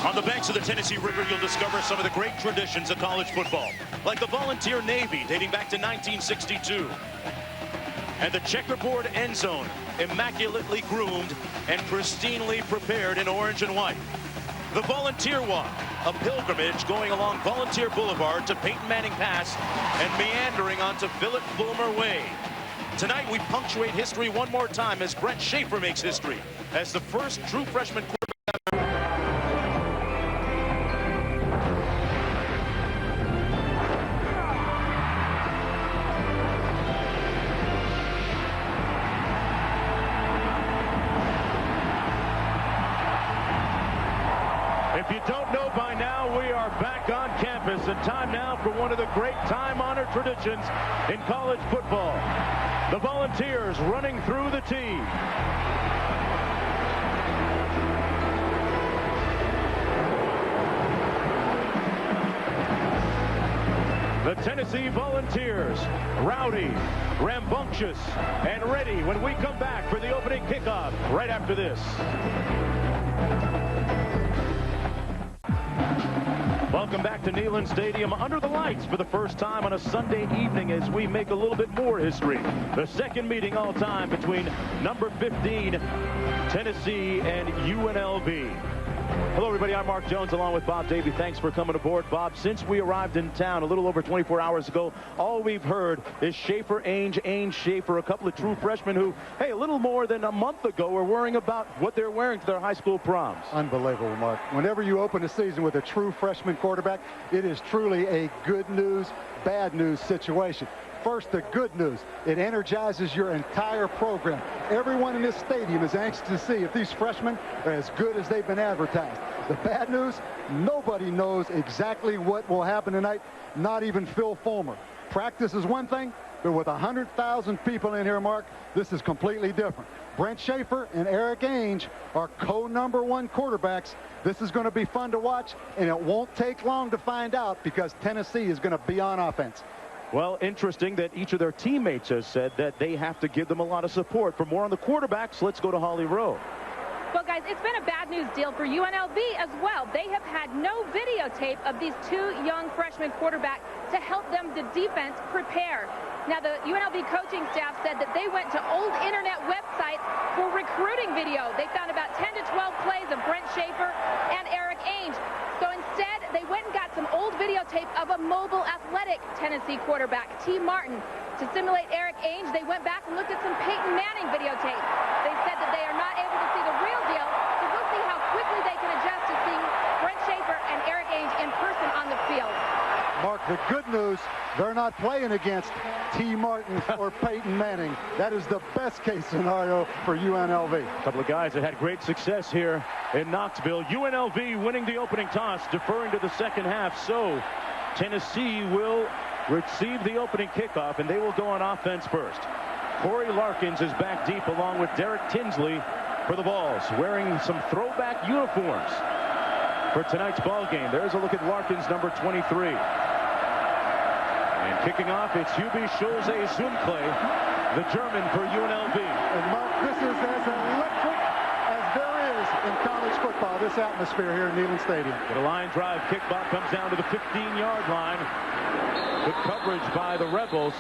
On the banks of the Tennessee River, you'll discover some of the great traditions of college football, like the Volunteer Navy dating back to 1962, and the checkerboard end zone, immaculately groomed and pristinely prepared in orange and white. The Volunteer Walk, a pilgrimage going along Volunteer Boulevard to Peyton Manning Pass and meandering onto Philip Fulmer Way. Tonight, we punctuate history one more time as Brent Schaefer makes history as the first true freshman quarterback. If you don't know by now, we are back on campus, and time now for one of the great time-honored traditions in college football. The Volunteers running through the tee. The Tennessee Volunteers, rowdy, rambunctious, and ready when we come back for the opening kickoff right after this. Welcome back to Neyland Stadium under the lights for the first time on a Sunday evening as we make a little bit more history. The second meeting all time between number 15, Tennessee, and UNLV. Hello, everybody. I'm Mark Jones along with Bob Davie. Thanks for coming aboard, Bob. Since we arrived in town a little over 24 hours ago, all we've heard is Schaefer, Ainge, Schaefer, a couple of true freshmen who, hey, a little more than a month ago were worrying about what they're wearing to their high school proms. Unbelievable, Mark. Whenever you open a season with a true freshman quarterback, it is truly a good news, bad news situation. First, the good news. It energizes your entire program. Everyone in this stadium is anxious to see if these freshmen are as good as they've been advertised. The bad news, nobody knows exactly what will happen tonight, not even Phil Fulmer. Practice is one thing, but with 100,000 people in here, Mark, this is completely different. Brent Schaefer and Eric Ainge are co-number one quarterbacks. This is going to be fun to watch, and it won't take long to find out because Tennessee is going to be on offense. Well, interesting that each of their teammates has said that they have to give them a lot of support. For more on the quarterbacks, let's go to Holly Rowe. Well, guys, it's been a bad news deal for UNLV as well. They have had no videotape of these two young freshman quarterbacks to help them, the defense, prepare. Now, the UNLV coaching staff said that they went to old internet websites for recruiting video. They found about 10 to 12 plays of Brent Schaefer and Eric Ainge. So instead, they went and got some old videotape of a mobile athletic Tennessee quarterback, T. Martin. To simulate Eric Ainge, they went back and looked at some Peyton Manning videotape. They said that they are not able to see the real deal, so we'll see how quickly they can adjust to seeing Brent Schaefer and Eric Ainge in person on the field. Mark, the good news, they're not playing against T. Martin or Peyton Manning. That is the best case scenario for UNLV. A couple of guys that had great success here in Knoxville. UNLV winning the opening toss, deferring to the second half. So Tennessee will receive the opening kickoff, and they will go on offense first. Corey Larkins is back deep along with Derek Tinsley for the Vols, wearing some throwback uniforms for tonight's ball game. There's a look at Larkins, number 23. And kicking off, it's Hubie Schulze Zumkle, the German for UNLV. And Mark, this is as electric as there is in college football, this atmosphere here in Neyland Stadium. Get a line drive kick, ball comes down to the 15-yard line. Good coverage by the Rebels.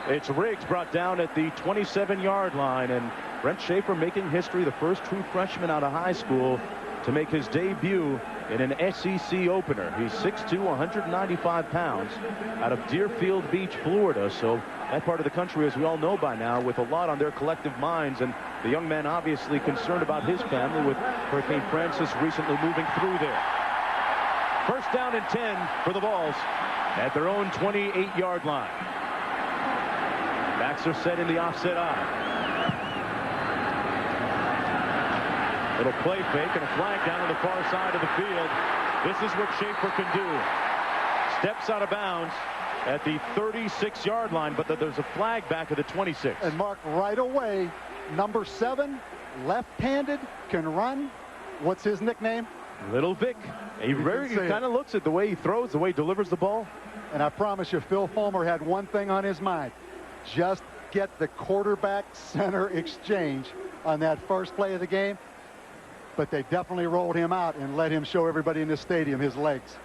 It's Riggs brought down at the 27-yard line, and Brent Schaefer making history, the first true freshman out of high school to make his debut in an SEC opener. He's 6'2", 195 pounds, out of Deerfield Beach, Florida. So that part of the country, as we all know by now, with a lot on their collective minds, and the young man obviously concerned about his family with Hurricane Francis recently moving through there. First down and 10 for the Vols at their own 28-yard line. Backs are set in the offset eye. Little play fake and a flag down on the far side of the field. This is what Schaefer can do. Steps out of bounds at the 36-yard line, but there's a flag back at the 26. And Mark, right away, number 7, left-handed, can run. What's his nickname? Little Vic. He kind of looks at the way he throws, the way he delivers the ball. And I promise you, Phil Fulmer had one thing on his mind. Just get the quarterback-center exchange on that first play of the game. but they definitely rolled him out and let him show everybody in this stadium his legs.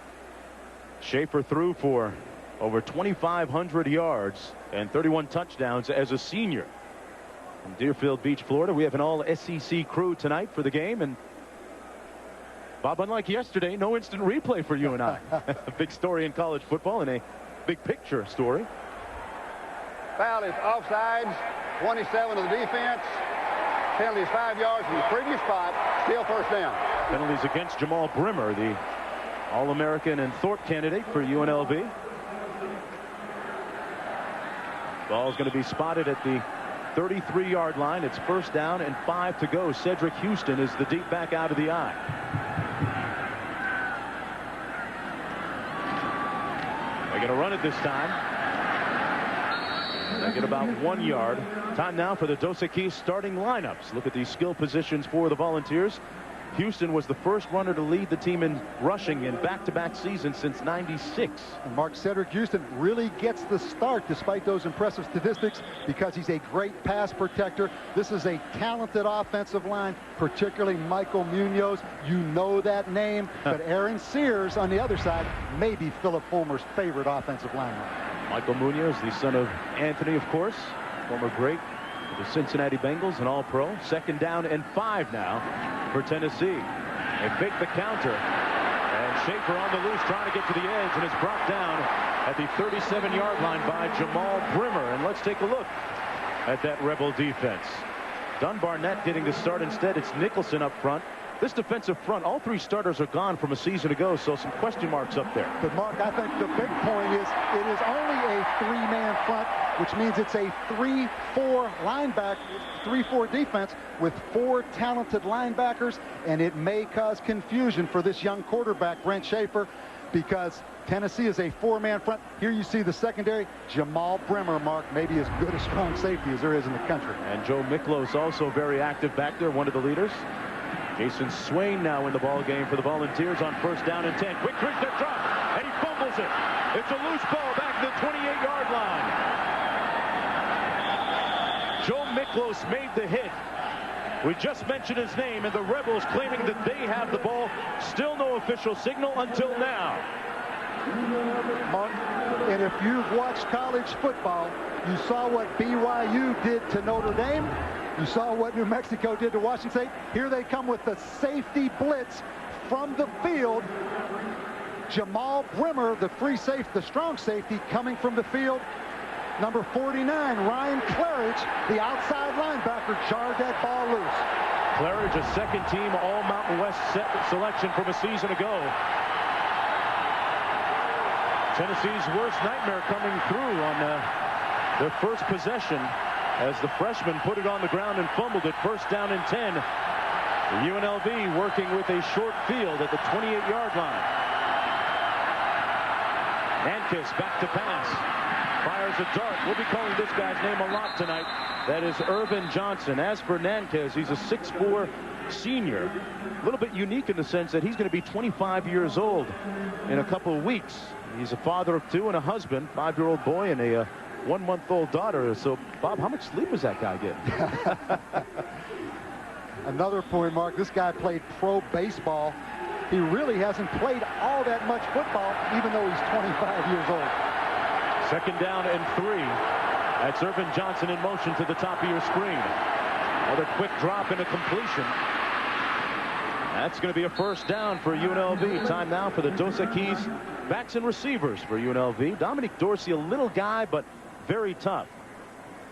Schaefer threw for over 2,500 yards and 31 touchdowns as a senior. In Deerfield Beach, Florida, we have an all-SEC crew tonight for the game. And Bob, unlike yesterday, no instant replay for you and I. A big story in college football and a big picture story. Foul is offsides, 27 of the defense. Penalty is 5 yards from the previous spot. Still first down. Penalties against Jamal Brimmer, the All-American and Thorpe candidate for UNLV. Ball's going to be spotted at the 33-yard line. It's first down and 5 to go. Cedric Houston is the deep back out of the eye. They're going to run it this time. They get about 1 yard. Time now for the Dos Equis starting lineups. Look at these skill positions for the Volunteers. Houston was the first runner to lead the team in rushing in back-to-back seasons since '96. And Mark, Cedric Houston really gets the start despite those impressive statistics because he's a great pass protector. This is a talented offensive line, particularly Michael Munoz. You know that name, but Aaron Sears on the other side may be Philip Fulmer's favorite offensive lineman. Michael Munoz, the son of Anthony, of course, former great of the Cincinnati Bengals, an All-Pro. Second down and 5 now for Tennessee. They fake the counter, and Schaefer on the loose trying to get to the edge, and is brought down at the 37-yard line by Jamal Brimmer. And let's take a look at that Rebel defense. Dunbar Net getting the start instead. It's Nicholson up front. This defensive front, all 3 starters are gone from a season ago, so some question marks up there. But, Mark, I think the big point is it is only a 3-man front, which means it's a 3-4 linebacker, 3-4 defense with 4 talented linebackers, and it may cause confusion for this young quarterback, Brent Schaefer, because Tennessee is a 4-man front. Here you see the secondary. Jamal Brimmer, Mark, maybe as good a strong safety as there is in the country. And Joe Miklos also very active back there, one of the leaders. Jason Swain now in the ball game for the Volunteers on first down and 10. Quick three-step drop, and he fumbles it. It's a loose ball back to the 28-yard line. Joe Miklos made the hit. We just mentioned his name, and the Rebels claiming that they have the ball. Still no official signal until now. Mark, and if you've watched college football, you saw what BYU did to Notre Dame. You saw what New Mexico did to Washington State. Here they come with the safety blitz from the field. Jamal Brimmer, the free safety, the strong safety, coming from the field. Number 49, Ryan Claridge, the outside linebacker, jarred that ball loose. Claridge, a second-team All-Mountain West selection from a season ago. Tennessee's worst nightmare coming through on their first possession, as the freshman put it on the ground and fumbled it. First down and 10. The UNLV working with a short field at the 28-yard line. Nankis back to pass. Fires a dart. We'll be calling this guy's name a lot tonight. That is Irvin Johnson. As for Nankis, he's a 6'4" senior. A little bit unique in the sense that he's going to be 25 years old in a couple of weeks. He's a father of 2 and a husband, 5-year-old boy and a 1-month-old daughter. So, Bob, how much sleep was that guy getting? Another point, Mark, this guy played pro baseball. He really hasn't played all that much football, even though he's 25 years old. Second down and 3. That's Irvin Johnson in motion to the top of your screen. Another quick drop and a completion. That's going to be a first down for UNLV. Time now for the Dos Equis backs and receivers for UNLV. Dominic Dorsey, a little guy, but very tough.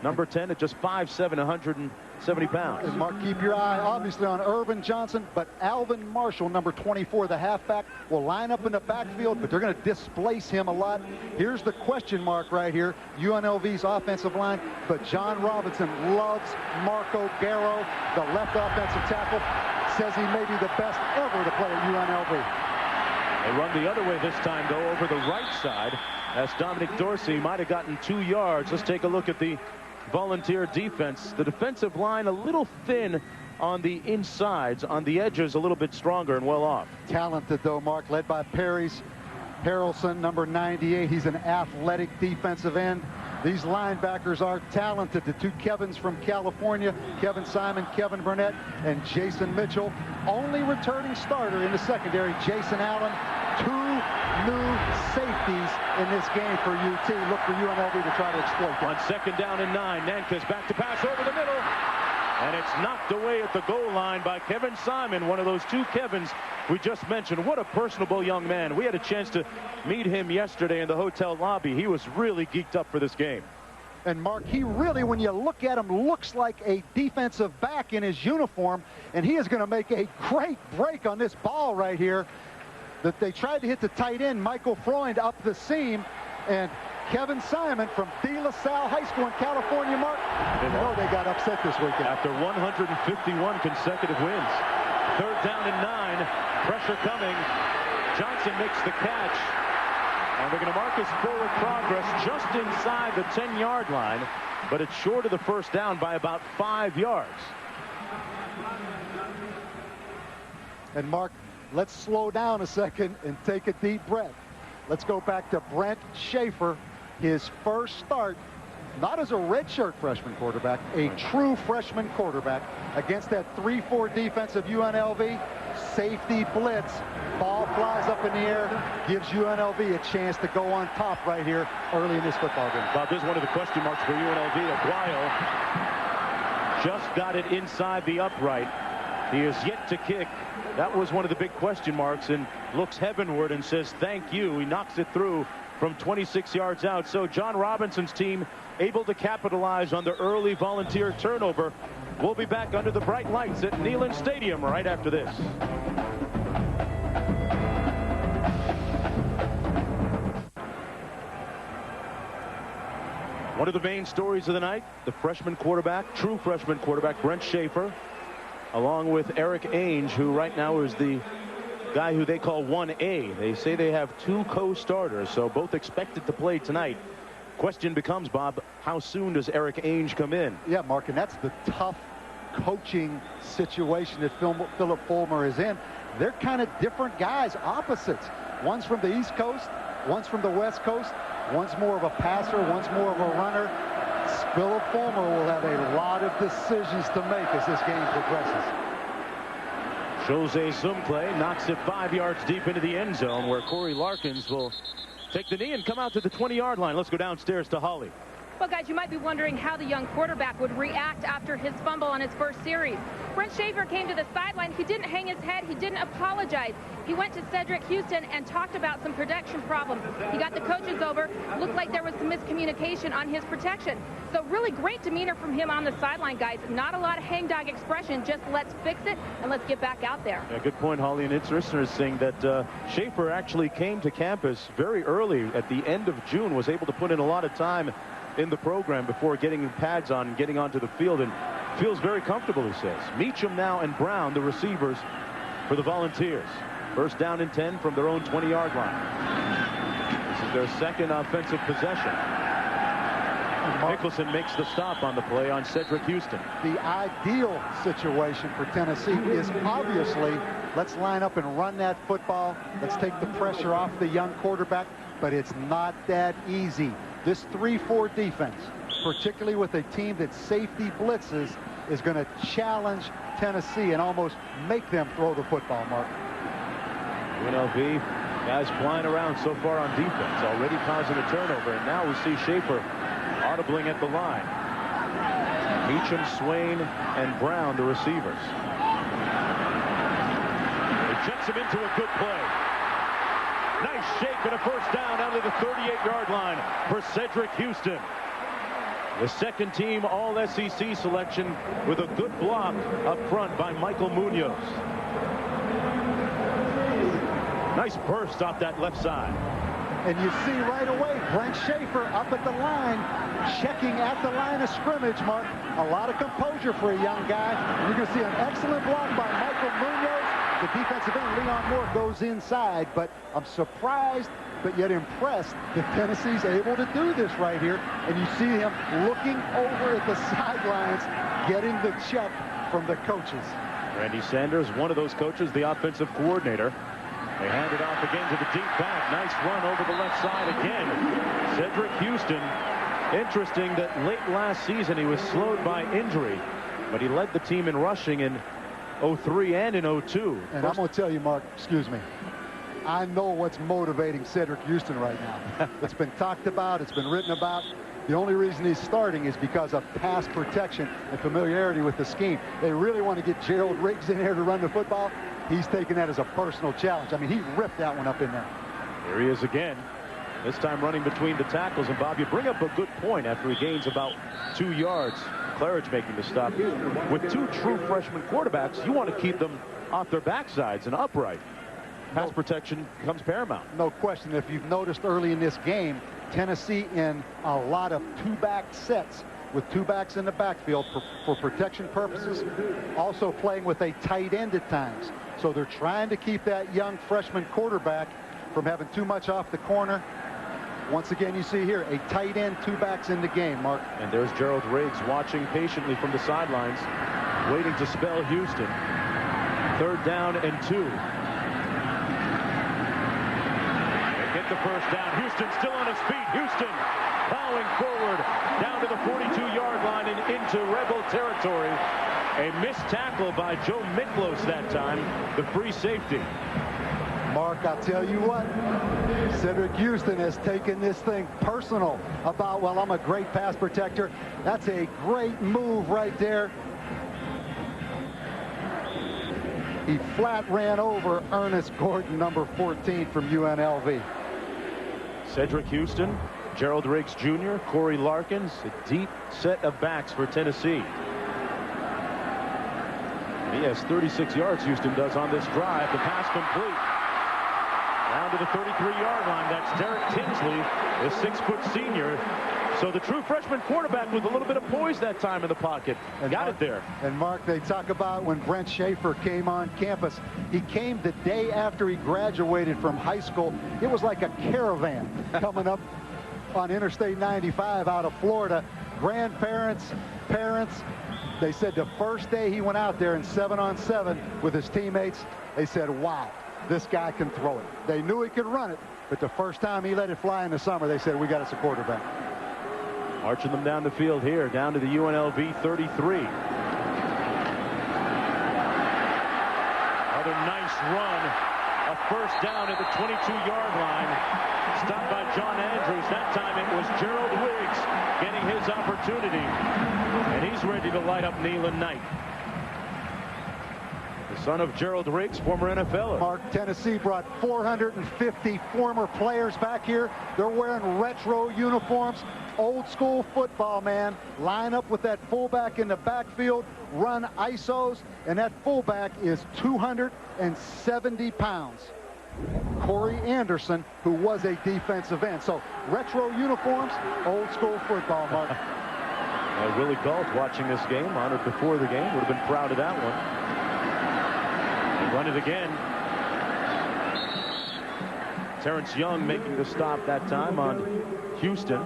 Number 10 at just 5'7", 170 pounds. And Mark, keep your eye obviously on Irvin Johnson, but Alvin Marshall, number 24, the halfback, will line up in the backfield, but they're going to displace him a lot. Here's the question mark right here. UNLV's offensive line, but John Robinson loves Marco Garrow, the left offensive tackle, says he may be the best ever to play at UNLV. They run the other way this time, though, over the right side, as Dominic Dorsey might have gotten 2 yards. Let's take a look at the Volunteer defense. The defensive line a little thin on the insides, on the edges a little bit stronger and well off. Talented, though, Mark, led by Perry's Harrelson, number 98. He's an athletic defensive end. These linebackers are talented. The two Kevins from California, Kevin Simon, Kevin Burnett, and Jason Mitchell. Only returning starter in the secondary, Jason Allen. Two new safeties in this game for UT. Look for UNLV to try to exploit that. On 2nd down and 9, Nankas back to pass over the middle. And it's knocked away at the goal line by Kevin Simon, one of those two Kevins we just mentioned. What a personable young man. We had a chance to meet him yesterday in the hotel lobby. He was really geeked up for this game. And Mark, he really, when you look at him, looks like a defensive back in his uniform. And he is going to make a great break on this ball right here. That they tried to hit the tight end, Michael Freund, up the seam. And Kevin Simon from De La Salle High School in California, Mark, they got upset this weekend. After 151 consecutive wins. 3rd down and 9. Pressure coming. Johnson makes the catch. And they're going to mark his forward progress just inside the 10-yard line. But it's short of the 1st down by about 5 yards. And Mark, let's slow down a second and take a deep breath. Let's go back to Brent Schaefer. His first start, not as a redshirt freshman quarterback, a true freshman quarterback against that 3-4 defense of UNLV. Safety blitz. Ball flies up in the air, gives UNLV a chance to go on top right here early in this football game. Bob, this is one of the question marks for UNLV. Aguayo just got it inside the upright. He is yet to kick. That was one of the big question marks, and looks heavenward and says thank you. He knocks it through from 26 yards out. So John Robinson's team able to capitalize on the early Volunteer turnover. We'll be back under the bright lights at Neyland Stadium right after this. One of the main stories of the night, the freshman quarterback, true freshman quarterback, Brent Schaefer, along with Eric Ainge, who right now is the guy who they call 1A. They say they have 2 co-starters, so both expected to play tonight. Question becomes, Bob, how soon does Eric Ainge come in? Yeah, Mark, and that's the tough coaching situation that Philip Fulmer is in. They're kind of different guys, opposites. One's from the East Coast, one's from the West Coast. One's more of a passer, one's more of a runner. Philip Fulmer will have a lot of decisions to make as this game progresses. Jose Zumcle knocks it 5 yards deep into the end zone, where Corey Larkins will take the knee and come out to the 20-yard line. Let's go downstairs to Holly. Well, guys, you might be wondering how the young quarterback would react after his fumble on his first series. Brent Schaefer came to the sideline. He didn't hang his head. He didn't apologize. He went to Cedric Houston and talked about some protection problems. He got the coaches over. Looked like there was some miscommunication on his protection. So really great demeanor from him on the sideline, guys. Not a lot of hangdog expression. Just let's fix it and let's get back out there. Yeah, good point, Holly. And its listeners saying that Schaefer actually came to campus very early at the end of June, was able to put in a lot of time in the program before getting pads on and getting onto the field, and feels very comfortable, he says. Meacham now and Brown, the receivers for the Volunteers. 1st down and 10 from their own 20-yard line. This is their second offensive possession. Nicholson makes the stop on the play on Cedric Houston. The ideal situation for Tennessee is obviously, let's line up and run that football. Let's take the pressure off the young quarterback, but it's not that easy. This 3-4 defense, particularly with a team that safety blitzes, is going to challenge Tennessee and almost make them throw the football, Mark. UNLV guys flying around so far on defense, already causing a turnover, and now we see Schaefer audibling at the line. Meacham, Swain, and Brown, the receivers. He jets him into a good play. Nice shake and a 1st down out of the 38-yard line for Cedric Houston. The second team all-SEC selection with a good block up front by Michael Munoz. Nice burst off that left side. And you see right away Brent Schaefer up at the line, checking at the line of scrimmage, Mark. A lot of composure for a young guy. And you're going to see an excellent block by Michael Munoz. The defensive end, Leon Moore, goes inside, but I'm surprised but yet impressed that Tennessee's able to do this right here. And you see him looking over at the sidelines, getting the check from the coaches. Randy Sanders, one of those coaches, the offensive coordinator. They hand it off again to the deep back. Nice run over the left side again. Cedric Houston Interesting that late last season he was slowed by injury, but he led the team in rushing in 03 and in 02. And I'm going to tell you, Mark, excuse me, I know what's motivating Cedric Houston right now. It's been talked about. It's been written about. The only reason he's starting is because of pass protection and familiarity with the scheme. They really want to get Gerald Riggs in here to run the football. He's taking that as a personal challenge. I mean, he ripped that one up in there. Here he is again. This time running between the tackles. And Bob, you bring up a good point after he gains about 2 yards. Claridge making the stop. With two true freshman quarterbacks, you want to keep them off their backsides and upright. Pass protection becomes paramount. No question. If you've noticed early in this game, Tennessee in a lot of two-back sets with two backs in the backfield for protection purposes, also playing with a tight end at times. So they're trying to keep that young freshman quarterback from having too much off the corner. Once again, you see here a tight end, two backs in the game, Mark. And there's Gerald Riggs watching patiently from the sidelines, waiting to spell Houston. 3rd down and 2. They get the first down. Houston still on his feet. Houston plowing forward down to the 42-yard line and into Rebel territory. A missed tackle by Joe Miklos that time, the free safety. Mark, I'll tell you what, Cedric Houston has taken this thing personal about, well, I'm a great pass protector. That's a great move right there. He flat ran over Ernest Gordon, number 14 from UNLV. Cedric Houston, Gerald Riggs Jr., Corey Larkins, a deep set of backs for Tennessee. And he has 36 yards, Houston does, on this drive. The pass complete. Down to the 33-yard line. That's Derek Tinsley, the 6-foot senior. So the true freshman quarterback with a little bit of poise that time in the pocket. And got it there. And Mark, they talk about when Brent Schaefer came on campus. He came the day after he graduated from high school. It was like a caravan coming up on Interstate 95 out of Florida. Grandparents, parents. They said the first day he went out there in 7-on-7 with his teammates, they said, wow, this guy can throw it. They knew he could run it, but the first time he let it fly in the summer, they said, we got us a quarterback. Marching them down the field here, down to the UNLV 33. Another nice run. A first down at the 22-yard line. Stopped by John Andrews. That time it was Gerald Riggs getting his opportunity. And he's ready to light up Neelan Knight. The son of Gerald Riggs, former NFLer. Mark, Tennessee brought 450 former players back here. They're wearing retro uniforms. Old school football, man. Line up with that fullback in the backfield, run ISOs, and that fullback is 270 pounds. Corey Anderson, who was a defensive end. So retro uniforms, old school football, Mark. Willie Galt watching this game, honored before the game, would have been proud of that one. They run it again. Terrence Young making the stop that time on Houston.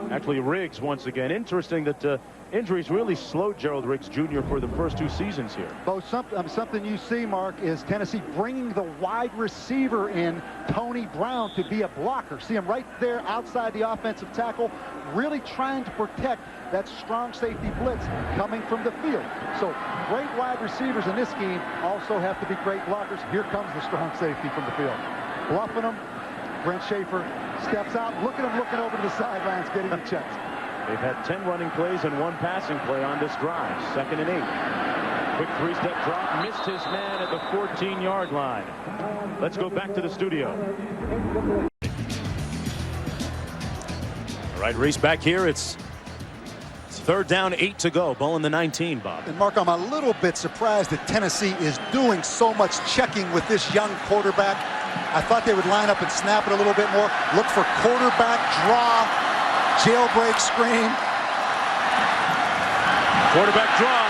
Actually, Riggs once again. Interesting that injuries really slowed Gerald Riggs Jr. for the first 2 seasons here. Both something you see, Mark, is Tennessee bringing the wide receiver in, Tony Brown, to be a blocker. See him right there outside the offensive tackle, really trying to protect that strong safety blitz coming from the field. So great wide receivers in this scheme also have to be great blockers. Here comes the strong safety from the field. Bluffing them. Brent Schaefer steps out. Look at him looking over to the sidelines, getting the checks. They've had 10 running plays and 1 passing play on this drive. 2nd and 8. Quick 3-step drop. Missed his man at the 14-yard line. Let's go back to the studio. All right, Reese back here. It's 3rd down, 8 to go. Ball in the 19, Bob. And Mark, I'm a little bit surprised that Tennessee is doing so much checking with this young quarterback. I thought they would line up and snap it a little bit more. Look for quarterback draw, jailbreak screen. Quarterback draw.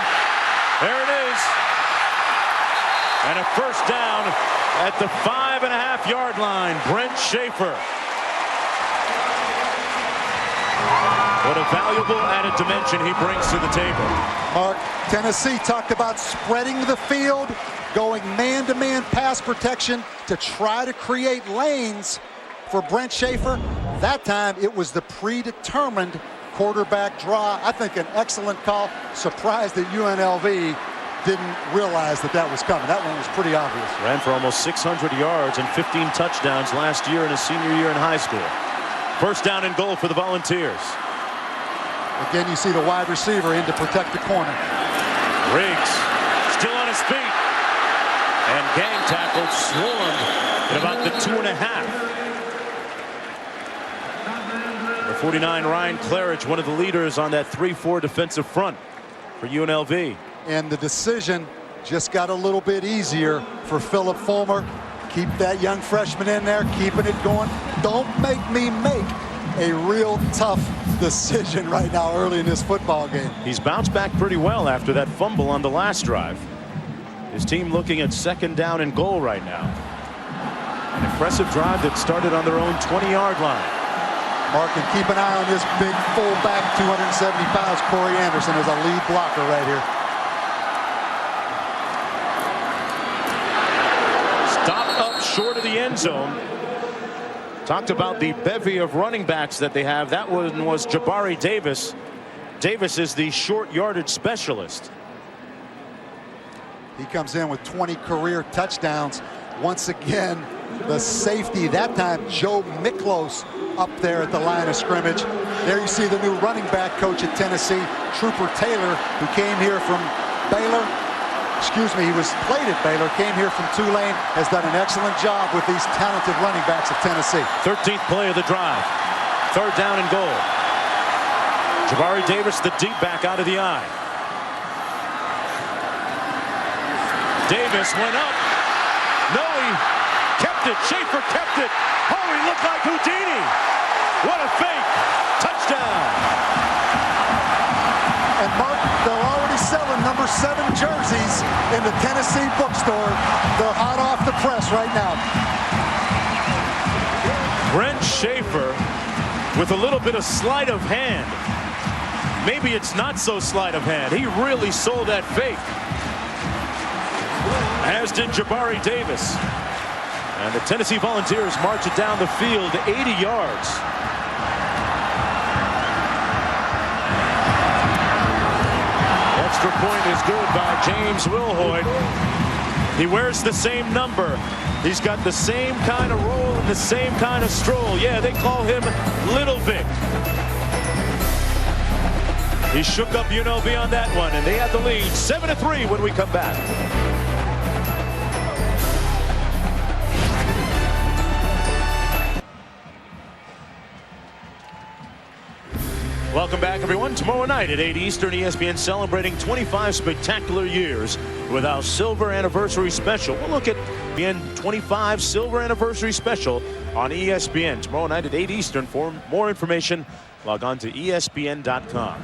There it is. And a first down at the 5.5-yard line. Brent Schaefer. What a valuable added dimension he brings to the table. Mark, Tennessee talked about spreading the field, going man-to-man pass protection to try to create lanes for Brent Schaefer. That time it was the predetermined quarterback draw. I think an excellent call. Surprised that UNLV didn't realize that that was coming. That one was pretty obvious. Ran for almost 600 yards and 15 touchdowns last year in his senior year in high school. First down and goal for the Volunteers. Again, you see the wide receiver in to protect the corner. Riggs still on his feet. And gang tackled, swarmed at about the 2.5. The 49, Ryan Claridge, one of the leaders on that 3-4 defensive front for UNLV. And the decision just got a little bit easier for Philip Fulmer. Keep that young freshman in there, keeping it going. Don't make me make a real tough decision right now early in this football game. He's bounced back pretty well after that fumble on the last drive. His team looking at second down and goal right now. An impressive drive that started on their own 20-yard line. Mark, and keep an eye on this big fullback, 270 pounds, Corey Anderson, as a lead blocker right here. Stopped up short of the end zone. Talked about the bevy of running backs that they have. That one was Jabari Davis. Davis is the short yardage specialist. He comes in with 20 career touchdowns. Once again, the safety, that time Joe Miklos up there at the line of scrimmage. There you see the new running back coach at Tennessee, Trooper Taylor, who came here from Baylor. Excuse me, he was played at Baylor, came here from Tulane, has done an excellent job with these talented running backs of Tennessee. 13th play of the drive. Third down and goal. Jabari Davis, the deep back out of the eye. Davis went up. No, he kept it. Schaefer kept it. Oh, he looked like Houdini. What a fake. Touchdown. And Mark, they're already selling number 7 jerseys in the Tennessee bookstore. They're hot off the press right now. Brent Schaefer with a little bit of sleight of hand. Maybe it's not so sleight of hand. He really sold that fake. As did Jabari Davis. And the Tennessee Volunteers march it down the field 80 yards. Extra point is good by James Wilhoit. He wears the same number. He's got the same kind of roll and the same kind of stroll. Yeah, they call him Little Vic. He shook up UNLV on that one, and they had the lead 7-3 when we come back. Welcome back, everyone. Tomorrow night at 8 Eastern, ESPN celebrating 25 spectacular years with our Silver Anniversary Special. We'll look at the 25 Silver Anniversary Special on ESPN tomorrow night at 8 Eastern. For more information, log on to ESPN.com.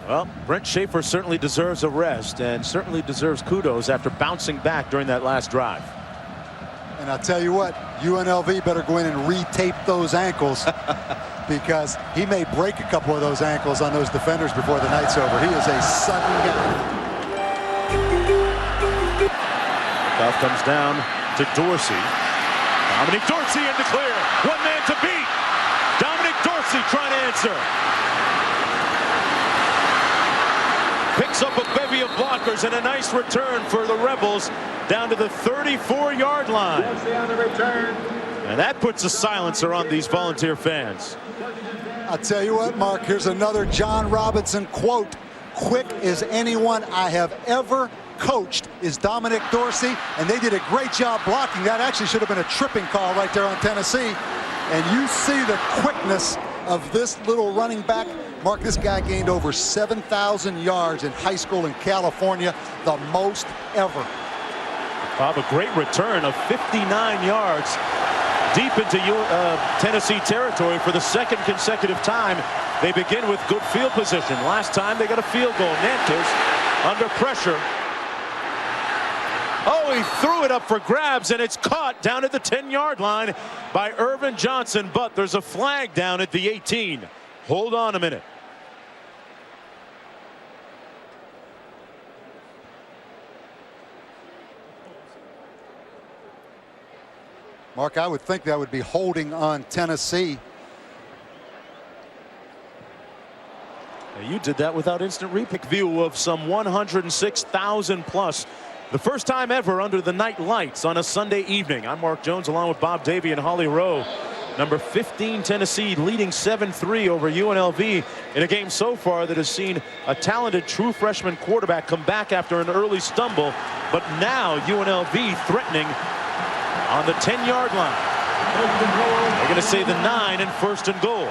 Well, Brent Schaefer certainly deserves a rest and certainly deserves kudos after bouncing back during that last drive. And I'll tell you what, UNLV better go in and retape those ankles because he may break a couple of those ankles on those defenders before the night's over. He is a sudden guy. Kickoff comes down to Dorsey. Dominic Dorsey in the clear. One man to beat. Dominic Dorsey trying to answer. Picks up a bevy of blockers and a nice return for the Rebels down to the 34-yard line. And that puts a silencer on these Volunteer fans. I'll tell you what, Mark, here's another John Robinson quote. Quick as anyone I have ever coached is Dominic Dorsey, and they did a great job blocking. That actually should have been a tripping call right there on Tennessee. And you see the quickness of this little running back. Mark, this guy gained over 7,000 yards in high school in California, the most ever. Bob, a great return of 59 yards deep into Tennessee territory for the second consecutive time. They begin with good field position. Last time they got a field goal. Nantes under pressure. Oh, he threw it up for grabs, and it's caught down at the 10-yard line by Irvin Johnson, but there's a flag down at the 18. Hold on a minute. Mark, I would think that would be holding on Tennessee. You did that without instant replay. View of some 106,000 plus. The first time ever under the night lights on a Sunday evening. I'm Mark Jones along with Bob Davie and Holly Rowe. Number 15 Tennessee leading 7-3 over UNLV in a game so far that has seen a talented true freshman quarterback come back after an early stumble, but now UNLV threatening on the 10-yard line. They're going to say the 9 and 1st and goal.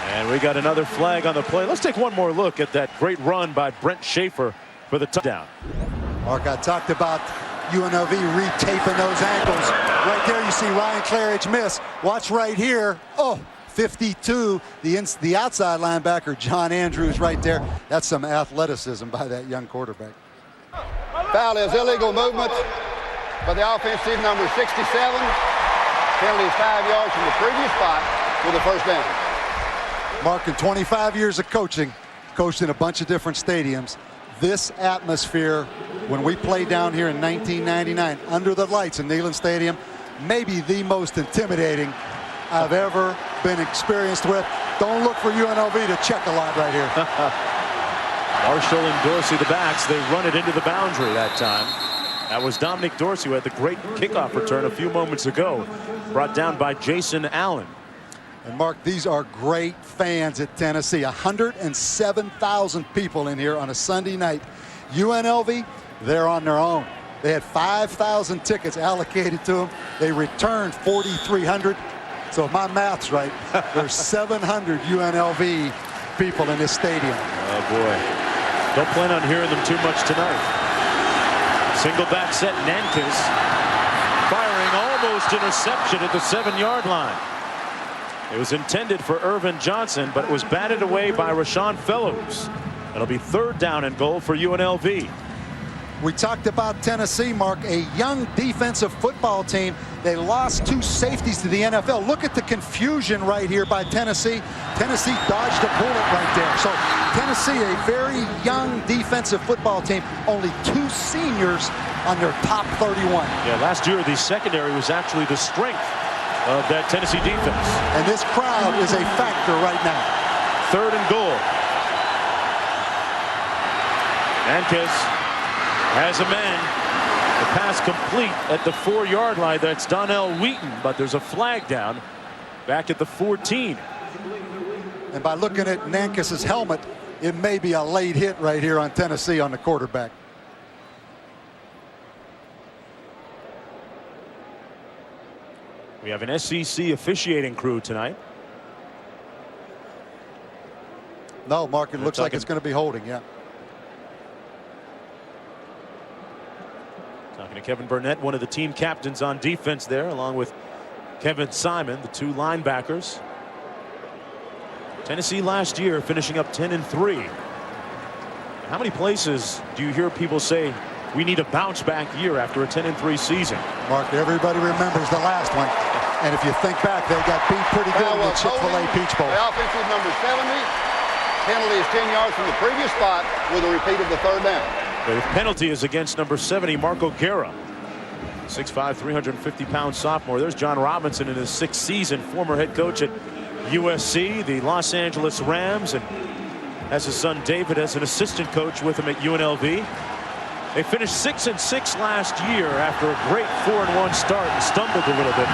And we got another flag on the play. Let's take one more look at that great run by Brent Schaefer for the touchdown. Mark, I talked about UNLV retaping those ankles. Right there you see Ryan Claridge miss. Watch right here. Oh, 52. The outside linebacker, John Andrews, right there. That's some athleticism by that young quarterback. Foul is illegal movement for the offensive number 67. Penalty is 5 yards from the previous spot with the first down. Mark, in 25 years of coaching, coached in a bunch of different stadiums, this atmosphere, when we played down here in 1999 under the lights in Neyland Stadium, maybe the most intimidating I've ever been experienced with. Don't look for UNLV to check a lot right here. Marshall and Dorsey, the backs, they run it into the boundary that time. That was Dominic Dorsey who had the great kickoff return a few moments ago, brought down by Jason Allen. And Mark, these are great fans at Tennessee. 107,000 people in here on a Sunday night. UNLV, they're on their own. They had 5,000 tickets allocated to them. They returned 4,300. So if my math's right, there's 700 UNLV people in this stadium. Oh boy. Don't plan on hearing them too much tonight. Single back set, Nankus firing almost interception at the 7-yard line. It was intended for Irvin Johnson, but it was batted away by Rashawn Fellows. It'll be 3rd down and goal for UNLV. We talked about Tennessee, Mark, a young defensive football team. They lost 2 safeties to the NFL. Look at the confusion right here by Tennessee. Tennessee dodged a bullet right there. So Tennessee, a very young defensive football team, only 2 seniors on their top 31. Yeah, last year the secondary was actually the strength of that Tennessee defense. And this crowd is a factor right now. 3rd and goal. Nankus has a man. The pass complete at the 4-yard line. That's Donnell Wheaton, but there's a flag down back at the 14. And by looking at Nankus's helmet, it may be a late hit right here on Tennessee on the quarterback. We have an SEC officiating crew tonight. No, Mark, it looks like it's going to be holding, yeah. Talking to Kevin Burnett, one of the team captains on defense there, along with Kevin Simon, the 2 linebackers. Tennessee last year finishing up 10-3. How many places do you hear people say we need a bounce back year after a 10-3 season? Mark, everybody remembers the last one. And if you think back, they got beat pretty good in the Chick-fil-A Peach Bowl. The offensive number 70. Penalty is 10 yards from the previous spot with a repeat of the 3rd down. The penalty is against number 70, Marco Guerra. 6'5", 350-pound sophomore. There's John Robinson in his 6th season, former head coach at USC, the Los Angeles Rams, and has his son David as an assistant coach with him at UNLV. They finished 6-6 last year after a great 4-1 start and stumbled a little bit.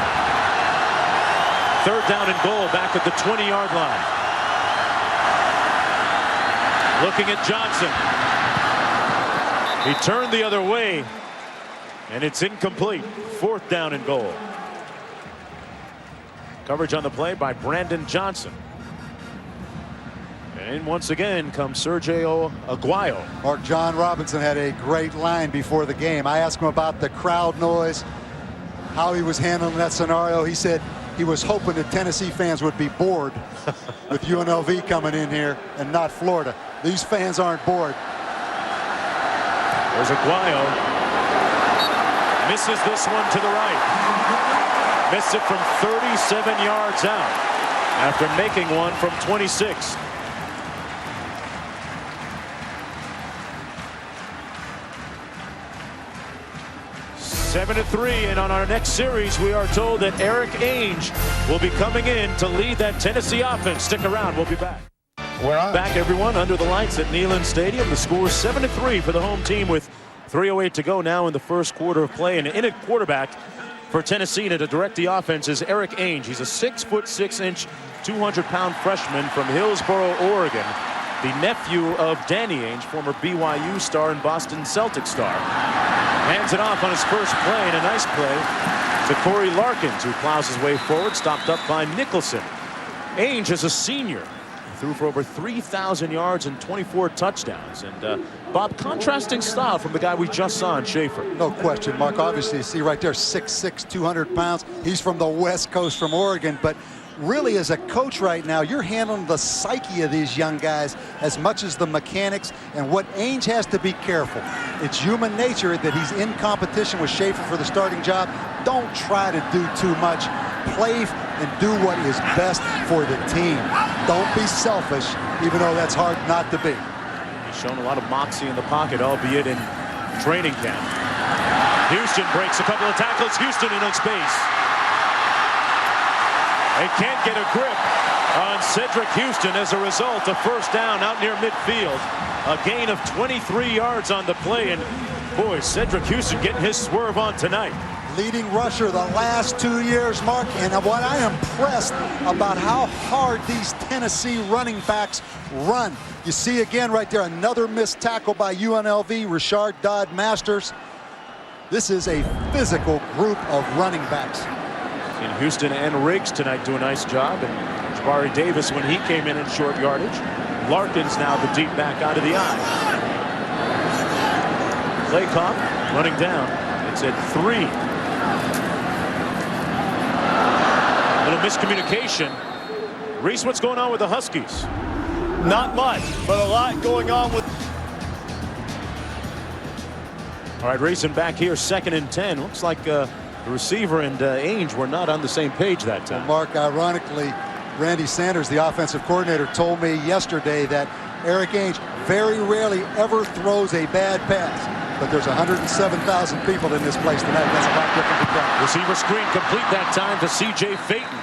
3rd down and goal back at the 20-yard line. Looking at Johnson. He turned the other way, and it's incomplete. 4th down and goal. Coverage on the play by Brandon Johnson. And once again comes Sergio Aguayo. Mark, John Robinson had a great line before the game. I asked him about the crowd noise, how he was handling that scenario. He said he was hoping that Tennessee fans would be bored with UNLV coming in here and not Florida. These fans aren't bored. There's Aguayo. Misses this one to the right. Missed it from 37 yards out after making one from 26. 7-3, and on our next series, we are told that Eric Ainge will be coming in to lead that Tennessee offense. Stick around, we'll be back. We're on. Back, everyone, under the lights at Neyland Stadium. The score is 7-3 for the home team with 3:08 to go now in the first quarter of play. And in at quarterback for Tennessee to direct the offense is Eric Ainge. He's a 6'6", 200-pound freshman from Hillsboro, Oregon. The nephew of Danny Ainge, former BYU star and Boston Celtics star. Hands it off on his first play, and a nice play to Corey Larkins, who plows his way forward, stopped up by Nicholson. Ainge is a senior. Threw for over 3,000 yards and 24 touchdowns. And Bob, contrasting style from the guy we just saw in Schaefer. No question, Mark. Obviously, you see right there, 6'6", 200 pounds. He's from the West Coast, from Oregon. But really, as a coach right now, you're handling the psyche of these young guys as much as the mechanics. And what Ainge has to be careful. It's human nature that he's in competition with Schaefer for the starting job. Don't try to do too much. Play and do what is best for the team. Don't be selfish, even though that's hard not to be. He's shown a lot of moxie in the pocket, albeit in training camp. Houston breaks a couple of tackles. Houston in space. They can't get a grip on Cedric Houston. As a result, a first down out near midfield. A gain of 23 yards on the play. And boy, Cedric Houston getting his swerve on tonight. Leading rusher the last 2 years, Mark. And what I am impressed about how hard these Tennessee running backs run. You see again right there, another missed tackle by UNLV, Rashard Dodd Masters. This is a physical group of running backs. And Houston and Riggs tonight do a nice job. And Jabari Davis, when he came in short yardage. Larkins now the deep back out of the eye. Play clock running down. It's at 3. Little miscommunication. Reese, what's going on with the Huskies? Not much, but a lot going on with. All right, racing back here, 2nd and 10. Looks like the receiver and Ainge were not on the same page that time. Mark, ironically, Randy Sanders, the offensive coordinator, told me yesterday that Eric Ainge very rarely ever throws a bad pass. But there's 107,000 people in this place tonight. That's a lot different to that. Receiver screen complete that time to C.J. Phaeton.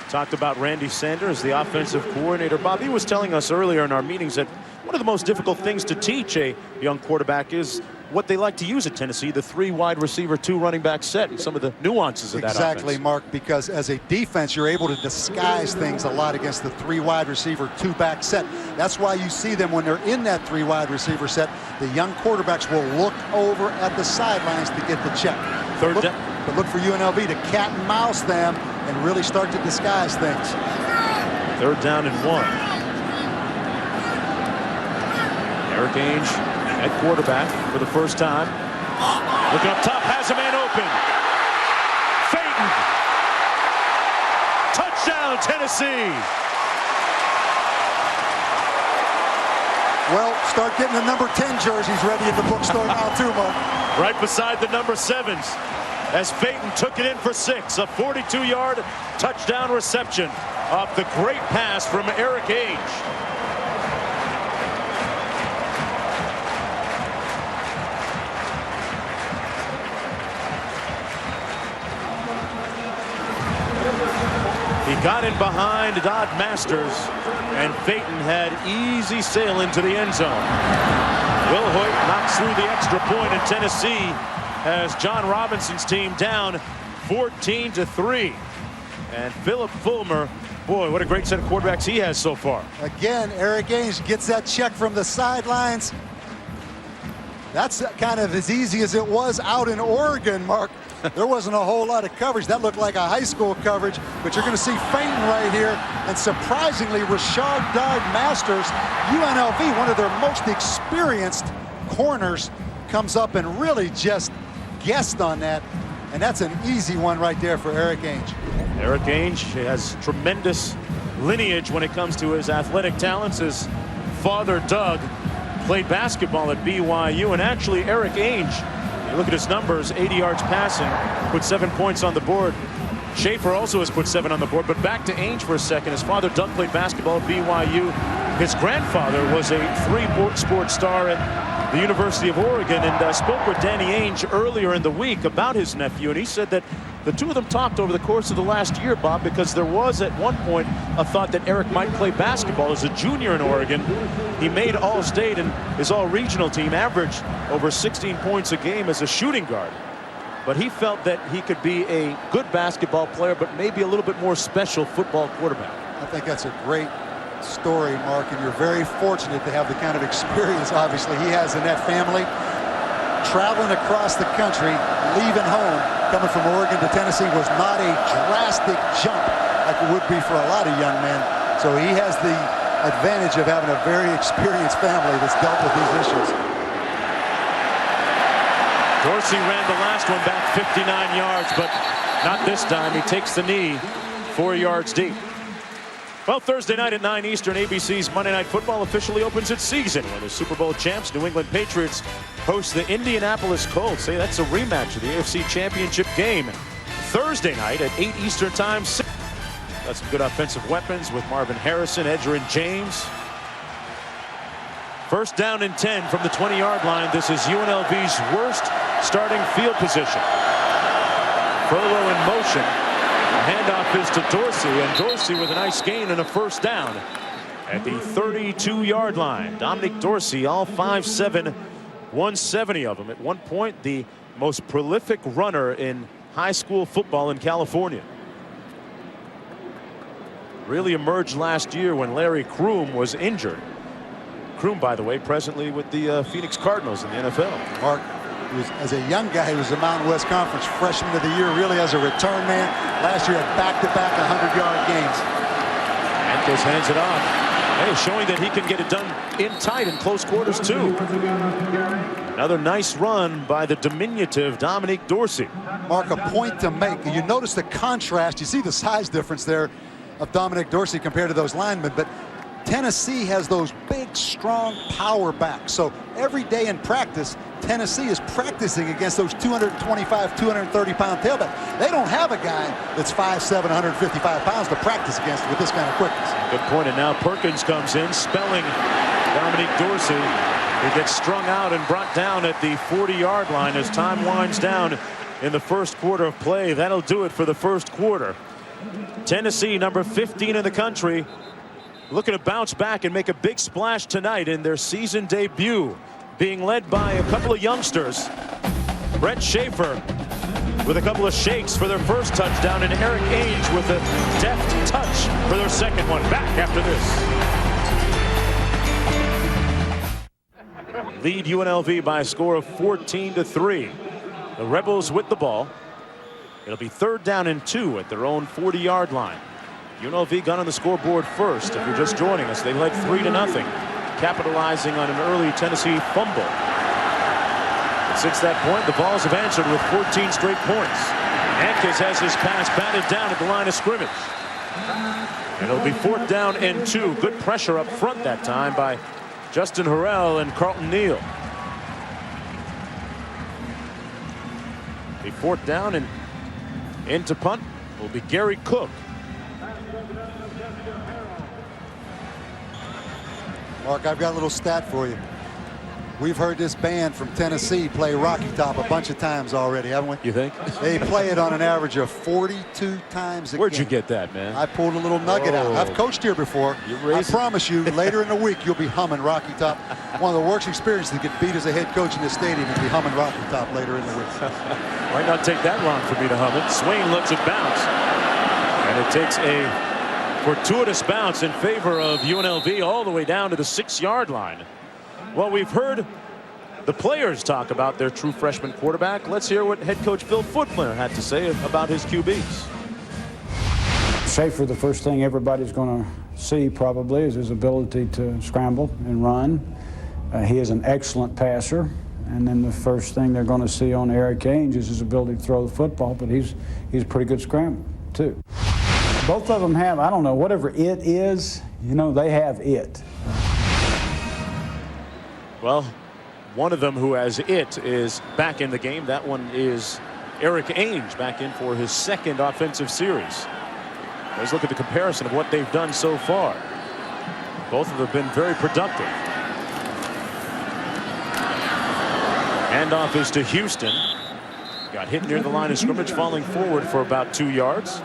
Talked about Randy Sanders, the offensive coordinator. Bob, he was telling us earlier in our meetings that one of the most difficult things to teach a young quarterback is what they like to use at Tennessee, the 3 wide receiver, 2 running back set, and some of the nuances of that offense. Exactly, Mark, because as a defense, you're able to disguise things a lot against the 3 wide receiver, 2 back set. That's why you see them when they're in that 3 wide receiver set. The young quarterbacks will look over at the sidelines to get the check. But look for UNLV to cat and mouse them and really start to disguise things. 3rd down and 1. Eric Ainge at quarterback for the first time. Looking up top, has a man open. Phaeton. Touchdown, Tennessee. Well, start getting the number 10 jerseys ready at the bookstore now too, Mark. Right beside the number 7s. As Phaeton took it in for 6. A 42-yard touchdown reception off the great pass from Eric Ainge. He got in behind Dodd Masters, and Phaeton had easy sail into the end zone. Will Hoyt knocks through the extra point, and Tennessee has John Robinson's team down 14-3. And Philip Fulmer, boy, what a great set of quarterbacks he has so far. Again, Eric Ainge gets that check from the sidelines. That's kind of as easy as it was out in Oregon, Mark. There wasn't a whole lot of coverage. That looked like a high school coverage, but you're going to see Phaeton right here. And surprisingly, Rashard Dodd Masters, UNLV, one of their most experienced corners, comes up and really just guessed on that. And that's an easy one right there for Eric Ainge. Eric Ainge has tremendous lineage when it comes to his athletic talents. His father, Doug, played basketball at BYU, and actually Eric Ainge, you look at his numbers, 80 yards passing, put 7 points on the board. Schaefer also has put 7 on the board. But back to Ainge for a second. His father, Doug, played basketball at BYU. His grandfather was a 3-sport star at the University of Oregon, and spoke with Danny Ainge earlier in the week about his nephew, and he said that the two of them talked over the course of the last year, Bob, because there was at one point a thought that Eric might play basketball as a junior in Oregon. He made All-State and his all-regional team, averaged over 16 points a game as a shooting guard. But he felt that he could be a good basketball player, but maybe a little bit more special football quarterback. I think that's a great story, Mark, and you're very fortunate to have the kind of experience, obviously, he has in that family. Traveling across the country, leaving home, coming from Oregon to Tennessee was not a drastic jump like it would be for a lot of young men. So he has the advantage of having a very experienced family that's dealt with these issues. Dorsey ran the last one back 59 yards, but not this time. He takes the knee 4 yards deep. Well, Thursday night at 9 Eastern, ABC's Monday Night Football officially opens its season when the Super Bowl champs, New England Patriots, host the Indianapolis Colts. Say that's a rematch of the AFC Championship game. Thursday night at 8 Eastern time. Got some good offensive weapons with Marvin Harrison, Edgerrin James. First down and 10 from the 20-yard line. This is UNLV's worst starting field position. Frollo in motion. The handoff is to Dorsey, and Dorsey with a nice gain and a first down at the 32-yard line. Dominic Dorsey, all 5'7", 170 of them. At one point, the most prolific runner in high school football in California. Really emerged last year when Larry Kroom was injured. Kroom, by the way, presently with the Phoenix Cardinals in the NFL. Mark, as a young guy, he was a Mountain West Conference Freshman of the Year, really as a return man. Last year, had back-to-back 100-yard games. Ankes hands it off. Hey, showing that he can get it done in tight and close quarters, too. Another nice run by the diminutive Dominic Dorsey. Mark, a point to make. You notice the contrast. You see the size difference there of Dominic Dorsey compared to those linemen, but Tennessee has those big, strong power backs. So every day in practice, Tennessee is practicing against those 225, 230-pound tailbacks. They don't have a guy that's 5'7", 155 pounds to practice against with this kind of quickness. Good point. And now Perkins comes in, spelling Dominic Dorsey. He gets strung out and brought down at the 40-yard line as time winds down in the first quarter of play. That'll do it for the first quarter. Tennessee, number 15 in the country, looking to bounce back and make a big splash tonight in their season debut, being led by a couple of youngsters. Brett Schaefer with a couple of shakes for their first touchdown, and Eric Ainge with a deft touch for their second one. Back after this. Lead UNLV by a score of 14-3. The Rebels with the ball. It'll be 3rd down and 2 at their own 40-yard line. UNLV got on the scoreboard first. If you're just joining us, they led 3-0, capitalizing on an early Tennessee fumble. And since that point, the Vols have answered with 14 straight points. Ankes has his pass batted down at the line of scrimmage. And it'll be 4th down and 2. Good pressure up front that time by Justin Harrell and Carlton Neal. The 4th down, and into punt will be Gary Cook. Mark, I've got a little stat for you. We've heard this band from Tennessee play Rocky Top a bunch of times already, haven't we? You think? They play it on an average of 42 times a Where'd game. you get that, man? I pulled a little nugget out. I've coached here before. I promise you, later in the week, you'll be humming Rocky Top. One of the worst experiences to get beat as a head coach in this stadium is be humming Rocky Top later in the week. Might not take that long for me to hum it. Swain lets it bounce. And it takes a fortuitous bounce in favor of UNLV all the way down to the 6-yard line. Well, we've heard the players talk about their true freshman quarterback. Let's hear what head coach Phil Footler had to say about his QBs. Schaefer, the first thing everybody's going to see probably is his ability to scramble and run. He is an excellent passer. And then the first thing they're going to see on Eric Ainge is his ability to throw the football, but he's a pretty good scrambler too. Both of them have, I don't know, whatever it is, you know, they have it. Well, one of them who has it is back in the game. That one is Eric Ainge, back in for his 2nd offensive series. Let's look at the comparison of what they've done so far. Both of them have been very productive. Handoff is to Houston. Got hit near the line of scrimmage, falling forward for about 2 yards.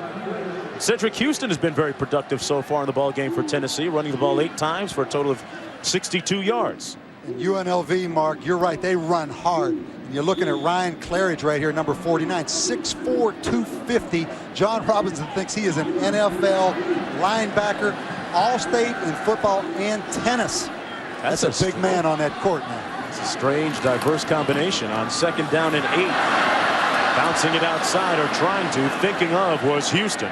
Cedric Houston has been very productive so far in the ball game for Tennessee, running the ball 8 times for a total of 62 yards. And UNLV, Mark, you're right. They run hard. And you're looking at Ryan Claridge right here, number 49, 6'4", 250. John Robinson thinks he is an NFL linebacker, all-state in football and tennis. That's a big man on that court now. It's a strange, diverse combination on 2nd down and 8. Bouncing it outside, or trying to, thinking of, was Houston.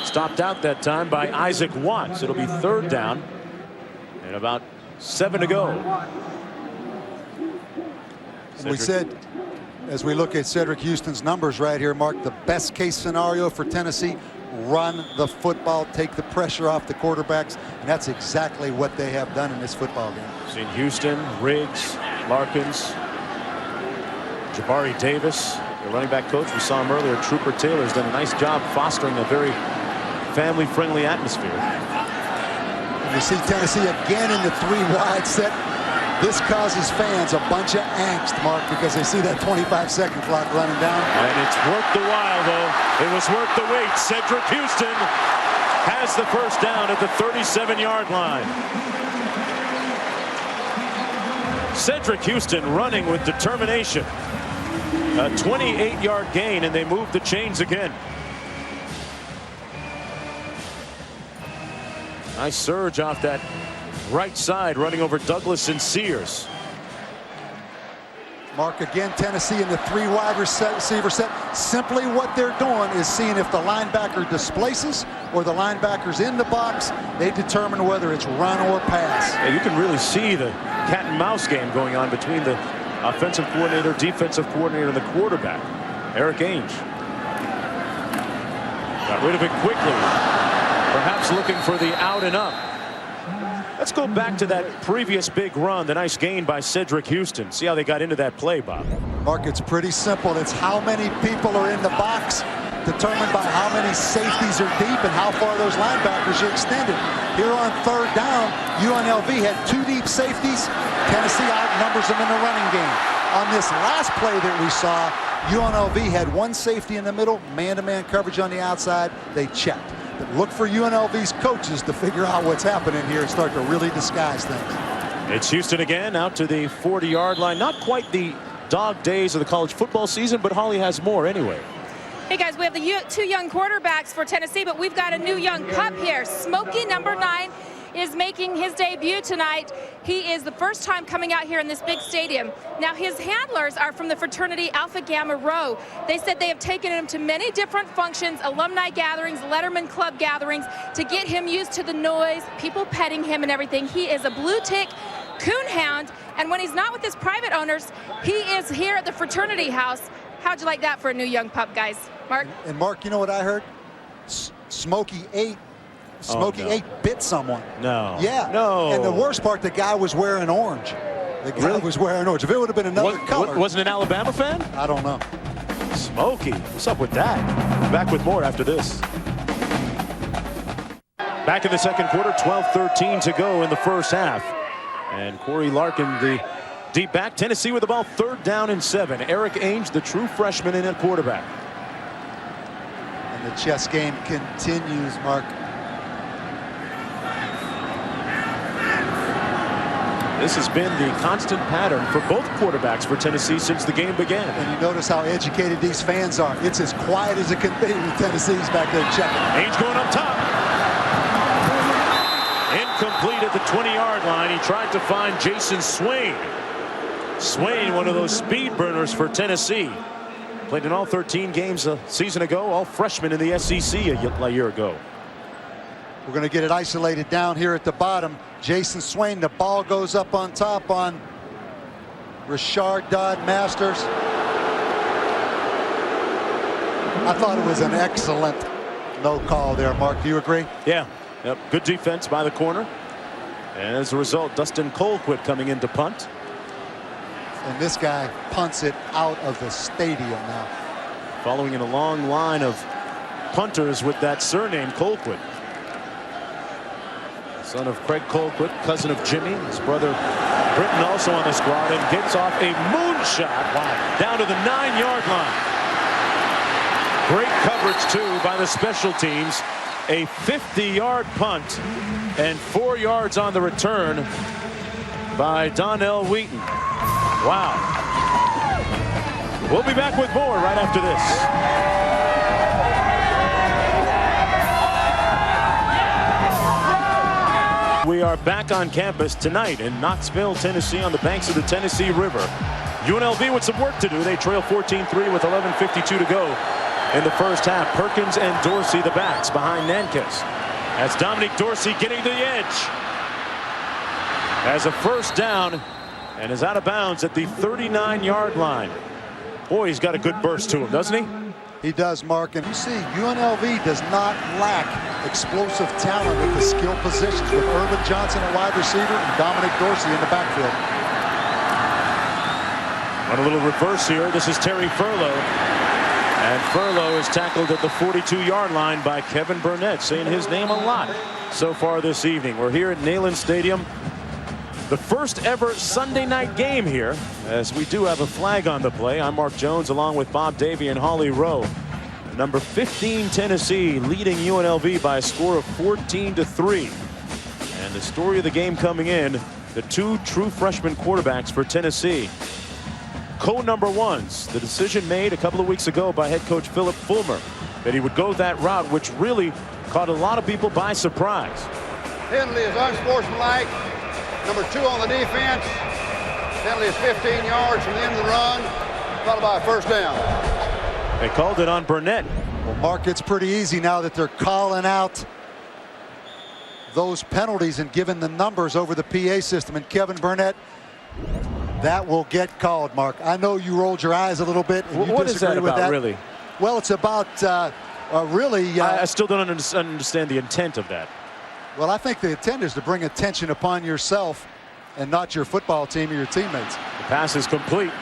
Stopped out that time by Isaac Watts. It'll be 3rd down and about 7 to go. And we said, as we look at Cedric Houston's numbers right here, Mark, the best case scenario for Tennessee, run the football, take the pressure off the quarterbacks, and that's exactly what they have done in this football game. Seen Houston, Riggs, Larkins, Jabari Davis, the running back coach. We saw him earlier. Trooper Taylor's done a nice job fostering a very family-friendly atmosphere. And you see Tennessee again in the 3 wide set. This causes fans a bunch of angst, Mark, because they see that 25-second clock running down. And it's worth the while, though. It was worth the wait. Cedric Houston has the 1st down at the 37-yard line. Cedric Houston running with determination. A 28-yard gain, and they move the chains again. Nice surge off that right side, running over Douglas and Sears. Mark, again, Tennessee in the 3 wide receiver set. Simply what they're doing is seeing if the linebacker displaces or the linebackers in the box. They determine whether it's run or pass. Yeah, you can really see the cat and mouse game going on between the offensive coordinator, defensive coordinator, and the quarterback, Eric Ainge. Got rid of it quickly, perhaps looking for the out and up. Let's go back to that previous big run, the nice gain by Cedric Houston. See how they got into that play, Bob. Mark, it's pretty simple. It's how many people are in the box, determined by how many safeties are deep and how far those linebackers are extended. Here on 3rd down, UNLV had 2 deep safeties. Tennessee outnumbers them in the running game. On this last play that we saw, UNLV had 1 safety in the middle, man-to-man coverage on the outside. They checked. But look for UNLV's coaches to figure out what's happening here and start to really disguise things. It's Houston again, out to the 40-yard line. Not quite the dog days of the college football season, but Holly has more anyway. Hey guys, we have the 2 young quarterbacks for Tennessee, but we've got a new young pup here. Smokey, number 9, is making his debut tonight. He is the first time coming out here in this big stadium. Now, his handlers are from the fraternity Alpha Gamma Rho. They said they have taken him to many different functions, alumni gatherings, Letterman Club gatherings, to get him used to the noise, people petting him and everything. He is a blue tick coonhound, and when he's not with his private owners, he is here at the fraternity house. How'd you like that for a new young pup, guys? Mark? And Mark, you know what I heard? Smokey ate bit someone. No. Yeah. No. And the worst part, the guy was wearing orange. The guy was wearing orange. If it would have been another color. Wasn't an Alabama fan? I don't know. Smokey, what's up with that? Back with more after this. Back in the 2nd quarter, 12-13 to go in the 1st half. And Corey Larkin, the deep back. Tennessee with the ball, 3rd down and 7. Eric Ainge, the true freshman, in at quarterback. And the chess game continues, Mark. This has been the constant pattern for both quarterbacks for Tennessee since the game began. And you notice how educated these fans are. It's as quiet as it can be with Tennessee's back there checking. Ainge going up top. Incomplete at the 20-yard line. He tried to find Jason Swain. Swain, one of those speed burners for Tennessee. Played in all 13 games a season ago, all freshmen in the SEC a year ago. We're going to get it isolated down here at the bottom. Jason Swain, the ball goes up on top on Rashard Dodd Masters. I thought it was an excellent no call there, Mark. Do you agree? Yeah. Yep. Good defense by the corner. And as a result, Dustin Colquitt coming in to punt. And this guy punts it out of the stadium now. Following in a long line of punters with that surname, Colquitt. son of Craig Colquitt, cousin of Jimmy. His brother Britton also on the squad, and gets off a moonshot down to the 9-yard line. Great coverage, too, by the special teams. A 50-yard punt and 4 yards on the return by Donnell Wheaton. Wow. We'll be back with more right after this. We are back on campus tonight in Knoxville, Tennessee, on the banks of the Tennessee River. UNLV with some work to do. They trail 14-3 with 11:52 to go in the first half. Perkins and Dorsey, the backs, behind Nankes. As Dominic Dorsey getting to the edge. Has a first down and is out of bounds at the 39-yard line. Boy, he's got a good burst to him, doesn't he? He does, Mark. And you see, UNLV does not lack explosive talent at the skill positions with Irvin Johnson at wide receiver and Dominic Dorsey in the backfield. On a little reverse here, this is Terry Furlow. And Furlow is tackled at the 42-yard line by Kevin Burnett, saying his name a lot so far this evening. We're here at Neyland Stadium. The first ever Sunday night game here, as we do have a flag on the play. I'm Mark Jones along with Bob Davie and Holly Rowe. Number 15 Tennessee leading UNLV by a score of 14-3. And the story of the game coming in, the two true freshman quarterbacks for Tennessee. Co-number ones, the decision made a couple of weeks ago by head coach Philip Fulmer that he would go that route, which really caught a lot of people by surprise. Penalty is unsportsmanlike. Number 2 on the defense. Penalty is 15 yards from the end of the run, followed by a first down. They called it on Burnett. Well, Mark, it's pretty easy now that they're calling out those penalties and giving the numbers over the PA system. And Kevin Burnett, that will get called, Mark. I know you rolled your eyes a little bit. And you what is that with about, that. really? Well, it's about really. I still don't understand the intent of that. Well, I think the intent is to bring attention upon yourself and not your football team or your teammates. The pass is complete.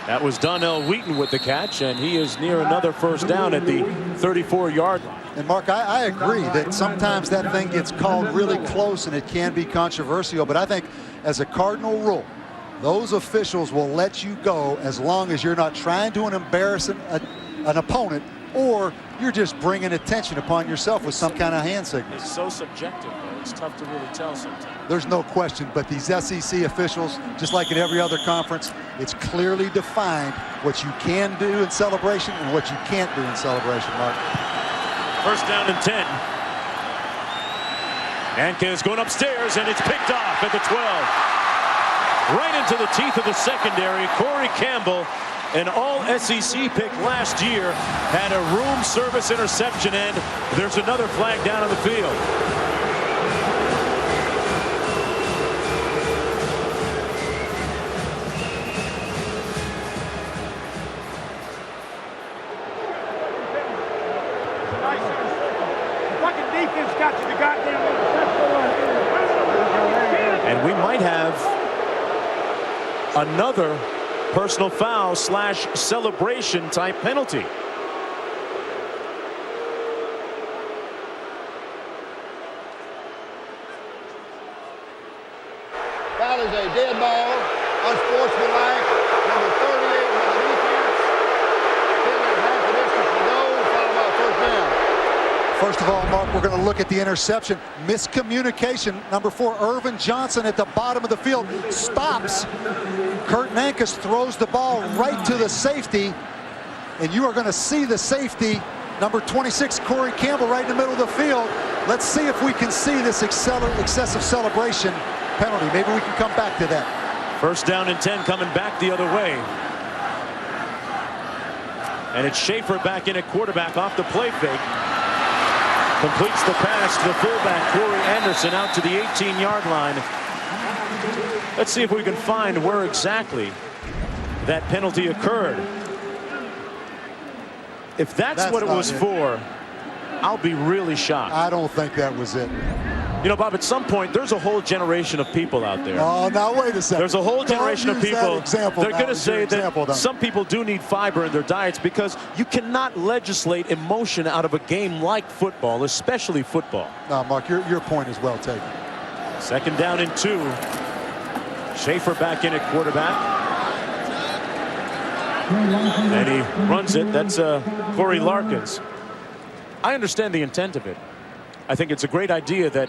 That was Donnell Wheaton with the catch, and he is near another first down at the 34-yard line. And Mark, I agree that sometimes that thing gets called really close and it can be controversial, but I think as a cardinal rule, those officials will let you go as long as you're not trying to embarrass an opponent, or you're just bringing attention upon yourself with some kind of hand signal. It's so subjective, though. It's tough to really tell sometimes. There's no question, but these SEC officials, just like in every other conference, it's clearly defined what you can do in celebration and what you can't do in celebration, Mark. First down and 10. Nankes going upstairs, and it's picked off at the 12. Right into the teeth of the secondary. Corey Campbell, an all-SEC pick last year, had a room service interception, and there's another flag down on the field. And we might have another personal foul / celebration type penalty. Foul is a dead ball, unsportsmanlike. Number 38 on the defense. Penalty is half the distance to go, followed by a first down. First of all, Mark, we're going to look at the interception. Miscommunication. Number 4, Irvin Johnson at the bottom of the field stops. Kurt Nankes throws the ball right to the safety, and you are going to see the safety, number 26, Corey Campbell, right in the middle of the field. Let's see if we can see this excessive celebration penalty. Maybe we can come back to that. First down and 10 coming back the other way. And it's Schaefer back in at quarterback off the play fake. Completes the pass to the fullback, Corey Anderson, out to the 18-yard line. Let's see if we can find where exactly that penalty occurred. If that's what it was for, I'll be really shocked. I don't think that was it. You know, Bob, at some point, there's a whole generation of people out there. Oh, now wait a second. There's a whole generation of people. They're going to say that some people do need fiber in their diets because you cannot legislate emotion out of a game like football, especially football. No, Mark, your point is well taken. Second down and 2. Schaefer back in at quarterback. And he runs it. That's Corey Larkins. I understand the intent of it. I think it's a great idea that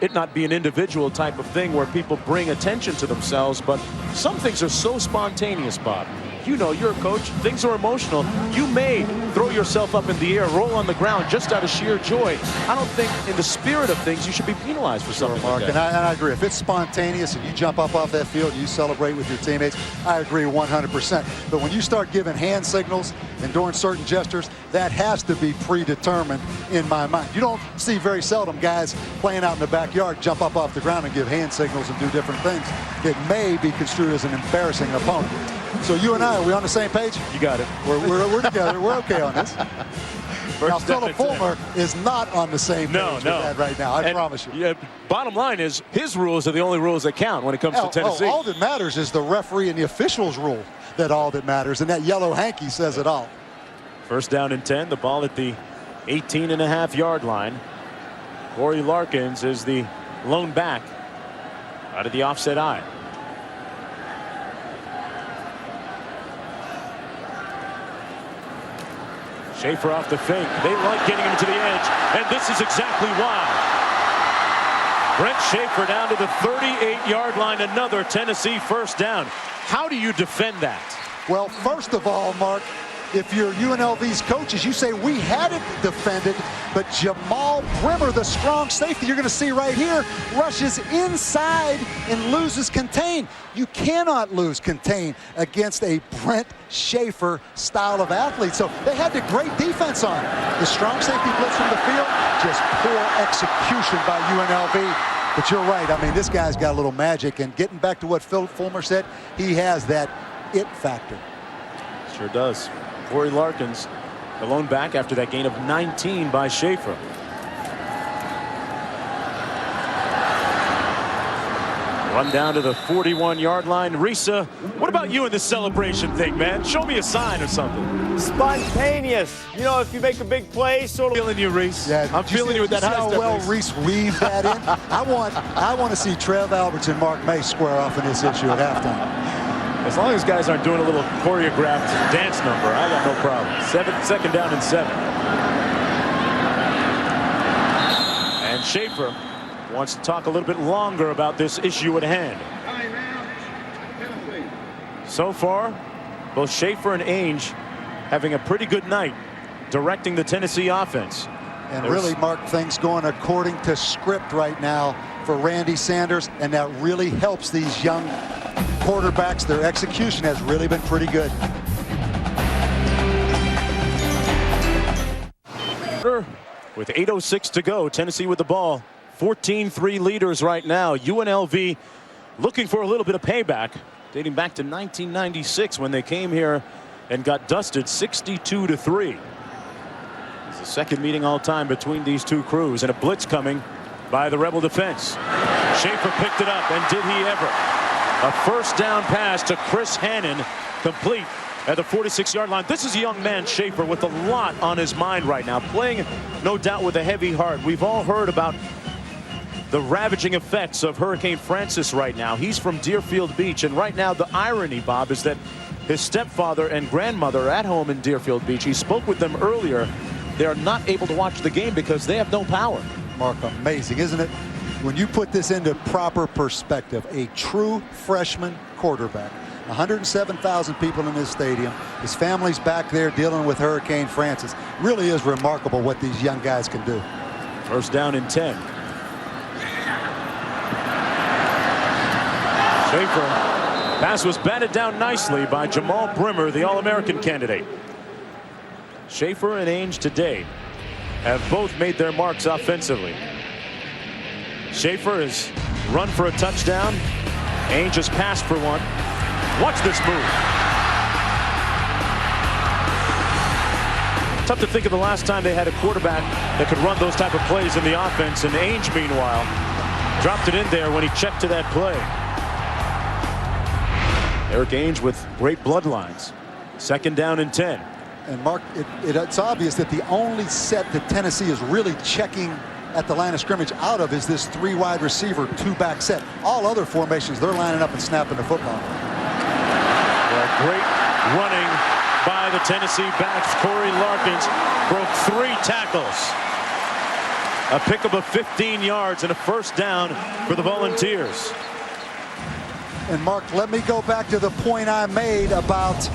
it not be an individual type of thing where people bring attention to themselves, but some things are so spontaneous, Bob. You know, you're a coach. Things are emotional. You may throw yourself up in the air, roll on the ground just out of sheer joy. I don't think in the spirit of things you should be penalized for something like that. And I agree. If it's spontaneous and you jump up off that field and you celebrate with your teammates, I agree 100%. But when you start giving hand signals and doing certain gestures, that has to be predetermined in my mind. You don't see very seldom guys playing out in the backyard jump up off the ground and give hand signals and do different things. It may be construed as an embarrassing opponent. So you and I, are we on the same page? You got it. We're together. We're okay on this. Now, Philip Fulmer is not on the same page with that right now. I promise you. Yeah, bottom line is his rules are the only rules that count when it comes to Tennessee. All that matters is the referee and the officials rule that all that matters, and that yellow hanky says it all. First down and 10. The ball at the 18.5-yard line. Corey Larkins is the lone back out of the offset eye. Schaefer off the fake. They like getting him to the edge, and this is exactly why. Brent Schaefer down to the 38-yard line. Another Tennessee first down. How do you defend that? Well, first of all, Mark, if you're UNLV's coaches, you say we had it defended, but Jamal Brimmer, the strong safety you're going to see right here, rushes inside and loses contain. You cannot lose contain against a Brent Schaefer style of athlete. So they had the great defense on. The strong safety blitz from the field, just poor execution by UNLV. But you're right. I mean, this guy's got a little magic. And getting back to what Phil Fulmer said, he has that it factor. Sure does. Corey Larkins, the lone back after that gain of 19 by Schaefer. Run down to the 41-yard line. Risa, what about you in this celebration thing, man? Show me a sign or something. Spontaneous. You know, if you make a big play, sort of. Feeling you, Reese. Yeah, I'm feeling you with that high how step, well Reese. Reese weaved that in. I want to see Trev Alberts and Mark May square off in this issue at halftime. As long as guys aren't doing a little choreographed dance number, I got no problem. Second down and 7. And Schaefer wants to talk a little bit longer about this issue at hand. So far, both Schaefer and Ainge having a pretty good night directing the Tennessee offense. And really, Mark, things going according to script right now for Randy Sanders, and that really helps these young quarterbacks. Their execution has really been pretty good. With 8:06 to go, Tennessee with the ball. 14-3 leaders right now. UNLV looking for a little bit of payback, dating back to 1996 when they came here and got dusted 62-3. It's the second meeting all time between these two crews, and a blitz coming by the Rebel defense. Schaefer picked it up, and did he ever? A first down pass to Chris Hannon, complete at the 46-yard line. This is a young man, Schaefer, with a lot on his mind right now, playing no doubt with a heavy heart. We've all heard about the ravaging effects of Hurricane Francis right now. He's from Deerfield Beach, and right now the irony, Bob, is that his stepfather and grandmother are at home in Deerfield Beach. He spoke with them earlier. They are not able to watch the game because they have no power. Mark, amazing, isn't it? When you put this into proper perspective, a true freshman quarterback, 107,000 people in this stadium, his family's back there dealing with Hurricane Francis. Really is remarkable what these young guys can do. First down and 10. Schaefer. Pass was batted down nicely by Jamal Brimmer, the All-American candidate. Schaefer and Ainge today have both made their marks offensively. Schaefer has run for a touchdown. Ainge has passed for one. Watch this move. Tough to think of the last time they had a quarterback that could run those type of plays in the offense, and Ainge, meanwhile, dropped it in there when he checked to that play. Eric Ainge with great bloodlines. Second down and 10. And Mark, it's obvious that the only set that Tennessee is really checking at the line of scrimmage out of is this 3 wide receiver, 2 back set. All other formations, they're lining up and snapping the football. Well, great running by the Tennessee backs. Corey Larkins broke 3 tackles. A pickup of 15 yards and a first down for the Volunteers. And Mark, let me go back to the point I made about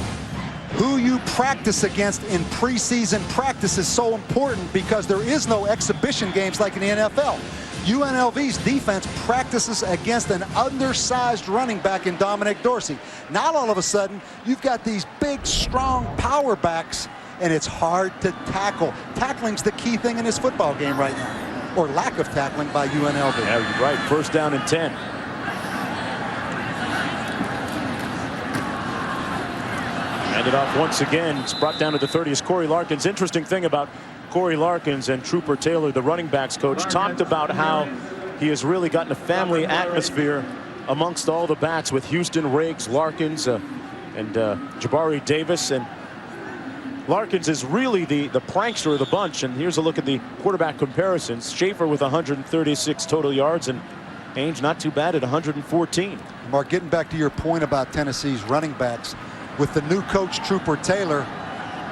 who you practice against in preseason practice is so important, because there is no exhibition games like in the NFL. UNLV's defense practices against an undersized running back in Dominic Dorsey. Now all of a sudden you've got these big, strong power backs, and it's hard to tackle. Tackling's the key thing in this football game right now, or lack of tackling by UNLV. Yeah, you're right. First down and 10. Hand it off once again. It's brought down to the 30 is Corey Larkins. Interesting thing about Corey Larkins and Trooper Taylor, the running backs coach, talked about how he has really gotten a family atmosphere amongst all the backs with Houston, Riggs, Larkins, and Jabari Davis. And Larkins is really the prankster of the bunch. And here's a look at the quarterback comparisons. Schaefer with 136 total yards, and Ainge not too bad at 114. Mark, getting back to your point about Tennessee's running backs, with the new coach Trooper Taylor,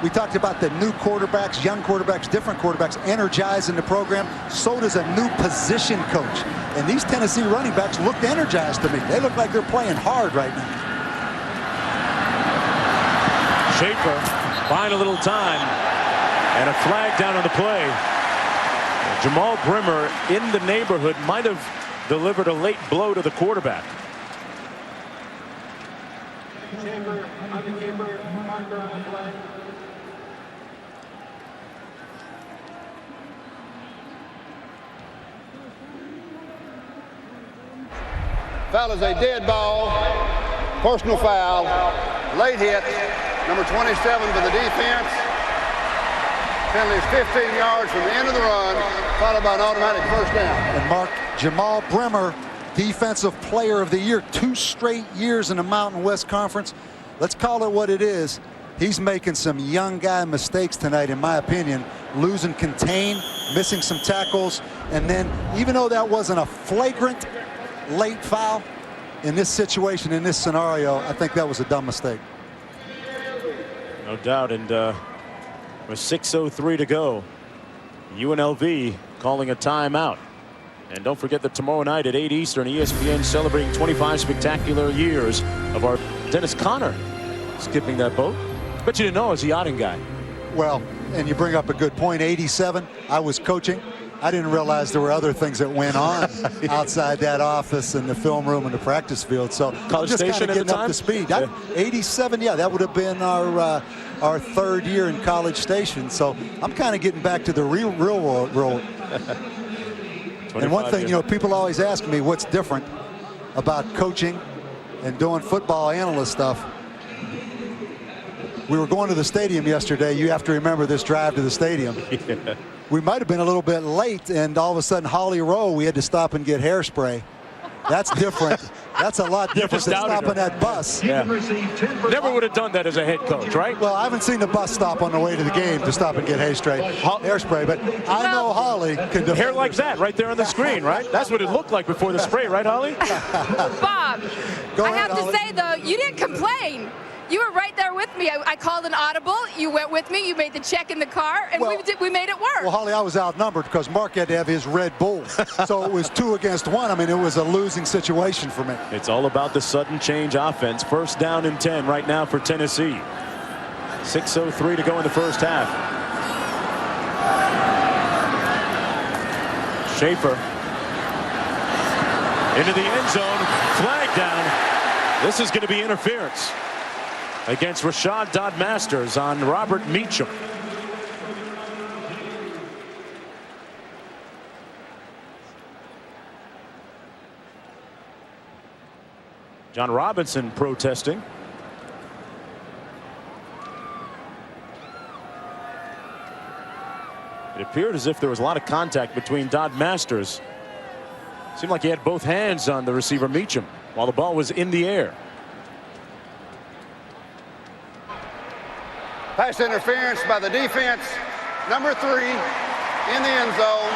we talked about the new quarterbacks, young quarterbacks, different quarterbacks energizing the program. So does a new position coach. And these Tennessee running backs looked energized to me. They look like they're playing hard right now. Schaefer buying a little time, and a flag down on the play. Jamal Brimmer in the neighborhood might have delivered a late blow to the quarterback. Foul is a dead ball. Personal foul. Late hit. Number 27 for the defense. Penalty is 15 yards from the end of the run, followed by an automatic first down. And Mark, Jamal Brimmer, Defensive Player of the Year, 2 straight years in the Mountain West Conference. Let's call it what it is. He's making some young guy mistakes tonight, in my opinion. Losing contain, missing some tackles, and then even though that wasn't a flagrant late foul, in this situation, in this scenario, I think that was a dumb mistake. No doubt. And with 6:03 to go, UNLV calling a timeout. And don't forget that tomorrow night at 8 Eastern, ESPN celebrating 25 spectacular years of our Dennis Conner skipping that boat. Bet you didn't know I was a yachting guy. Well, and you bring up a good point. 87, I was coaching. I didn't realize there were other things that went on outside that office and the film room and the practice field. So College just Station kind of at the getting up time? to speed. Yeah. 87, yeah, that would have been our 3rd year in College Station. So I'm kind of getting back to the real world. And one thing, you know, people always ask me what's different about coaching and doing football analyst stuff. We were going to the stadium yesterday. You have to remember this drive to the stadium. Yeah. We might have been a little bit late, and all of a sudden, Holly Rowe, we had to stop and get hairspray. That's different. That's a lot different than stopping that bus. Yeah. Never would have done that as a head coach, right? Well, I haven't seen the bus stop on the way to the game to stop and get hairspray, but I know Holly can defend hair like that right there on the screen, right? That's what it looked like before the spray, right, Holly? Bob, I have to say, though, you didn't complain. You were right there with me. I called an audible. You went with me. You made the check in the car, and we made it work. Well, Holly, I was outnumbered because Mark had to have his Red Bull. So it was 2 against 1. I mean, it was a losing situation for me. It's all about the sudden change offense. First down and 10 right now for Tennessee. 6:03 to go in the first half. Schaefer into the end zone. Flag down. This is going to be interference against Rashad Dodd-Masters on Robert Meacham. John Robinson protesting. It appeared as if there was a lot of contact between Dodd-Masters. Seemed like he had both hands on the receiver Meacham while the ball was in the air. Pass interference by the defense. Number 3 in the end zone.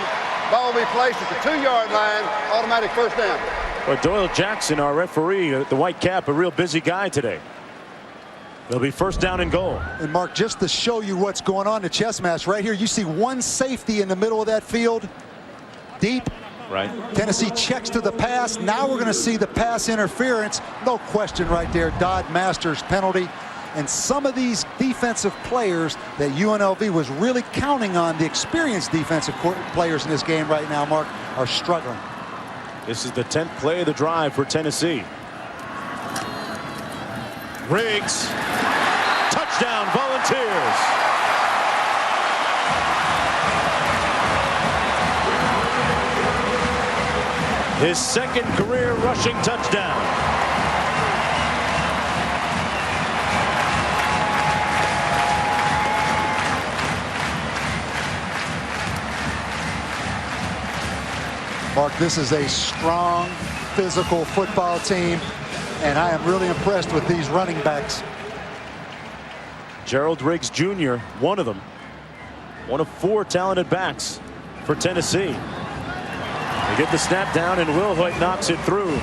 Ball will be placed at the 2-yard line. Automatic first down. Well, Doyle Jackson, our referee, the white cap, a real busy guy today. They'll be first down and goal. And Mark, just to show you what's going on, the chess match right here, you see one safety in the middle of that field, deep. Right. Tennessee checks to the pass. Now we're going to see the pass interference. No question right there. Dodd Masters penalty. And some of these defensive players that UNLV was really counting on, the experienced defensive players in this game right now, Mark, are struggling. This is the 10th play of the drive for Tennessee. Riggs. Touchdown, Volunteers. His second career rushing touchdown. Mark, this is a strong, physical football team, and I am really impressed with these running backs. Gerald Riggs Jr., one of them. One of 4 talented backs for Tennessee. They get the snap down, and Will Hoyt knocks it through.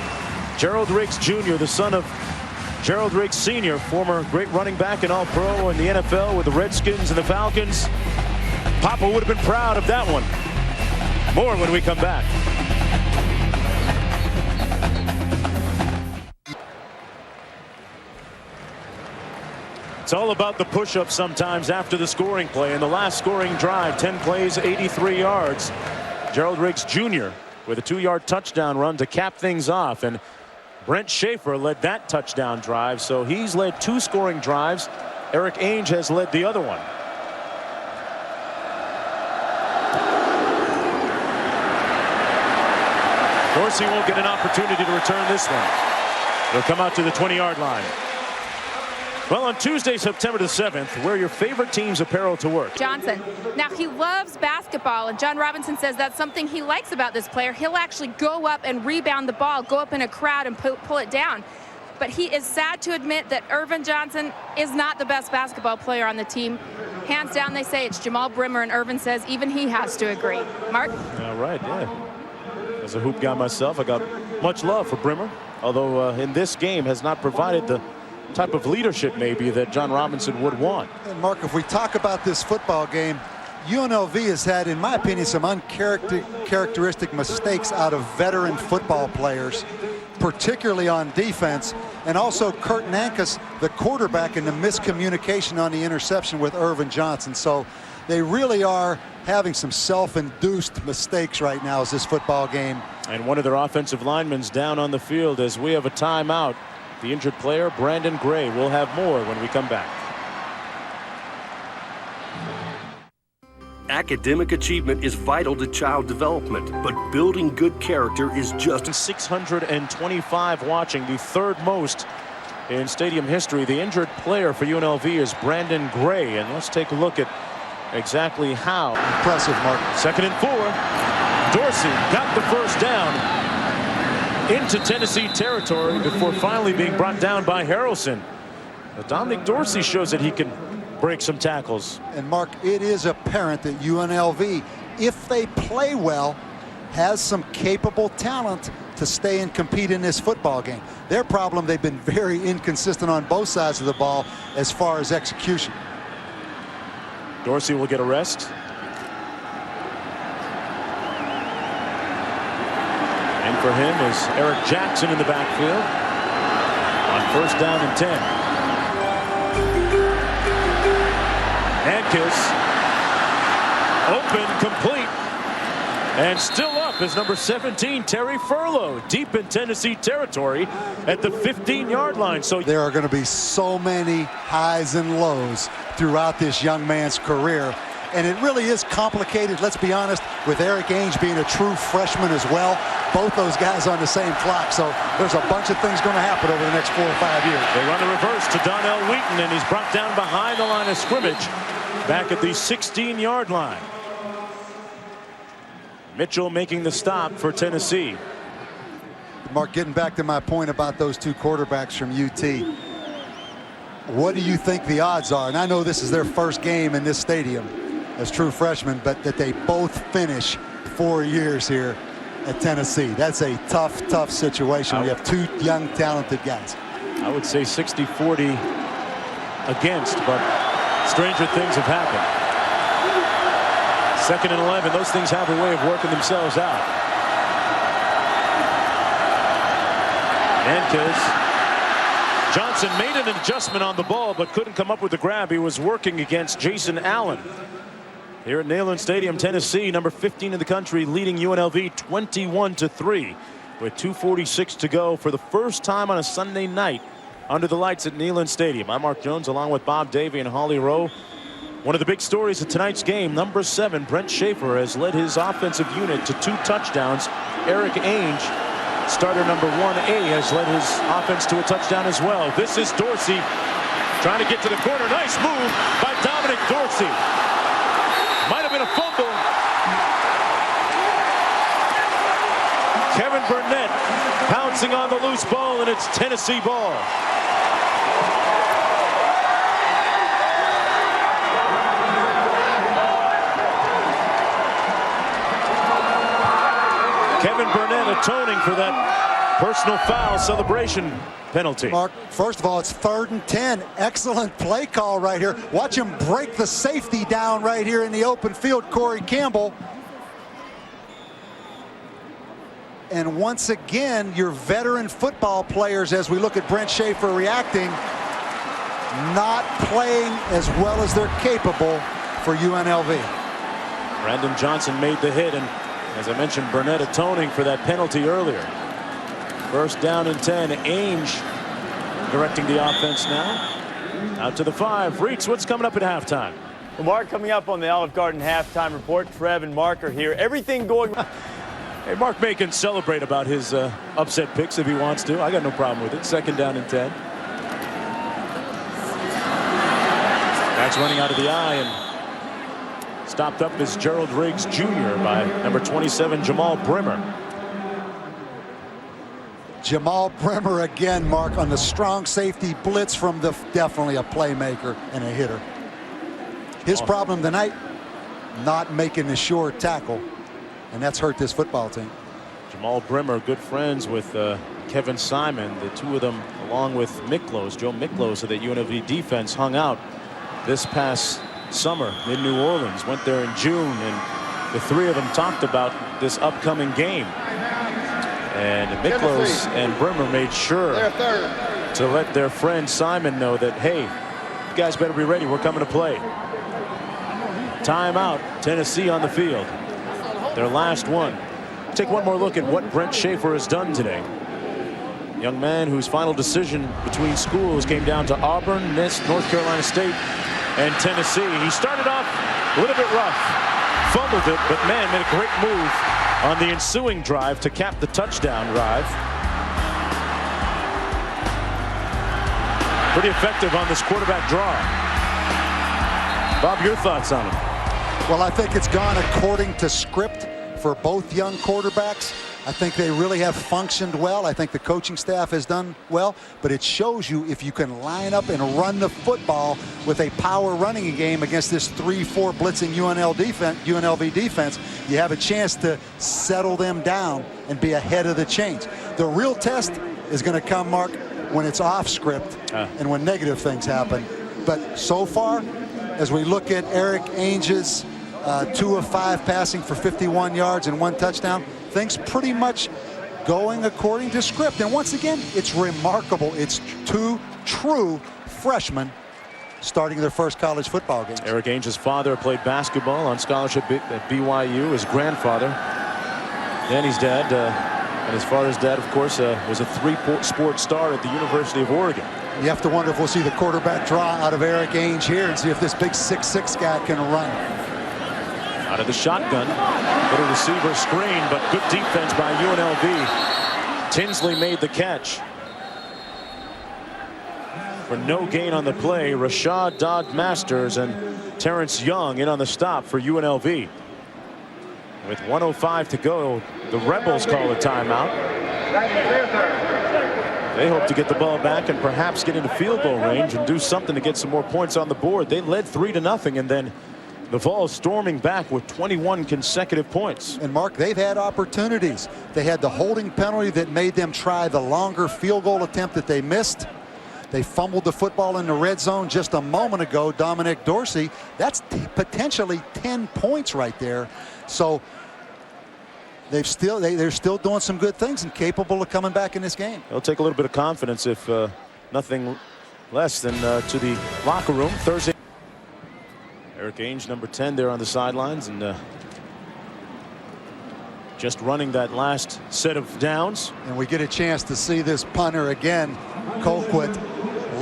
Gerald Riggs Jr., the son of Gerald Riggs Sr., former great running back and All-Pro in the NFL with the Redskins and the Falcons. Papa would have been proud of that one. More when we come back. It's all about the push-up sometimes after the scoring play. In the last scoring drive, 10 plays, 83 yards. Gerald Riggs Jr. with a 2-yard touchdown run to cap things off. And Brent Schaefer led that touchdown drive. So he's led 2 scoring drives. Eric Ainge has led the other one. Dorsey won't get an opportunity to return this one. He'll come out to the 20-yard line. Well, on Tuesday, September the 7th, wear your favorite team's apparel to work. Johnson. Now, he loves basketball, and John Robinson says that's something he likes about this player. He'll actually go up and rebound the ball, go up in a crowd and pull it down. But he is sad to admit that Irvin Johnson is not the best basketball player on the team. Hands down, they say it's Jamal Brimmer, and Irvin says even he has to agree. Mark? All right, yeah. As a hoop guy myself, I got much love for Brimmer, although in this game has not provided the type of leadership maybe that John Robinson would want. And Mark, if we talk about this football game, UNLV has had, in my opinion, some uncharacteristic mistakes out of veteran football players, particularly on defense, and also Kurt Nankus, the quarterback, and the miscommunication on the interception with Irvin Johnson. So they really are having some self-induced mistakes right now as this football game. And one of their offensive linemen's down on the field as we have a timeout. The injured player, Brandon Gray. We'll have more when we come back. Academic achievement is vital to child development, but building good character is just. 625 watching, the 3rd most in stadium history. The injured player for UNLV is Brandon Gray, and let's take a look at exactly how. Impressive, Mark. 2nd and 4. Dorsey got the first down into Tennessee territory before finally being brought down by Harrelson. Dominic Dorsey shows that he can break some tackles. And Mark, it is apparent that UNLV, if they play well, has some capable talent to stay and compete in this football game. Their problem, they've been very inconsistent on both sides of the ball as far as execution. Dorsey will get a rest. And for him is Eric Jackson in the backfield on 1st down and 10. Hankins open, complete, and still up is number 17, Terry Furlow, deep in Tennessee territory at the 15-yard line. So there are going to be so many highs and lows throughout this young man's career. And it really is complicated, let's be honest, with Eric Ainge being a true freshman as well. Both those guys on the same clock. So there's a bunch of things going to happen over the next 4 or 5 years. They run the reverse to Donnell Wheaton, and he's brought down behind the line of scrimmage back at the 16-yard line. Mitchell making the stop for Tennessee. Mark, getting back to my point about those 2 quarterbacks from UT. What do you think the odds are? And I know this is their first game in this stadium as true freshmen, but that they both finish 4 years here at Tennessee. That's a tough situation. We have two young, talented guys. I would say 60-40 against, but stranger things have happened. 2nd and 11. Those things have a way of working themselves out. Ankes. Johnson made an adjustment on the ball, but couldn't come up with the grab. He was working against Jason Allen. Here at Neyland Stadium, Tennessee, number 15 in the country, leading UNLV 21-3 with 2:46 to go for the first time on a Sunday night under the lights at Neyland Stadium. I'm Mark Jones along with Bob Davey and Holly Rowe. One of the big stories of tonight's game, number 7, Brent Schaefer, has led his offensive unit to 2 touchdowns. Eric Ainge, starter number 1A, has led his offense to a touchdown as well. This is Dorsey trying to get to the corner. Nice move by Dominic Dorsey. Might have been a fumble. Kevin Burnett pouncing on the loose ball, and it's Tennessee ball. Kevin Burnett atoning for that personal foul celebration penalty. Mark, first of all, it's 3rd and 10. Excellent play call right here. Watch him break the safety down right here in the open field, Corey Campbell. And once again, your veteran football players, as we look at Brent Schaefer reacting, not playing as well as they're capable for UNLV. Brandon Johnson made the hit, and as I mentioned, Burnett atoning for that penalty earlier. 1st down and 10. Ainge directing the offense now. Out to the 5. Reeks, what's coming up at halftime? Well, Mark, coming up on the Olive Garden halftime report, Trev and Mark are here. Everything going. Hey, Mark May can celebrate about his upset picks if he wants to. I got no problem with it. 2nd down and 10. That's running out of the eye, and stopped up is Gerald Riggs Jr. by number 27, Jamal Brimmer. Jamal Brimmer again, Mark, on the strong safety blitz from the definitely a playmaker and a hitter. His problem tonight, not making the sure tackle, and that's hurt this football team. Jamal Brimmer, good friends with Kevin Simon. The two of them, along with Miklos, Joe Miklos, of the UNLV defense, hung out this past summer in New Orleans. Went there in June, and the three of them talked about this upcoming game. And Miklos and Brimmer made sure to let their friend Simon know that, hey, you guys better be ready. We're coming to play. Timeout. Tennessee on the field. Their last one. Take one more look at what Brent Schaefer has done today. Young man whose final decision between schools came down to Auburn, North Carolina State, and Tennessee. He started off a little bit rough. Fumbled it, but man, made a great move on the ensuing drive to cap the touchdown drive. Pretty effective on this quarterback draw. Bob, your thoughts on him? Well, I think it's gone according to script for both young quarterbacks. I think they really have functioned well. I think the coaching staff has done well, but it shows you if you can line up and run the football with a power running game against this 3-4 blitzing UNLV defense, you have a chance to settle them down and be ahead of the chains. The real test is going to come, Mark, when it's off script and when negative things happen. But so far, as we look at Eric Ainge's 2 of 5 passing for 51 yards and 1 touchdown, things pretty much going according to script. And once again, it's remarkable. It's 2 true freshmen starting their first college football games. Eric Ainge's father played basketball on scholarship at BYU. His grandfather, Danny's dad, and his father's dad, of course, was a 3-sport star at the University of Oregon. You have to wonder if we'll see the quarterback draw out of Eric Ainge here and see if this big 6'6" guy can run. Out of the shotgun, little receiver screen, but good defense by UNLV. Tinsley made the catch. For no gain on the play, Rashad Dodd-Masters and Terrence Young in on the stop for UNLV. With 1:05 to go, the Rebels call a timeout. They hope to get the ball back and perhaps get into field goal range and do something to get some more points on the board. They led 3-0, and then The Vols storming back with 21 consecutive points. And Mark, they've had opportunities. They had the holding penalty that made them try the longer field goal attempt that they missed. They fumbled the football in the red zone just a moment ago. Dominic Dorsey, that's potentially 10 points right there. So they're still doing some good things and capable of coming back in this game. They'll take a little bit of confidence, if nothing less than to the locker room Thursday. Eric Ainge, number 10, there on the sidelines, and just running that last set of downs. And we get a chance to see this punter again, Colquitt,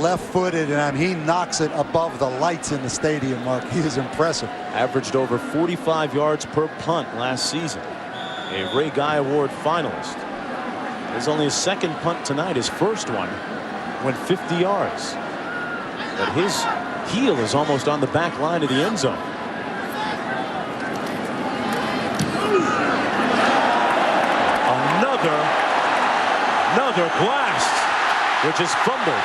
left-footed, and he knocks it above the lights in the stadium, Mark. He is impressive. Averaged over 45 yards per punt last season. A Ray Guy Award finalist. There's only his second punt tonight. His first one went 50 yards. But his heel is almost on the back line of the end zone. Another blast, which is fumbled.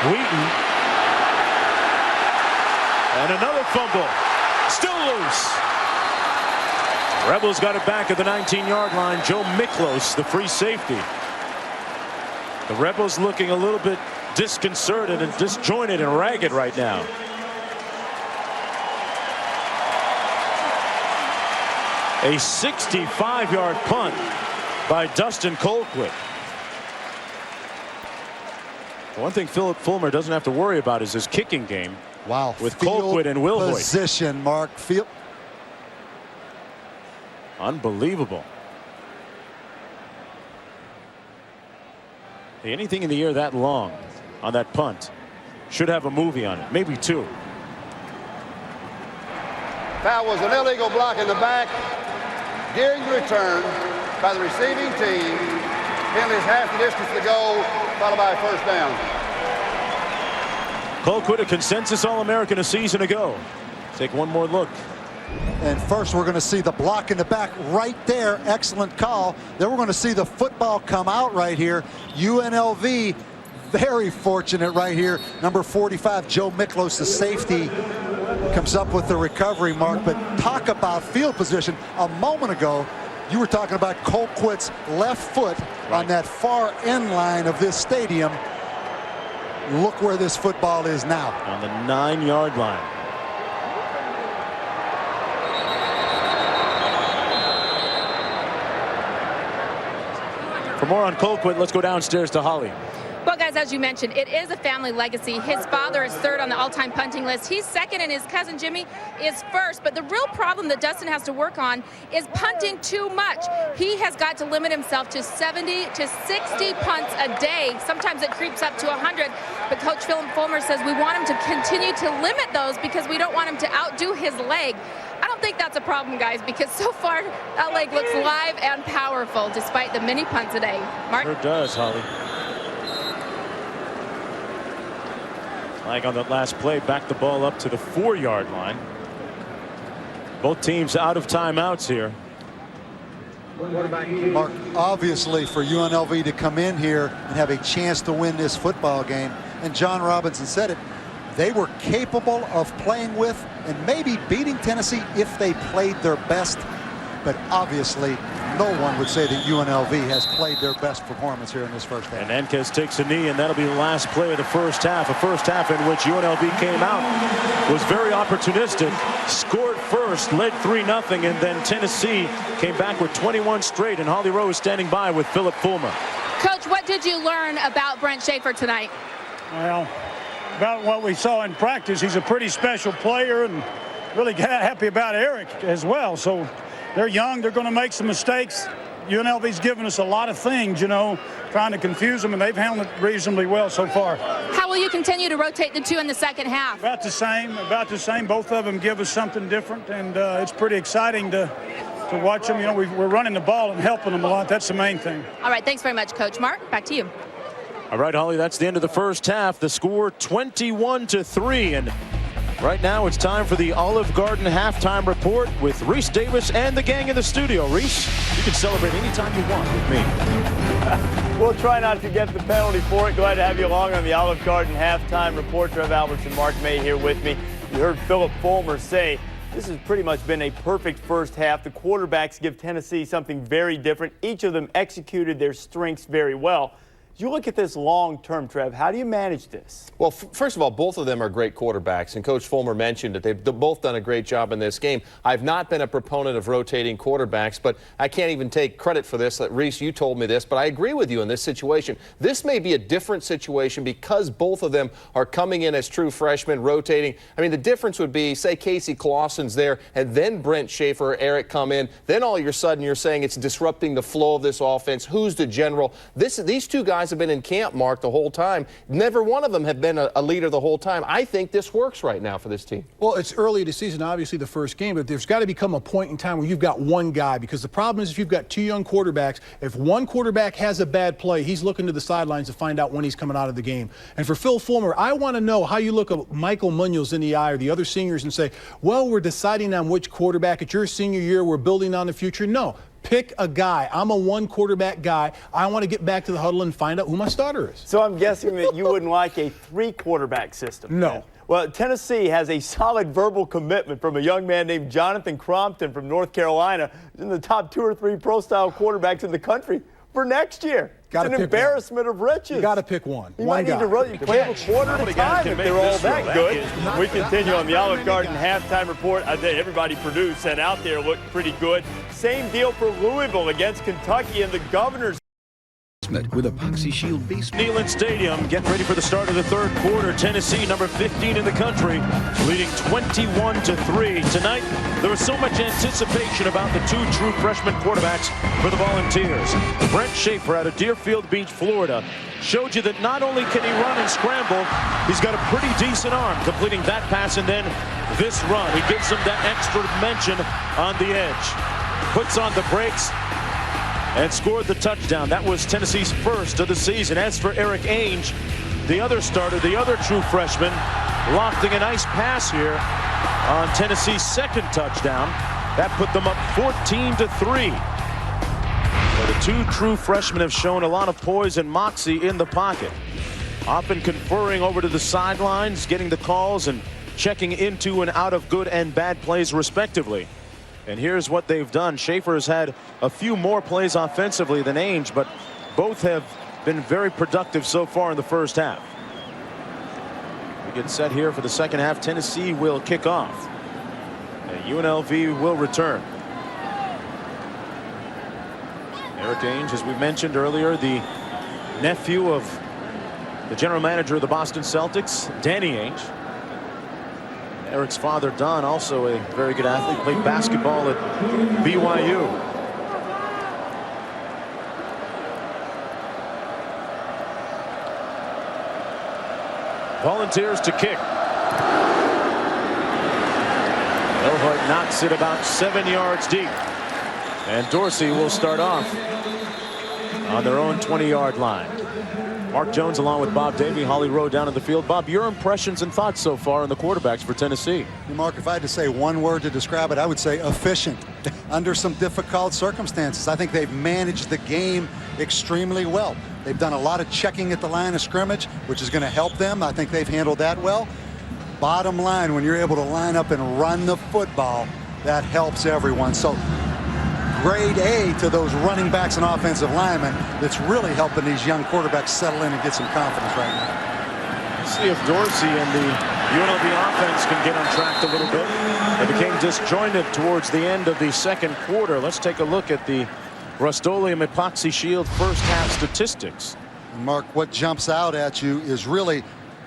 Wheaton. And another fumble. Still loose. Rebels got it back at the 19-yard line. Joe Miklos, the free safety. The Rebels looking a little bit disconcerted and disjointed and ragged right now. A 65-yard punt by Dustin Colquitt. One thing Philip Fulmer doesn't have to worry about is his kicking game. Wow. With Colquitt and Wilhoit. Position, Mark. Field. Unbelievable. Hey, anything in the air that long on that punt should have a movie on it, maybe two. That was an illegal block in the back during the return by the receiving team. Penalties half the distance to go, followed by a first down. Colquitt, a consensus All-American a season ago. Take one more look. And first we're going to see the block in the back right there. Excellent call. Then we're going to see the football come out right here. UNLV very fortunate right here. Number 45, Joe Miklos, the safety, comes up with the recovery, Mark. But talk about field position. A moment ago, you were talking about Colquitt's left foot on that far end line of this stadium. Look where this football is now. On the 9-yard line. For more on Colquitt, let's go downstairs to Holly. Well, guys, as you mentioned, it is a family legacy. His father is third on the all-time punting list. He's second, and his cousin Jimmy is first. But the real problem that Dustin has to work on is punting too much. He has got to limit himself to 70 to 60 punts a day. Sometimes it creeps up to 100. But Coach Philip Fulmer says we want him to continue to limit those because we don't want him to outdo his leg. I don't think that's a problem, guys, because so far that leg looks live and powerful despite the many punts a day. Mark? Sure does, Holly. Like on that last play, back the ball up to the 4-yard line. Both teams out of timeouts here. Mark, obviously for UNLV to come in here and have a chance to win this football game, and John Robinson said it, they were capable of playing with and maybe beating Tennessee if they played their best. But obviously, no one would say that UNLV has played their best performance here in this first half. And Enkes takes a knee, and that'll be the last play of the first half. A first half in which UNLV came out, was very opportunistic, scored first, led 3-0, and then Tennessee came back with 21 straight. And Holly Rowe is standing by with Philip Fulmer. Coach, what did you learn about Brent Schaefer tonight? Well, about what we saw in practice, he's a pretty special player, and really happy about Eric as well. So they're young, they're going to make some mistakes. UNLV's given us a lot of things, you know, trying to confuse them, and they've handled it reasonably well so far. How will you continue to rotate the two in the second half? About the same. Both of them give us something different, and it's pretty exciting to watch them. You know, we're running the ball and helping them a lot. That's the main thing. All right, thanks very much, Coach. Mark, back to you. All right, Holly, that's the end of the first half. The score 21-3, and right now it's time for the Olive Garden halftime report with Reese Davis and the gang in the studio. Reese, you can celebrate anytime you want with me. We'll try not to get the penalty for it. Glad to have you along on the Olive Garden halftime report. Trev Alberts and Mark May here with me. You heard Philip Fulmer say this has pretty much been a perfect first half. The quarterbacks give Tennessee something very different. Each of them executed their strengths very well. As you look at this long-term, Trev, how do you manage this? Well, first of all, both of them are great quarterbacks, and Coach Fulmer mentioned that they've both done a great job in this game. I've not been a proponent of rotating quarterbacks, but I can't even take credit for this. Reese, you told me this, but I agree with you in this situation. This may be a different situation because both of them are coming in as true freshmen, rotating. I mean, the difference would be, say, Casey Clausen's there, and then Brent Schaefer or Eric come in. Then all of a sudden you're saying it's disrupting the flow of this offense. Who's the general? These two guys have been in camp, Mark, the whole time. Never one of them have been a leader the whole time. I think this works right now for this team. Well, it's early in the season, obviously the first game, but there's got to become a point in time where you've got one guy, because the problem is if you've got two young quarterbacks, if one quarterback has a bad play, he's looking to the sidelines to find out when he's coming out of the game. And for Phil Fulmer, I want to know how you look at Michael Munoz in the eye or the other seniors and say, well, we're deciding on which quarterback. It's your senior year. We're building on the future. No. Pick a guy. I'm a one quarterback guy. I want to get back to the huddle and find out who my starter is. So I'm guessing that you wouldn't like a three quarterback system. No. Well, Tennessee has a solid verbal commitment from a young man named Jonathan Crompton from North Carolina, who's in the top 2 or 3 pro-style quarterbacks in the country for next year. It's an embarrassment of riches. You got to pick one. You might need to run. You play a quarter at a time if they're all that good. We continue on the Olive Garden halftime report. I think everybody produced and out there looked pretty good. Same deal for Louisville against Kentucky and the Governors. With Epoxy Shield base. Neyland Stadium, getting ready for the start of the third quarter. Tennessee, number 15 in the country, leading 21-3. Tonight, there was so much anticipation about the two true freshman quarterbacks for the Volunteers. Brent Schaefer out of Deerfield Beach, Florida, showed you that not only can he run and scramble, he's got a pretty decent arm, completing that pass and then this run. He gives them that extra dimension on the edge. Puts on the brakes and scored the touchdown. That was Tennessee's first of the season. As for Eric Ainge, the other starter, the other true freshman, lofting a nice pass here on Tennessee's second touchdown. That put them up 14-3. Well, the two true freshmen have shown a lot of poise and moxie in the pocket, often conferring over to the sidelines, getting the calls and checking into and out of good and bad plays respectively. And here's what they've done. Schaefer has had a few more plays offensively than Ainge, but both have been very productive so far in the first half. We get set here for the second half. Tennessee will kick off. And UNLV will return. Eric Ainge, as we mentioned earlier, the nephew of the general manager of the Boston Celtics, Danny Ainge. Eric's father, Don, also a very good athlete, played basketball at BYU. Volunteers to kick. Elhart knocks it about 7 yards deep. And Dorsey will start off on their own 20-yard line. Mark Jones along with Bob Davey, Holly Rowe down in the field. Bob, your impressions and thoughts so far on the quarterbacks for Tennessee? Mark, if I had to say one word to describe it, I would say efficient. Under some difficult circumstances, I think they've managed the game extremely well. They've done a lot of checking at the line of scrimmage, which is going to help them. I think they've handled that well. Bottom line, when you're able to line up and run the football, that helps everyone. So grade A to those running backs and offensive linemen that's really helping these young quarterbacks settle in and get some confidence right now. Let's see if Dorsey and the UNLV offense can get on track a little bit. They became disjointed towards the end of the second quarter. Let's take a look at the Rust-Oleum Epoxy Shield first half statistics. Mark, what jumps out at you is really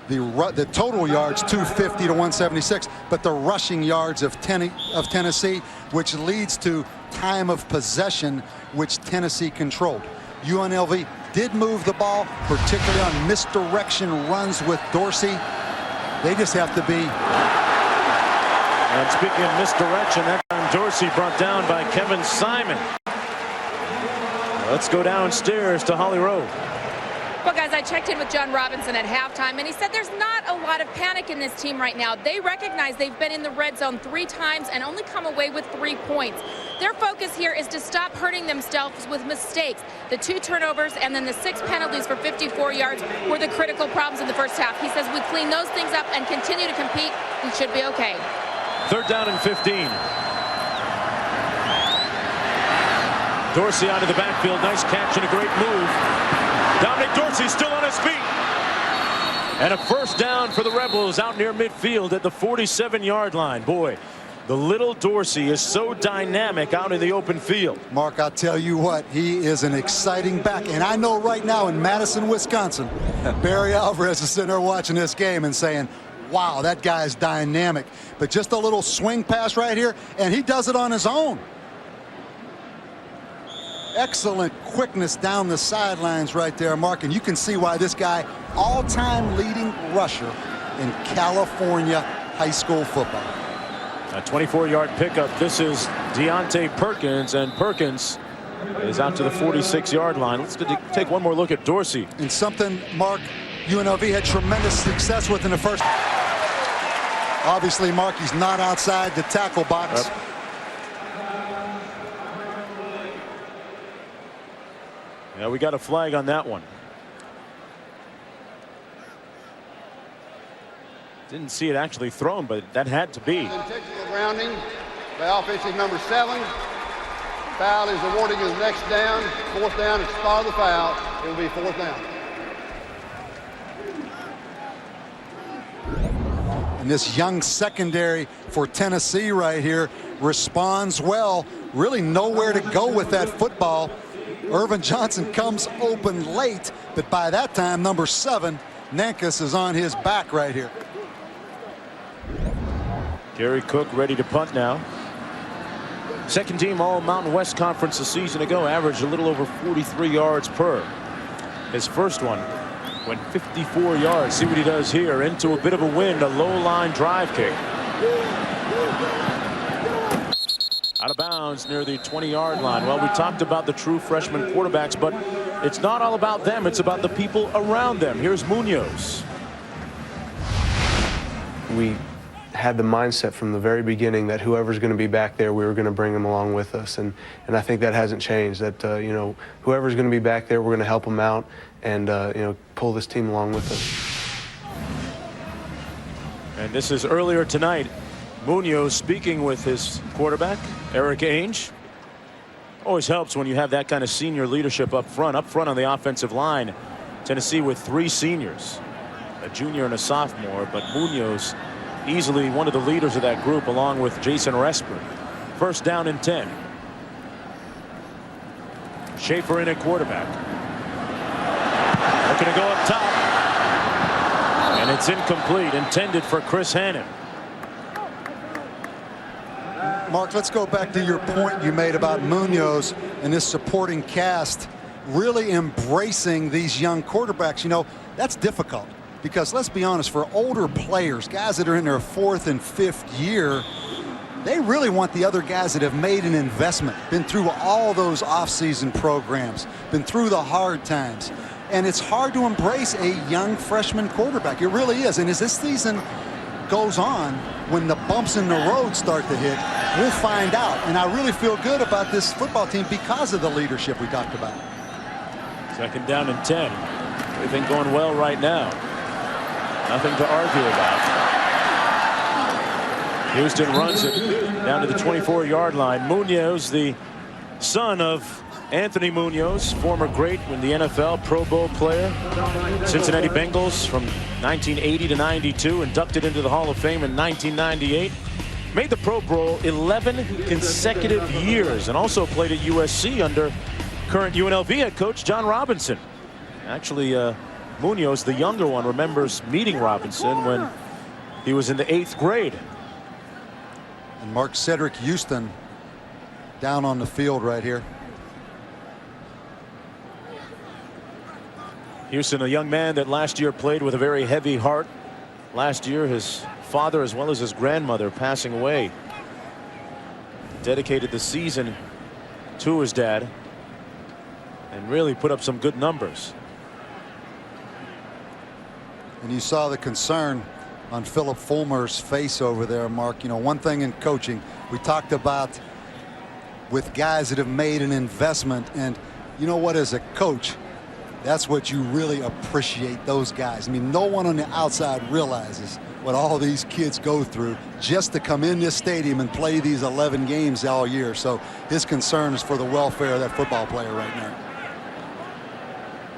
the total yards, 250 to 176, but the rushing yards of Tennessee, which leads to time of possession, which Tennessee controlled. UNLV did move the ball, particularly on misdirection runs with Dorsey. They just have to be. And speaking of misdirection, that time Dorsey brought down by Kevin Simon. Let's go downstairs to Holly Rowe. Well, guys, I checked in with John Robinson at halftime, and he said there's not a lot of panic in this team right now. They recognize they've been in the red zone 3 times and only come away with 3 points. Their focus here is to stop hurting themselves with mistakes. The 2 turnovers and then the 6 penalties for 54 yards were the critical problems in the first half. He says we clean those things up and continue to compete. He should be okay. 3rd down and 15. Dorsey out of the backfield. Nice catch and a great move. Dominic Dorsey still on his feet. And a 1st down for the Rebels out near midfield at the 47-yard line. Boy, the little Dorsey is so dynamic out in the open field. Mark, I'll tell you what, he is an exciting back. And I know right now in Madison, Wisconsin, Barry Alvarez is sitting there watching this game and saying, wow, that guy is dynamic. But just a little swing pass right here, and he does it on his own. Excellent quickness down the sidelines right there, Mark. And you can see why this guy, all-time leading rusher in California high school football. A 24-yard pickup. This is Deontay Perkins, and Perkins is out to the 46-yard line. Let's take one more look at Dorsey. And something, Mark, UNLV had tremendous success with in the first. Obviously, Mark, he's not outside the tackle box. Yep. Yeah, we got a flag on that one. Didn't see it actually thrown, but that had to be. Intentional grounding by offensive number 7. Foul is awarded his next down. 4th down, it's spot of the foul. It will be 4th down. And this young secondary for Tennessee right here responds well. Really nowhere to go with that football. Irvin Johnson comes open late, but by that time, number 7, Nankus, is on his back right here. Gary Cook ready to punt now. Second team All Mountain West Conference a season ago, averaged a little over 43 yards per. His first one went 54 yards. See what he does here. Into a bit of a wind, a low line drive kick. Out of bounds near the 20-yard line. Well, we talked about the true freshman quarterbacks, but it's not all about them. It's about the people around them. Here's Munoz. We had the mindset from the very beginning that whoever's going to be back there, we were going to bring them along with us, and I think that hasn't changed. That you know, whoever's going to be back there, we're going to help them out and you know, pull this team along with us. And this is earlier tonight. Munoz speaking with his quarterback, Eric Ainge. Always helps when you have that kind of senior leadership up front on the offensive line. Tennessee with 3 seniors, a junior and a sophomore, but Munoz easily one of the leaders of that group, along with Jason Resper. 1st down and 10. Schaefer in at quarterback. Looking to go up top. And it's incomplete, intended for Chris Hannon. Mark, let's go back to your point you made about Munoz and this supporting cast really embracing these young quarterbacks. You know, that's difficult because let's be honest, for older players, guys that are in their 4th and 5th year, they really want the other guys that have made an investment, been through all those off-season programs, been through the hard times. And it's hard to embrace a young freshman quarterback. It really is. And as this season goes on, when the bumps in the road start to hit, we'll find out. And I really feel good about this football team because of the leadership we talked about. 2nd down and 10. Everything going well right now. Nothing to argue about. Houston runs it down to the 24-yard line. Munoz, the son of Anthony Munoz, former great in the NFL, Pro Bowl player, Cincinnati Bengals from 1980 to 92, inducted into the Hall of Fame in 1998. Made the Pro Bowl 11 consecutive years and also played at USC under current UNLV head coach John Robinson. Actually, Munoz, the younger one, remembers meeting Robinson when he was in the 8th grade. And Mark Cedric Houston down on the field right here. Houston, a young man that last year played with a very heavy heart. Last year, his father as well as his grandmother passing away. Dedicated the season to his dad and really put up some good numbers. And you saw the concern on Philip Fulmer's face over there, Mark. You know, one thing in coaching, we talked about with guys that have made an investment, and you know what, as a coach, that's what you really appreciate, those guys. I mean, no one on the outside realizes what all these kids go through just to come in this stadium and play these 11 games all year. So his concern is for the welfare of that football player right now.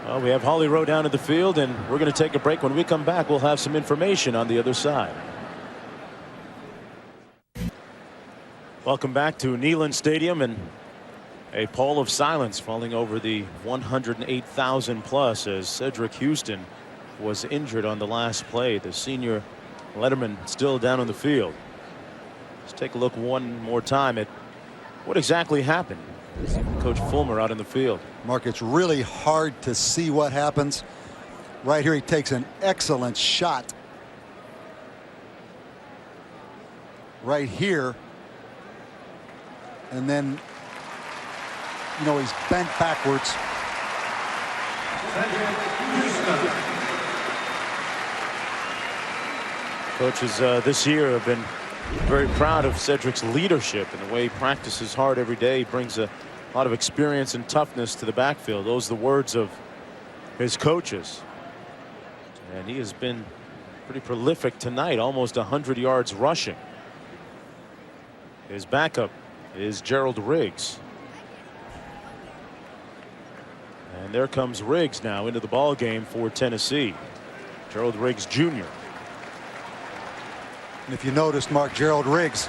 Well, we have Holly Rowe down at the field, and we're going to take a break. When we come back, we'll have some information on the other side. Welcome back to Neyland Stadium, and a pall of silence falling over the 108,000 plus as Cedric Houston was injured on the last play. The senior letterman still down on the field. Let's take a look one more time at what exactly happened. Coach Fulmer out in the field. Mark, it's really hard to see what happens. Right here, he takes an excellent shot. Right here. And then, you know, he's bent backwards. Coaches this year have been very proud of Cedric's leadership and the way he practices hard every day. He brings a lot of experience and toughness to the backfield. Those are the words of his coaches. And he has been pretty prolific tonight, almost 100 yards rushing. His backup is Gerald Riggs. And there comes Riggs now into the ball game for Tennessee. Gerald Riggs Jr. And if you noticed, Mark, Gerald Riggs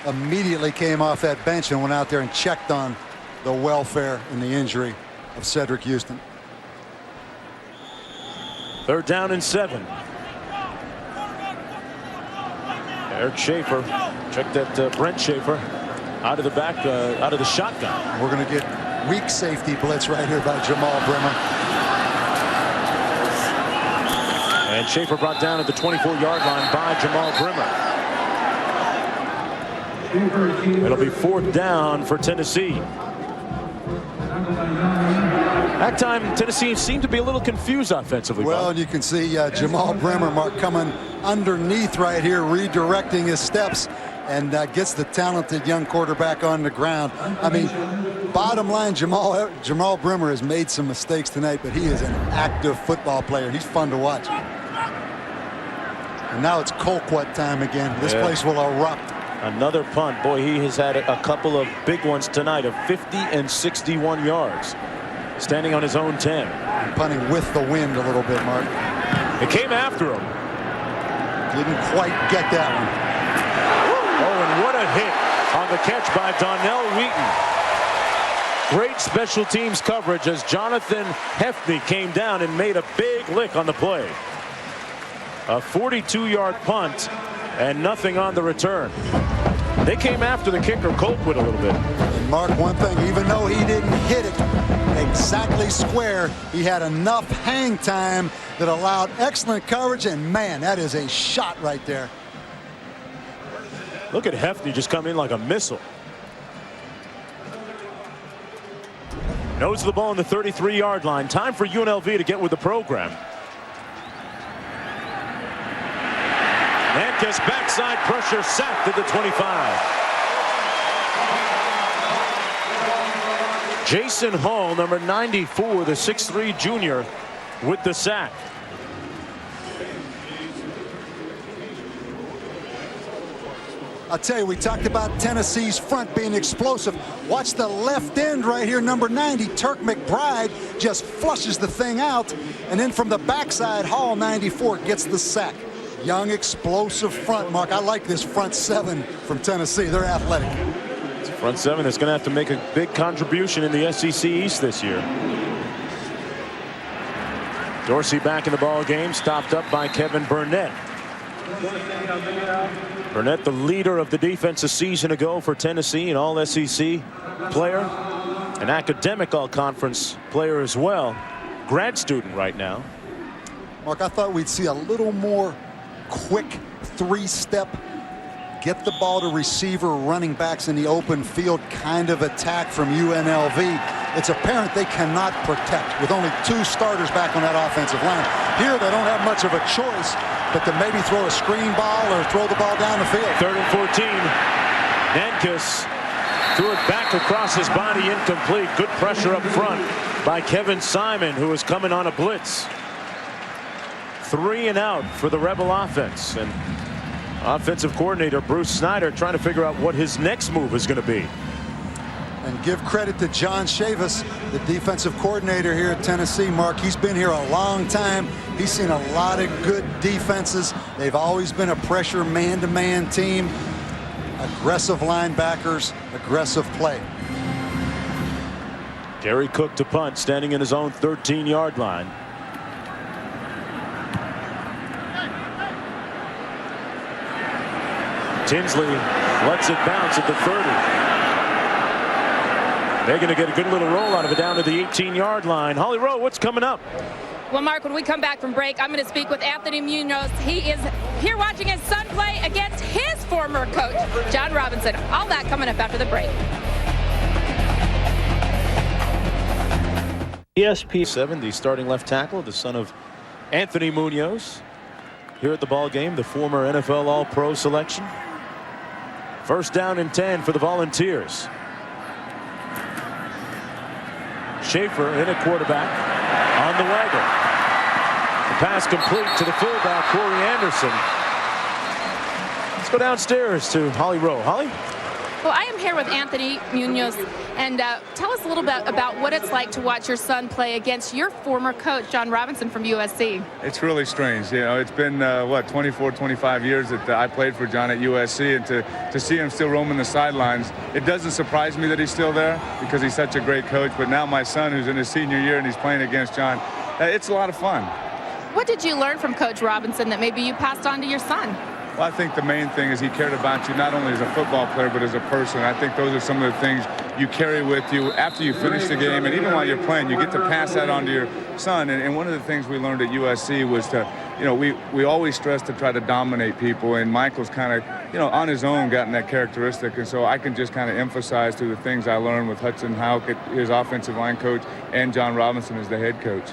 immediately came off that bench and went out there and checked on the welfare and the injury of Cedric Houston. 3rd down and 7. Eric Schaefer, check that Brent Schaefer out of the back, out of the shotgun. We're going to get weak safety blitz right here by Jamal Brimmer. And Schaefer brought down at the 24-yard line by Jamal Brimmer. It'll be 4th down for Tennessee. That time, Tennessee seemed to be a little confused offensively. Well, and you can see Jamal Brimmer, Mark, coming underneath right here, redirecting his steps, and gets the talented young quarterback on the ground. I mean, bottom line, Jamal Brimmer has made some mistakes tonight, but he is an active football player. He's fun to watch. And now it's Colquitt time again. This place will erupt. Another punt. Boy, he has had a couple of big ones tonight of 50 and 61 yards. Standing on his own 10. And punting with the wind a little bit, Mark. It came after him. Didn't quite get that one. Oh, and what a hit on the catch by Donnell Wheaton. Great special teams coverage as Jonathan Hefney came down and made a big lick on the play. A 42-yard punt and nothing on the return. They came after the kicker, Colquitt, a little bit. And Mark, one thing, even though he didn't hit it exactly square, he had enough hang time that allowed excellent coverage, and man, that is a shot right there. Look at Hefney just come in like a missile. Nose of the ball on the 33-yard line. Time for UNLV to get with the program. Nankus backside pressure, sacked at the 25. Jason Hall, number 94, the 6'3" junior, with the sack. I'll tell you, we talked about Tennessee's front being explosive. Watch the left end right here, number 90, Turk McBride just flushes the thing out. And then from the backside, Hall, 94, gets the sack. Young, explosive front, Mark. I like this front 7 from Tennessee. They're athletic. It's a front 7 that's going to have to make a big contribution in the SEC East this year. Dorsey back in the ball game, stopped up by Kevin Burnett. Burnett, the leader of the defense a season ago for Tennessee, an all-SEC player, an academic all-conference player as well, grad student right now. Mark, I thought we'd see a little more quick 3-step, get the ball to receiver, running backs in the open field kind of attack from UNLV. It's apparent they cannot protect with only 2 starters back on that offensive line. Here they don't have much of a choice but to maybe throw a screen ball or throw the ball down the field. 3rd and 14. Nankus threw it back across his body, incomplete. Good pressure up front by Kevin Simon, who is coming on a blitz. 3 and out for the Rebel offense, and Offensive coordinator Bruce Snyder trying to figure out what his next move is going to be. And give credit to John Chavis, the defensive coordinator here at Tennessee. Mark, he's been here a long time. He's seen a lot of good defenses. They've always been a pressure man-to-man team. Aggressive linebackers, aggressive play. Gary Cook to punt, standing in his own 13-yard line. Tinsley lets it bounce at the 30. They're going to get a good little roll out of it down to the 18-yard line. Holly Rowe, what's coming up? Well, Mark, when we come back from break, I'm going to speak with Anthony Munoz. He is here watching his son play against his former coach, John Robinson. All that coming up after the break. ESPN 7, the starting left tackle, the son of Anthony Munoz. Here at the ball game, the former NFL All-Pro selection. First down and 10 for the Volunteers. Schaefer in at quarterback on the wagon. The pass complete to the fullback, Corey Anderson. Let's go downstairs to Holly Rowe. Holly? Well, I am here with Anthony Munoz, and tell us a little bit about what it's like to watch your son play against your former coach, John Robinson from USC. It's really strange. You know, it's been, 24, 25 years that I played for John at USC, and to see him still roaming the sidelines, it doesn't surprise me that he's still there because he's such a great coach. But now my son, who's in his senior year and he's playing against John, it's a lot of fun. What did you learn from Coach Robinson that maybe you passed on to your son? Well, I think the main thing is he cared about you not only as a football player but as a person. I think those are some of the things you carry with you after you finish the game, and even while you're playing, you get to pass that on to your son. And one of the things we learned at USC was to, we always stress to try to dominate people, and Michael's kind of, on his own gotten that characteristic. And so I can just kind of emphasize through the things I learned with Hudson Houck, his offensive line coach, and John Robinson as the head coach.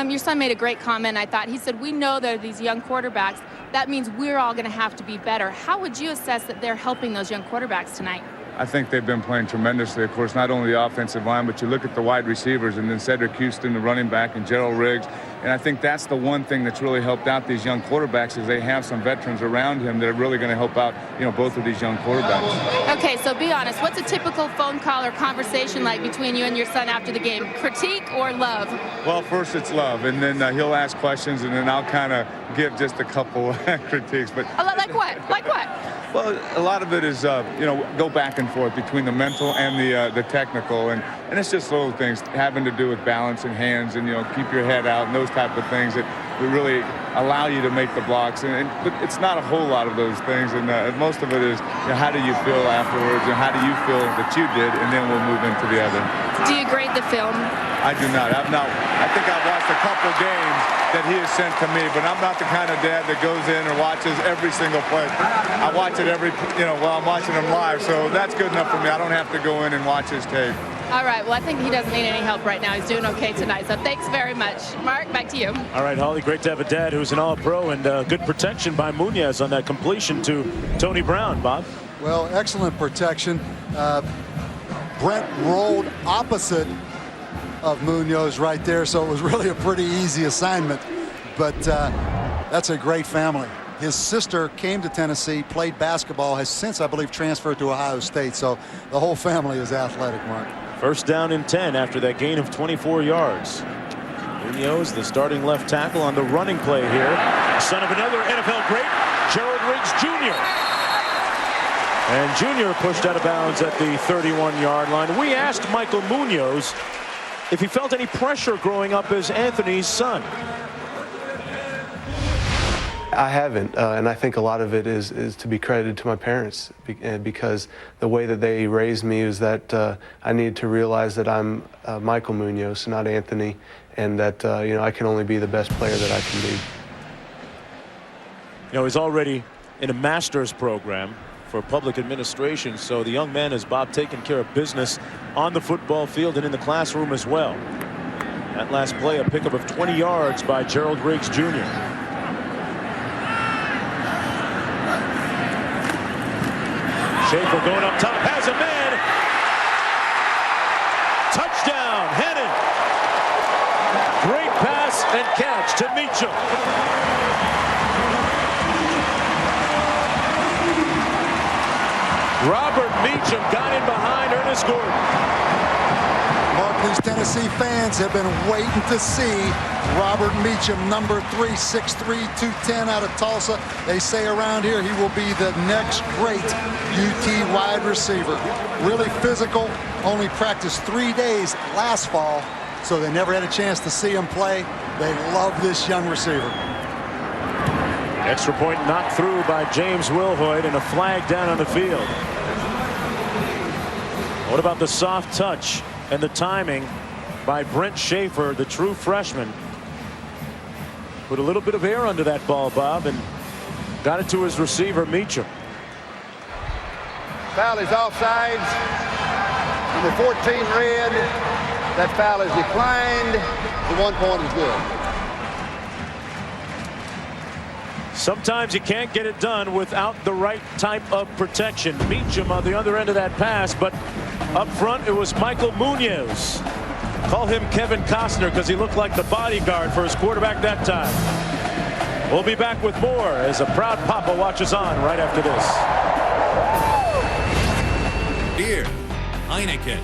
Your son made a great comment, I thought. He said, we know there are these young quarterbacks. That means we're all going to have to be better. How would you assess that they're helping those young quarterbacks tonight? I think they've been playing tremendously. Of course, not only the offensive line, but you look at the wide receivers, and then Cedric Houston, the running back, and Gerald Riggs. And I think that's the one thing that's really helped out these young quarterbacks is they have some veterans around him that are really going to help out, both of these young quarterbacks. Okay, so be honest. What's a typical phone call or conversation like between you and your son after the game? Critique or love? Well, first it's love, and then he'll ask questions, and then I'll kind of give just a couple critiques. But like what? Like what? Well, a lot of it is, go back and forth between the mental and the technical, and it's just little things having to do with balance and hands, and keep your head out and those type of things that will really allow you to make the blocks. But it's not a whole lot of those things, and most of it is how do you feel afterwards, and how do you feel that you did, and then we'll move into the other. Do you grade the film? I do not. I think I've watched a couple games that he has sent to me, but I'm not the kind of dad that goes in and watches every single play. I watch it while I'm watching him live, so that's good enough for me. I don't have to go in and watch his tape. All right, well, I think he doesn't need any help right now. He's doing okay tonight, so thanks very much. Mark, back to you. All right, Holly, great to have a dad who's an All-Pro, and good protection by Munoz on that completion to Tony Brown. Bob? Well, excellent protection. Brent rolled opposite of Munoz right there, so it was really a pretty easy assignment. But that's a great family. His sister came to Tennessee, played basketball, has since, I believe, transferred to Ohio State. So the whole family is athletic, Mark. First down and 10 after that gain of 24 yards. Munoz, the starting left tackle on the running play here. Son of another NFL great, Gerald Riggs Jr. And Jr. pushed out of bounds at the 31-yard line. We asked Michael Munoz if he felt any pressure growing up as Anthony's son. I haven't, and I think a lot of it is to be credited to my parents because the way that they raised me is that I needed to realize that I'm Michael Munoz, not Anthony, and that I can only be the best player that I can be. He's already in a master's program for public administration, so the young man has, Bob, taken care of business on the football field and in the classroom as well. That last play, a pickup of 20 yards by Gerald Riggs Jr. Schaefer going up top, has a man. Touchdown, Hennon. Great pass and catch to Meacham. Robert Meacham got in behind Ernest Gordon. Mark, these Tennessee fans have been waiting to see Robert Meacham, number 3, 6'3", 210 out of Tulsa. They say around here he will be the next great UT wide receiver. Really physical, only practiced 3 days last fall, so they never had a chance to see him play. They love this young receiver. Extra point knocked through by James Wilhoit and a flag down on the field. What about the soft touch and the timing by Brent Schaefer, the true freshman? Put a little bit of air under that ball, Bob, and got it to his receiver, Meacham. Foul is offsides. Number 14 red. That foul is declined. The 1 point is good. Sometimes you can't get it done without the right type of protection. Meacham on the other end of that pass, but up front it was Michael Munoz. Call him Kevin Costner because he looked like the bodyguard for his quarterback that time. We'll be back with more as a proud papa watches on right after this. Beer, Heineken.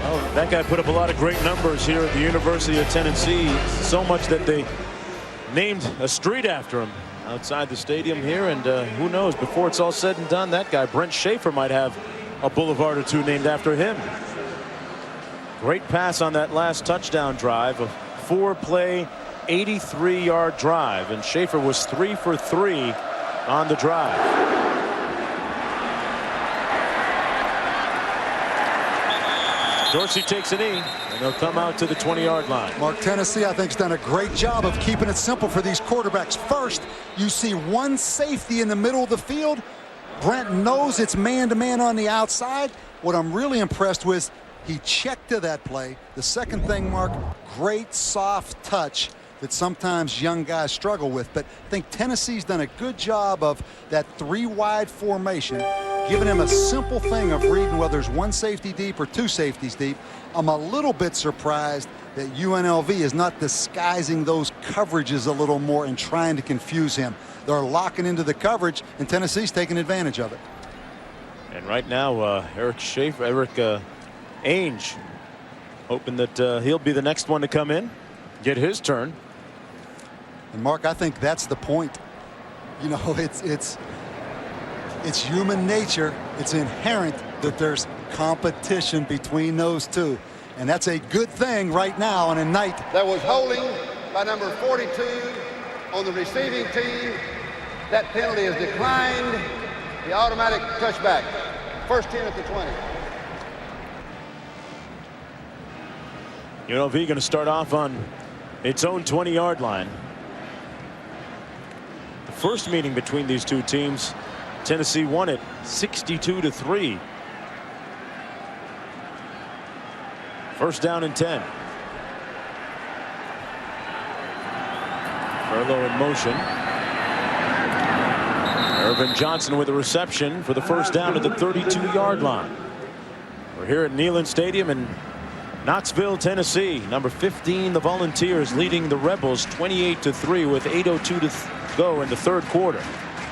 Oh, that guy put up a lot of great numbers here at the University of Tennessee. So much that they named a street after him outside the stadium here. And who knows, before it's all said and done, that guy, Brent Schaefer, might have a boulevard or two named after him. Great pass on that last touchdown drive. A 4-play, 83-yard drive. And Schaefer was 3 for 3 on the drive. Dorsey takes a knee, and they'll come out to the 20-yard line. Mark, Tennessee, I think, has done a great job of keeping it simple for these quarterbacks. First, you see one safety in the middle of the field. Brent knows it's man-to-man on the outside. What I'm really impressed with, he checked to that play. The second thing, Mark, great soft touch that sometimes young guys struggle with. But I think Tennessee's done a good job of that 3-wide formation, giving him a simple thing of reading whether there's one safety deep or 2 safeties deep. I'm a little bit surprised that UNLV is not disguising those coverages a little more and trying to confuse him. They're locking into the coverage, and Tennessee's taking advantage of it. And right now, Eric Ainge, hoping that he'll be the next one to come in, get his turn. And Mark, I think that's the point. You know, it's human nature. It's inherent that there's competition between those two. And that's a good thing right now on a night. There was holding by number 42 on the receiving team. That penalty is declined. The automatic touchback. First 10 at the 20. UNLV going to start off on its own 20-yard line. The first meeting between these two teams, Tennessee won it 62-3. First down and 10. Furlow in motion. Irvin Johnson with a reception for the first down at the 32-yard line. We're here at Neyland Stadium in Knoxville, Tennessee. Number 15, the Volunteers, leading the Rebels 28-3 with 8:02 to go in the third quarter.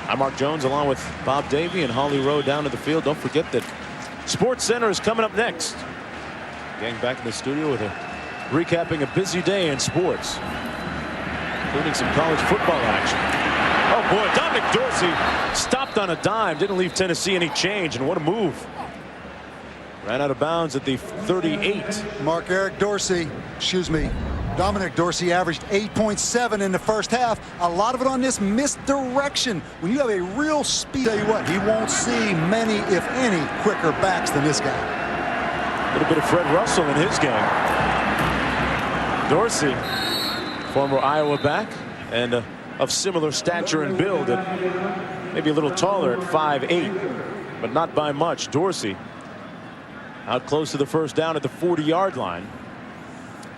I'm Mark Jones along with Bob Davie and Holly Rowe down to the field. Don't forget that Sports Center is coming up next. Gang back in the studio with recapping a busy day in sports, including some college football action. Oh boy, Dominic Dorsey stopped on a dime, didn't leave Tennessee any change, and what a move. Ran out of bounds at the 38. Dominic Dorsey averaged 8.7 in the first half. A lot of it on this misdirection. When you have a real speed, tell you what, he won't see many, if any, quicker backs than this guy. A little bit of Fred Russell in his game. Dorsey, former Iowa back, and of similar stature and build, at maybe a little taller at 5'8", but not by much. Dorsey out close to the first down at the 40-yard line.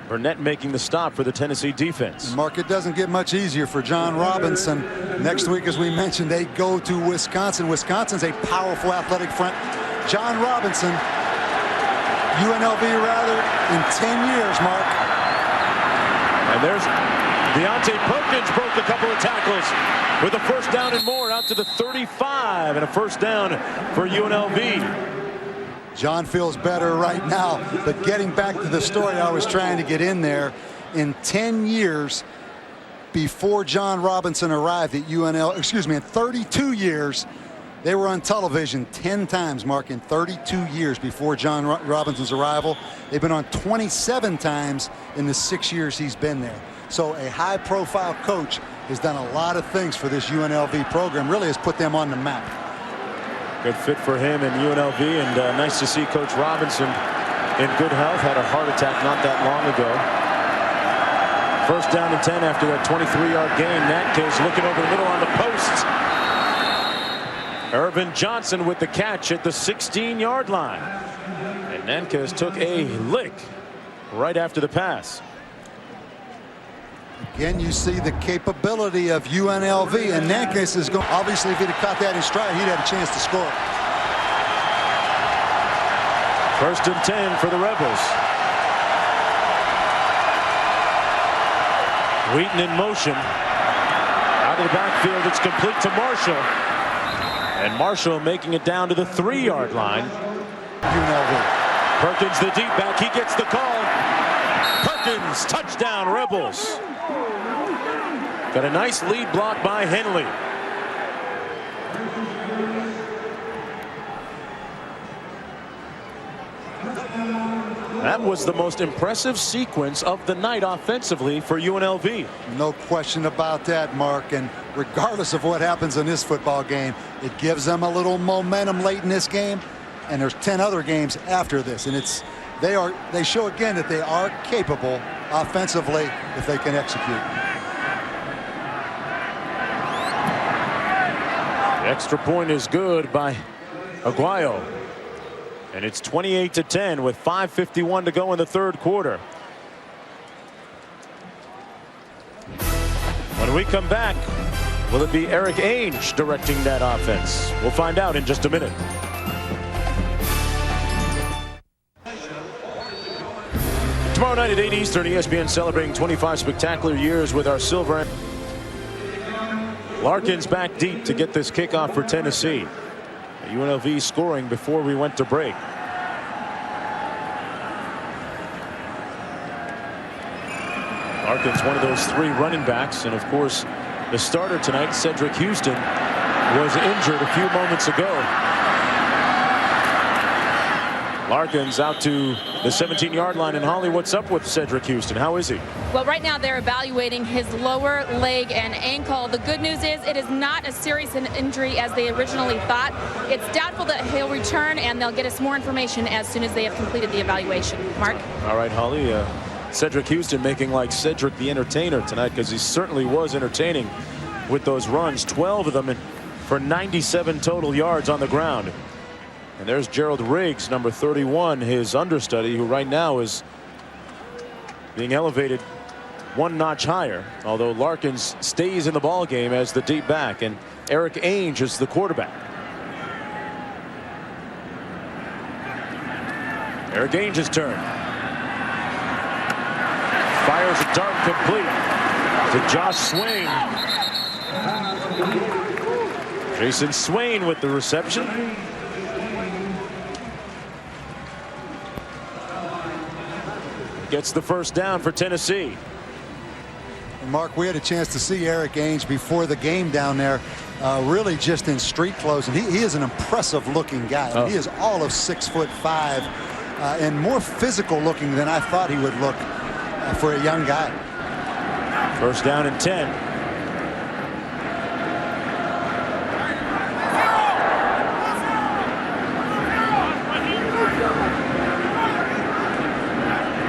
Burnett making the stop for the Tennessee defense. Mark, it doesn't get much easier for John Robinson. Next week, as we mentioned, they go to Wisconsin. Wisconsin's a powerful athletic front. John Robinson, UNLV rather, in 10 years, Mark. And there's Deontay Perkins broke a couple of tackles. tackles with a first down and more out to the 35 and a first down for UNLV. John feels better right now, but getting back to the story I was trying to get in there, in 10 years before John Robinson arrived at in 32 years, they were on television 10 times, Mark, in 32 years before John Robinson's arrival. They've been on 27 times in the 6 years he's been there. So a high-profile coach has done a lot of things for this UNLV program, really has put them on the map. Good fit for him and UNLV, and nice to see Coach Robinson in good health. Had a heart attack not that long ago. First down and 10 after that 23-yard gain. Natchez looking over the middle on the post. Irvin Johnson with the catch at the 16-yard line. And Natchez took a lick right after the pass. Again, you see the capability of UNLV, and Natchez is going. Obviously, if he'd have caught that in stride, he'd had a chance to score. First and 10 for the Rebels. Wheaton in motion. Out of the backfield, it's complete to Marshall. And Marshall making it down to the 3-yard line. UNLV. Perkins, the deep back, he gets the call. Perkins, touchdown, Rebels. Got a nice lead block by Henley. That was the most impressive sequence of the night offensively for UNLV. No question about that, Mark. And regardless of what happens in this football game, it gives them a little momentum late in this game. And there's 10 other games after this. And they show again that they are capable offensively if they can execute. The extra point is good by Aguayo. And it's 28-10 with 5:51 to go in the third quarter. When we come back, will it be Eric Ainge directing that offense? We'll find out in just a minute. Tomorrow night at 8 Eastern, ESPN celebrating 25 spectacular years with our silver. Larkins back deep to get this kickoff for Tennessee. UNLV scoring before we went to break. Larkins, one of those 3 running backs, and of course the starter tonight, Cedric Houston, was injured a few moments ago. Larkins out to the 17-yard line. And Holly, what's up with Cedric Houston? How is he? Well, right now they're evaluating his lower leg and ankle. The good news is it is not as serious an injury as they originally thought. It's doubtful that he'll return, and they'll get us more information as soon as they have completed the evaluation. Mark? All right, Holly. Cedric Houston making like Cedric the Entertainer tonight, because he certainly was entertaining with those runs, 12 of them for 97 total yards on the ground. And there's Gerald Riggs, number 31, his understudy, who right now is being elevated one notch higher, although Larkins stays in the ball game as the deep back, and Eric Ainge is the quarterback. Eric Ainge's turn. Fires a dart complete to Josh Swain. Jason Swain with the reception. Gets the first down for Tennessee. And Mark, we had a chance to see Eric Ainge before the game down there, really just in street clothes, and he is an impressive looking guy. I mean, he is all of 6'5", and more physical looking than I thought he would look for a young guy. First down and 10.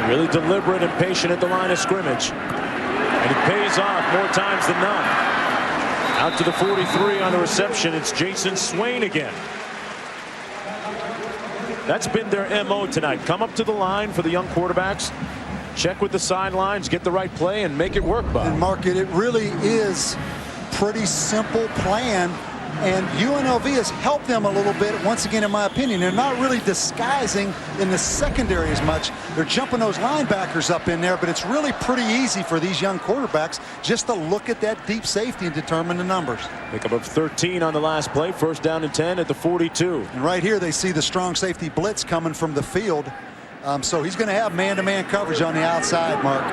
Really deliberate and patient at the line of scrimmage. And it pays off more times than not. Out to the 43 on the reception. It's Jason Swain again. That's been their MO tonight. Come up to the line for the young quarterbacks. Check with the sidelines, get the right play, and make it work, Bob. And Mark, it really is pretty simple plan, And UNLV has helped them a little bit, once again, in my opinion. They're not really disguising in the secondary as much. They're jumping those linebackers up in there, but it's really pretty easy for these young quarterbacks just to look at that deep safety and determine the numbers. Pickup of 13 on the last play. First down and 10 at the 42. And right here, they see the strong safety blitz coming from the field. So he's going to have man-to-man coverage on the outside, Mark.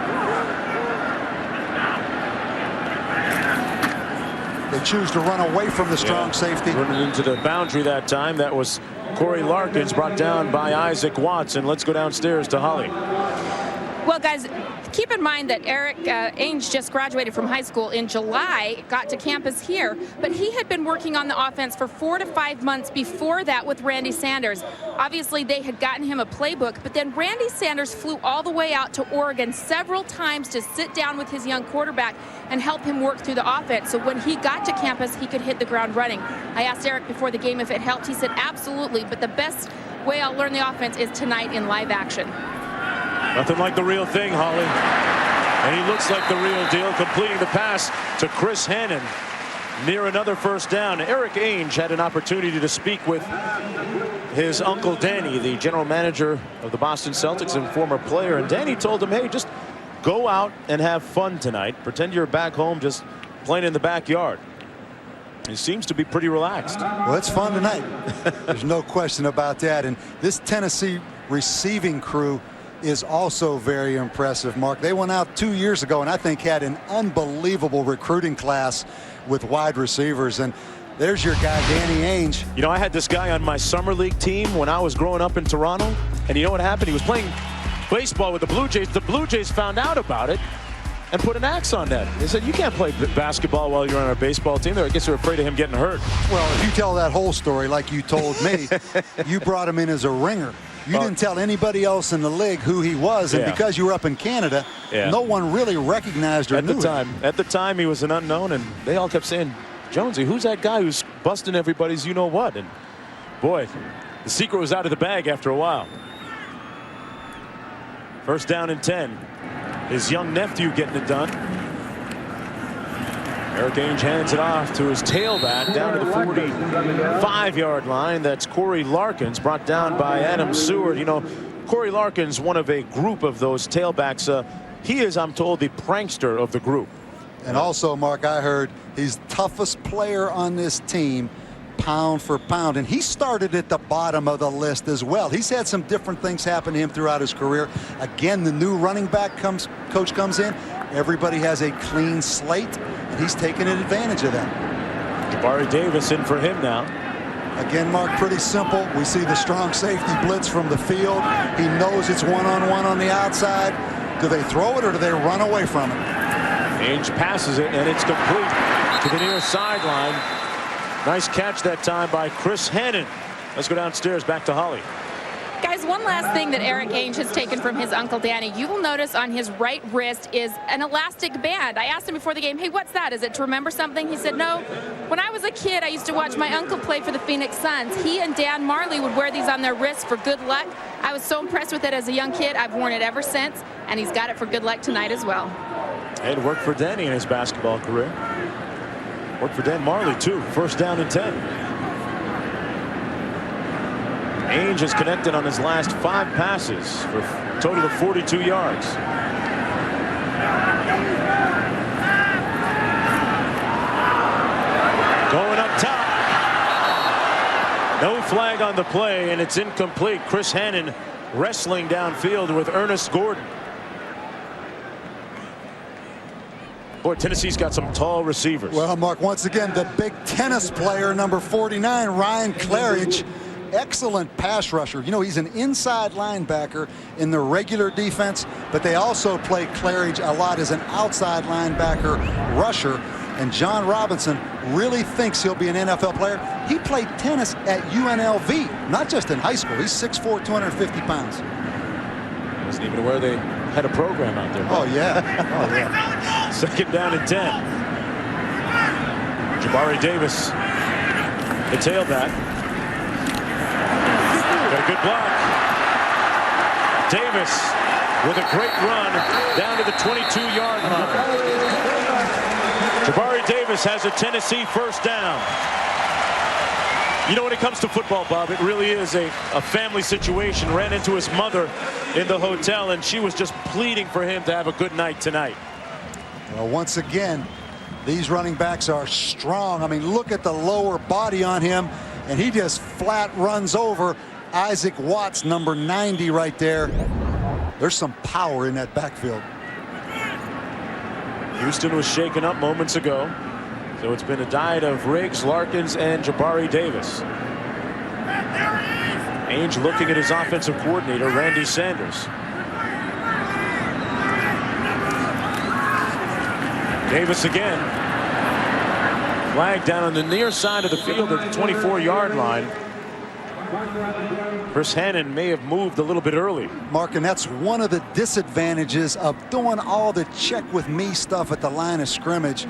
They choose to run away from the strong safety. Running into the boundary that time. That was Corey Larkins, brought down by Isaac Watson. Let's go downstairs to Holly. Well, guys, keep in mind that Eric Ainge just graduated from high school in July, got to campus here, but he had been working on the offense for 4 to 5 months before that with Randy Sanders. Obviously, they had gotten him a playbook, but then Randy Sanders flew all the way out to Oregon several times to sit down with his young quarterback and help him work through the offense. So when he got to campus, he could hit the ground running. I asked Eric before the game if it helped. He said, absolutely, but the best way I'll learn the offense is tonight in live action. Nothing like the real thing, Holly. And he looks like the real deal, completing the pass to Chris Hannon near another first down. Eric Ainge had an opportunity to speak with his uncle Danny, the general manager of the Boston Celtics and former player. And Danny told him, hey, just go out and have fun tonight. Pretend you're back home just playing in the backyard. He seems to be pretty relaxed. Well, it's fun tonight. There's no question about that. And this Tennessee receiving crew is also very impressive, Mark. They went out 2 years ago and I think had an unbelievable recruiting class with wide receivers. And there's your guy, Danny Ainge. You know, I had this guy on my summer league team when I was growing up in Toronto. And you know what happened? He was playing baseball with the Blue Jays. The Blue Jays found out about it and put an axe on that. They said, you can't play basketball while you're on our baseball team. I guess they're afraid of him getting hurt. Well, if you tell that whole story like you told me, you brought him in as a ringer. You didn't tell anybody else in the league who he was, and because you were up in Canada, no one really recognized or knew him. At the time, he was an unknown, and they all kept saying, Jonesy, who's that guy who's busting everybody's you-know-what? And, boy, the secret was out of the bag after a while. First down and 10. His young nephew getting it done. Eric Ainge hands it off to his tailback down to the 45-yard line. That's Corey Larkins, brought down by Adam Seward. You know, Corey Larkins, one of a group of those tailbacks. He is, I'm told, the prankster of the group. And also, Mark, I heard he's the toughest player on this team, pound for pound. And he started at the bottom of the list as well. He's had some different things happen to him throughout his career. Again, the new running back coach comes in. Everybody has a clean slate, and he's taking advantage of that. Jabari Davis in for him now. Again, Mark, pretty simple. We see the strong safety blitz from the field. He knows it's one-on-one on the outside. Do they throw it or do they run away from it? Ainge passes it, and it's complete to the near sideline. Nice catch that time by Chris Hannon. Let's go downstairs back to Holly. Guys, one last thing that Eric Ainge has taken from his uncle Danny. You will notice on his right wrist is an elastic band. I asked him before the game, hey, what's that? Is it to remember something? He said, no. When I was a kid, I used to watch my uncle play for the Phoenix Suns. He and Dan Marley would wear these on their wrists for good luck. I was so impressed with it as a young kid. I've worn it ever since, and he's got it for good luck tonight as well. It worked for Danny in his basketball career. Worked for Dan Marley, too. First down and 10. Ainge has connected on his last 5 passes for a total of 42 yards. Going up top. No flag on the play, and it's incomplete. Chris Hannon wrestling downfield with Ernest Gordon. Boy, Tennessee's got some tall receivers. Well, Mark, once again, the big tennis player, number 49, Ryan Claridge. Excellent pass rusher. You know, he's an inside linebacker in the regular defense, but they also play Claridge a lot as an outside linebacker rusher. And John Robinson really thinks he'll be an NFL player. He played tennis at UNLV, not just in high school. He's 6'4", 250 pounds. Wasn't even aware they had a program out there. Oh, yeah. Oh, yeah. Second down and 10. Jabari Davis, the tailback. Got a good block. Davis with a great run down to the 22-yard line. Jabari Davis has a Tennessee first down. You know, when it comes to football, Bob, it really is a family situation. Ran into his mother in the hotel, and she was just pleading for him to have a good night tonight. Well, once again, these running backs are strong. I mean, look at the lower body on him, and he just flat runs over Isaac Watts, number 90 right there. There's some power in that backfield. Houston was shaken up moments ago. So it's been a diet of Riggs, Larkins, and Jabari Davis. Ainge looking at his offensive coordinator, Randy Sanders. Davis again. Flag down on the near side of the field at the 24-yard line. Chris Hannon may have moved a little bit early. Mark, and that's one of the disadvantages of doing all the check with me stuff at the line of scrimmage.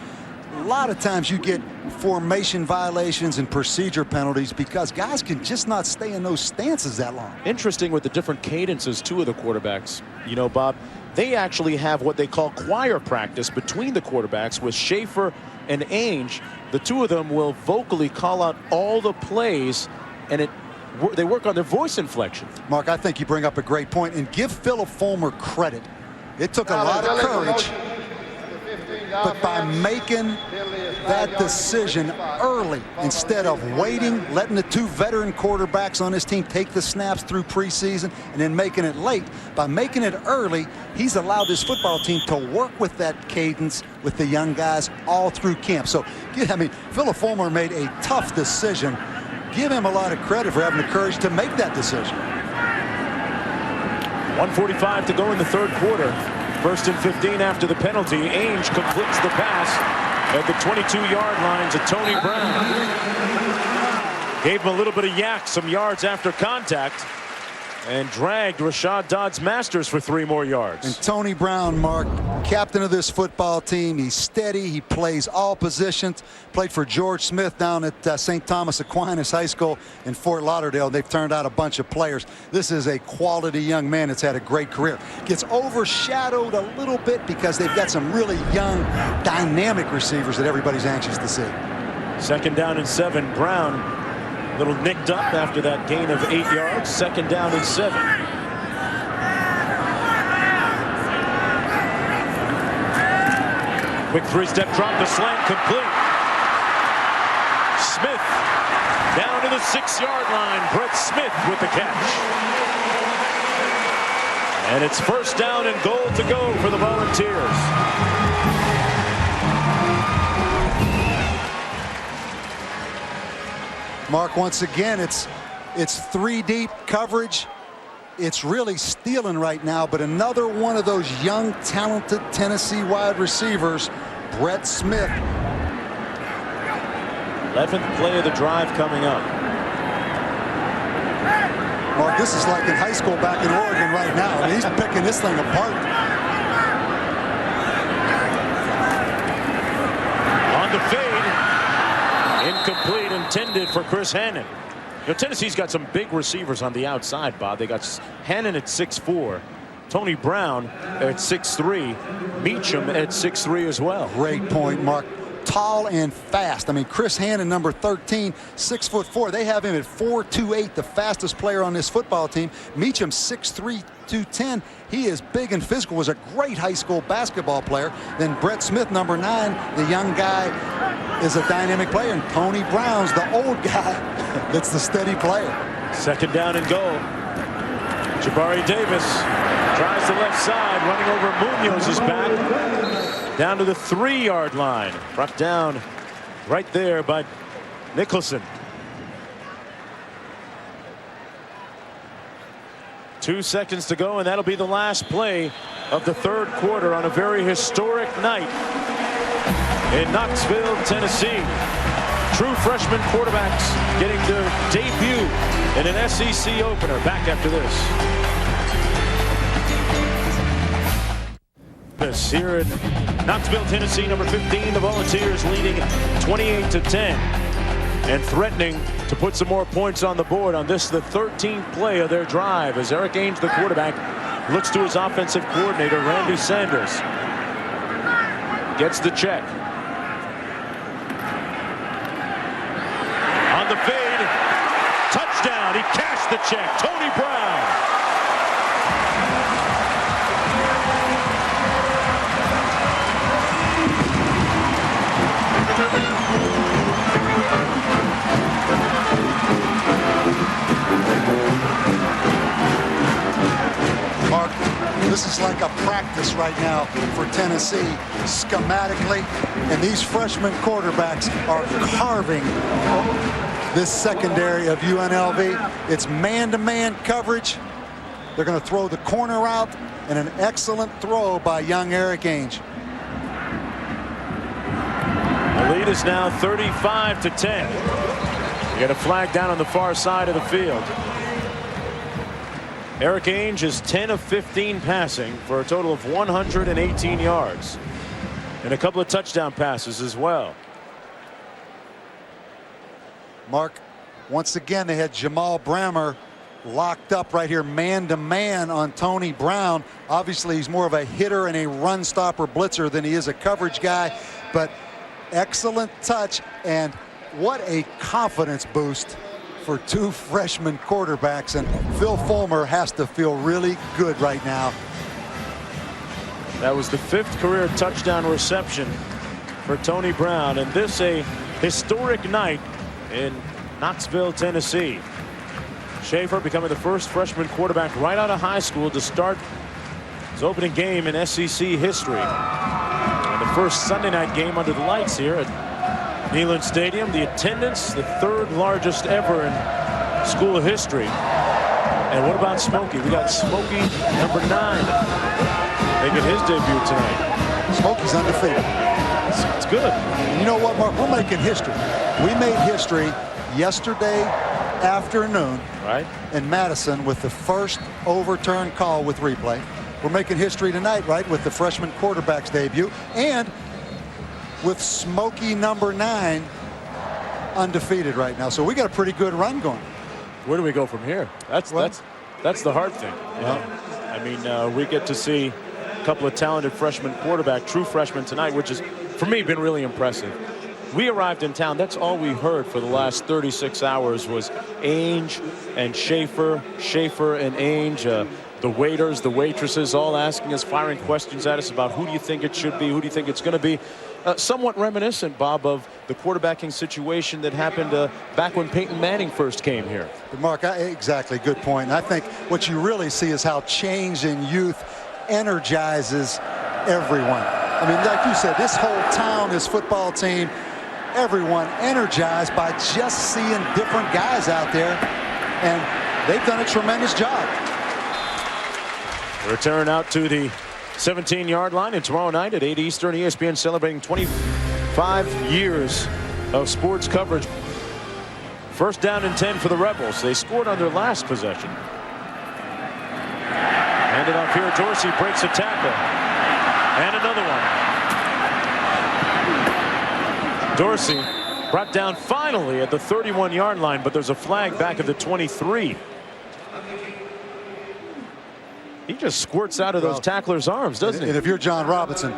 A lot of times you get formation violations and procedure penalties because guys can just not stay in those stances that long. Interesting with the different cadences, two of the quarterbacks. You know, Bob, they actually have what they call choir practice between the quarterbacks with Schaefer and Ainge. The two of them will vocally call out all the plays, and they work on their voice inflection. Mark, I think you bring up a great point, and give Philip Fulmer credit. It took a lot of courage, but by making that decision early instead of waiting, letting the two veteran quarterbacks on his team take the snaps through preseason and then making it late, by making it early, he's allowed this football team to work with that cadence with the young guys all through camp. So, I mean, Philip Fulmer made a tough decision. Give him a lot of credit for having the courage to make that decision. 1:45 to go in the third quarter. 1st and 15 after the penalty. Ainge completes the pass at the 22-yard line to Tony Brown. Gave him a little bit of yak, some yards after contact, and dragged Rashad Dodds-Masters for 3 more yards. And Tony Brown, Mark, captain of this football team. He's steady. He plays all positions. Played for George Smith down at St. Thomas Aquinas High School in Fort Lauderdale. They've turned out a bunch of players. This is a quality young man that's had a great career. Gets overshadowed a little bit because they've got some really young, dynamic receivers that everybody's anxious to see. 2nd down and 7. Brown a little nicked up after that gain of 8 yards. 2nd down and 7. Quick 3-step drop, the slant complete. Smith down to the 6-yard line. Brett Smith with the catch. And it's 1st down and goal to go for the Volunteers. Mark, once again, it's 3 deep coverage. It's really stealing right now, but another one of those young, talented Tennessee wide receivers, Brett Smith. 11th play of the drive coming up. Mark, this is like in high school back in Oregon right now. I mean, he's picking this thing apart. On the fade. Incomplete, intended for Chris Hannon. You know, Tennessee's got some big receivers on the outside, Bob. They got Hannon at 6'4", Tony Brown at 6'3", Meacham at 6'3" as well. Great point, Mark. Tall and fast. I mean, Chris Hannon, number 13, 6'4". They have him at 4'2", the fastest player on this football team. Meacham, 6'3", 210. He is big and physical, was a great high school basketball player. Then Brett Smith, number 9, the young guy, is a dynamic player. And Tony Brown's the old guy that's the steady player. 2nd down and goal. Jabari Davis tries the left side, running over Munoz's back. Down to the 3-yard line. Brought down right there by Nicholson. 2 seconds to go, and that'll be the last play of the third quarter on a very historic night in Knoxville, Tennessee. True freshman quarterbacks getting their debut in an SEC opener. Back after this. Here in Knoxville, Tennessee, number 15, the Volunteers leading 28-10 and threatening to put some more points on the board on this, the 13th play of their drive, as Eric Ainge, the quarterback, looks to his offensive coordinator, Randy Sanders. Gets the check. On the fade, the check. Tony Brown. Mark, this is like a practice right now for Tennessee schematically, and these freshman quarterbacks are carving this secondary of UNLV. It's man-to-man coverage. They're going to throw the corner out, and an excellent throw by young Eric Ainge. The lead is now 35-10. You got a flag down on the far side of the field. Eric Ainge is 10 of 15 passing for a total of 118 yards and a couple of touchdown passes as well. Mark, once again, they had Jamal Brammer locked up right here man-to-man on Tony Brown. Obviously, he's more of a hitter and a run stopper blitzer than he is a coverage guy, but excellent touch, and what a confidence boost for two freshman quarterbacks, and Phil Fulmer has to feel really good right now. That was the 5th career touchdown reception for Tony Brown, and this a historic night in Knoxville, Tennessee. Schaefer becoming the first freshman quarterback right out of high school to start his opening game in SEC history. And the first Sunday night game under the lights here at Neyland Stadium. The attendance, the 3rd largest ever in school history. And what about Smokey? We got Smokey number 9 making his debut tonight. Smokey's undefeated. It's good. You know what, Mark? We're making history. We made history yesterday afternoon in Madison with the first overturned call with replay. We're making history tonight, right, with the freshman quarterback's debut, and with Smokey number 9 undefeated right now. So we got a pretty good run going. Where do we go from here? That's the hard thing. I mean, we get to see a couple of talented freshman quarterback, true freshmen tonight, which has, for me, been really impressive. We arrived in town. That's all we heard for the last 36 hours was Ainge and Schaefer, Schaefer and Ainge. The waiters, the waitresses, all asking us, firing questions at us about who do you think it should be, who do you think it's going to be. Somewhat reminiscent, Bob, of the quarterbacking situation that happened back when Peyton Manning first came here. Mark, exactly, good point. And I think what you really see is how change in youth energizes everyone. I mean, like you said, this whole town, this football team, everyone energized by just seeing different guys out there, and they've done a tremendous job. Return out to the 17-yard line, and tomorrow night at 8 Eastern, ESPN celebrating 25 years of sports coverage. First down and 10 for the Rebels. They scored on their last possession. Handed off here. Dorsey breaks a tackle. And another one. Dorsey brought down finally at the 31-yard line, but there's a flag back at the 23. He just squirts out of those tacklers' arms, doesn't he? And if you're John Robinson,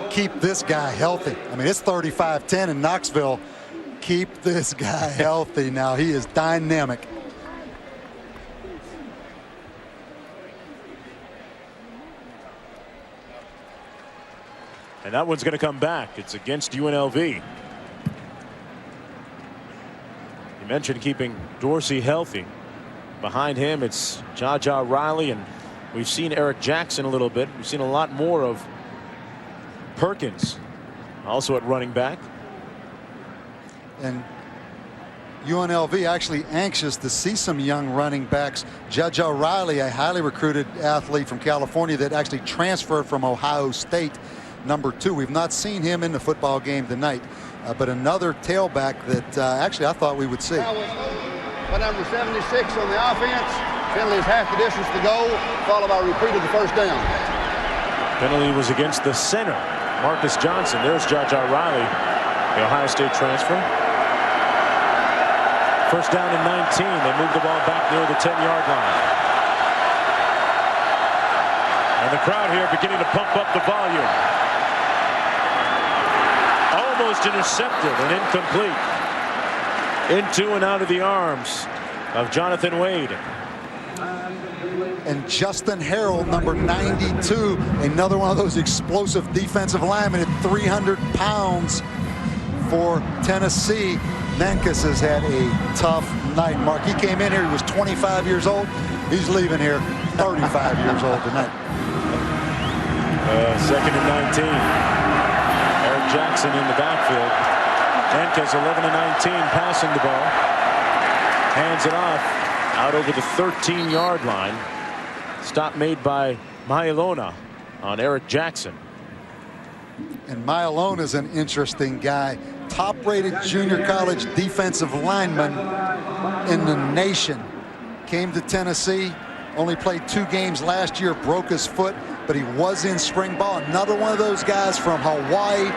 keep this guy healthy. I mean, it's 35-10 in Knoxville. Keep this guy healthy now. He is dynamic. And that one's going to come back. It's against UNLV. You mentioned keeping Dorsey healthy. Behind him, it's Jaja Riley, and we've seen Eric Jackson a little bit. We've seen a lot more of Perkins, also at running back. And UNLV actually anxious to see some young running backs. Jaja Riley, a highly recruited athlete from California that actually transferred from Ohio State, number 2. We've not seen him in the football game tonight, but another tailback that actually I thought we would see. By number 76 on the offense. Penalty is half the distance to goal, followed by a repeat of the first down. Penalty was against the center, Marcus Johnson. There's Jaja Riley, the Ohio State transfer. First down and 19. They move the ball back near the 10-yard line. And the crowd here beginning to pump up the volume. Almost intercepted and incomplete. Into and out of the arms of Jonathan Wade. And Justin Harrell, number 92, another one of those explosive defensive linemen at 300 pounds for Tennessee. Nankus has had a tough night, Mark. He came in here, he was 25 years old. He's leaving here 35 years old tonight. Second and 19. Eric Jackson in the backfield. Nankus 11 of 19 passing the ball. Hands it off out over the 13-yard line. Stop made by Mailona on Eric Jackson. And Mailona is an interesting guy. Top-rated junior college defensive lineman in the nation. Came to Tennessee, only played 2 games last year, broke his foot, but he was in spring ball. Another one of those guys from Hawaii.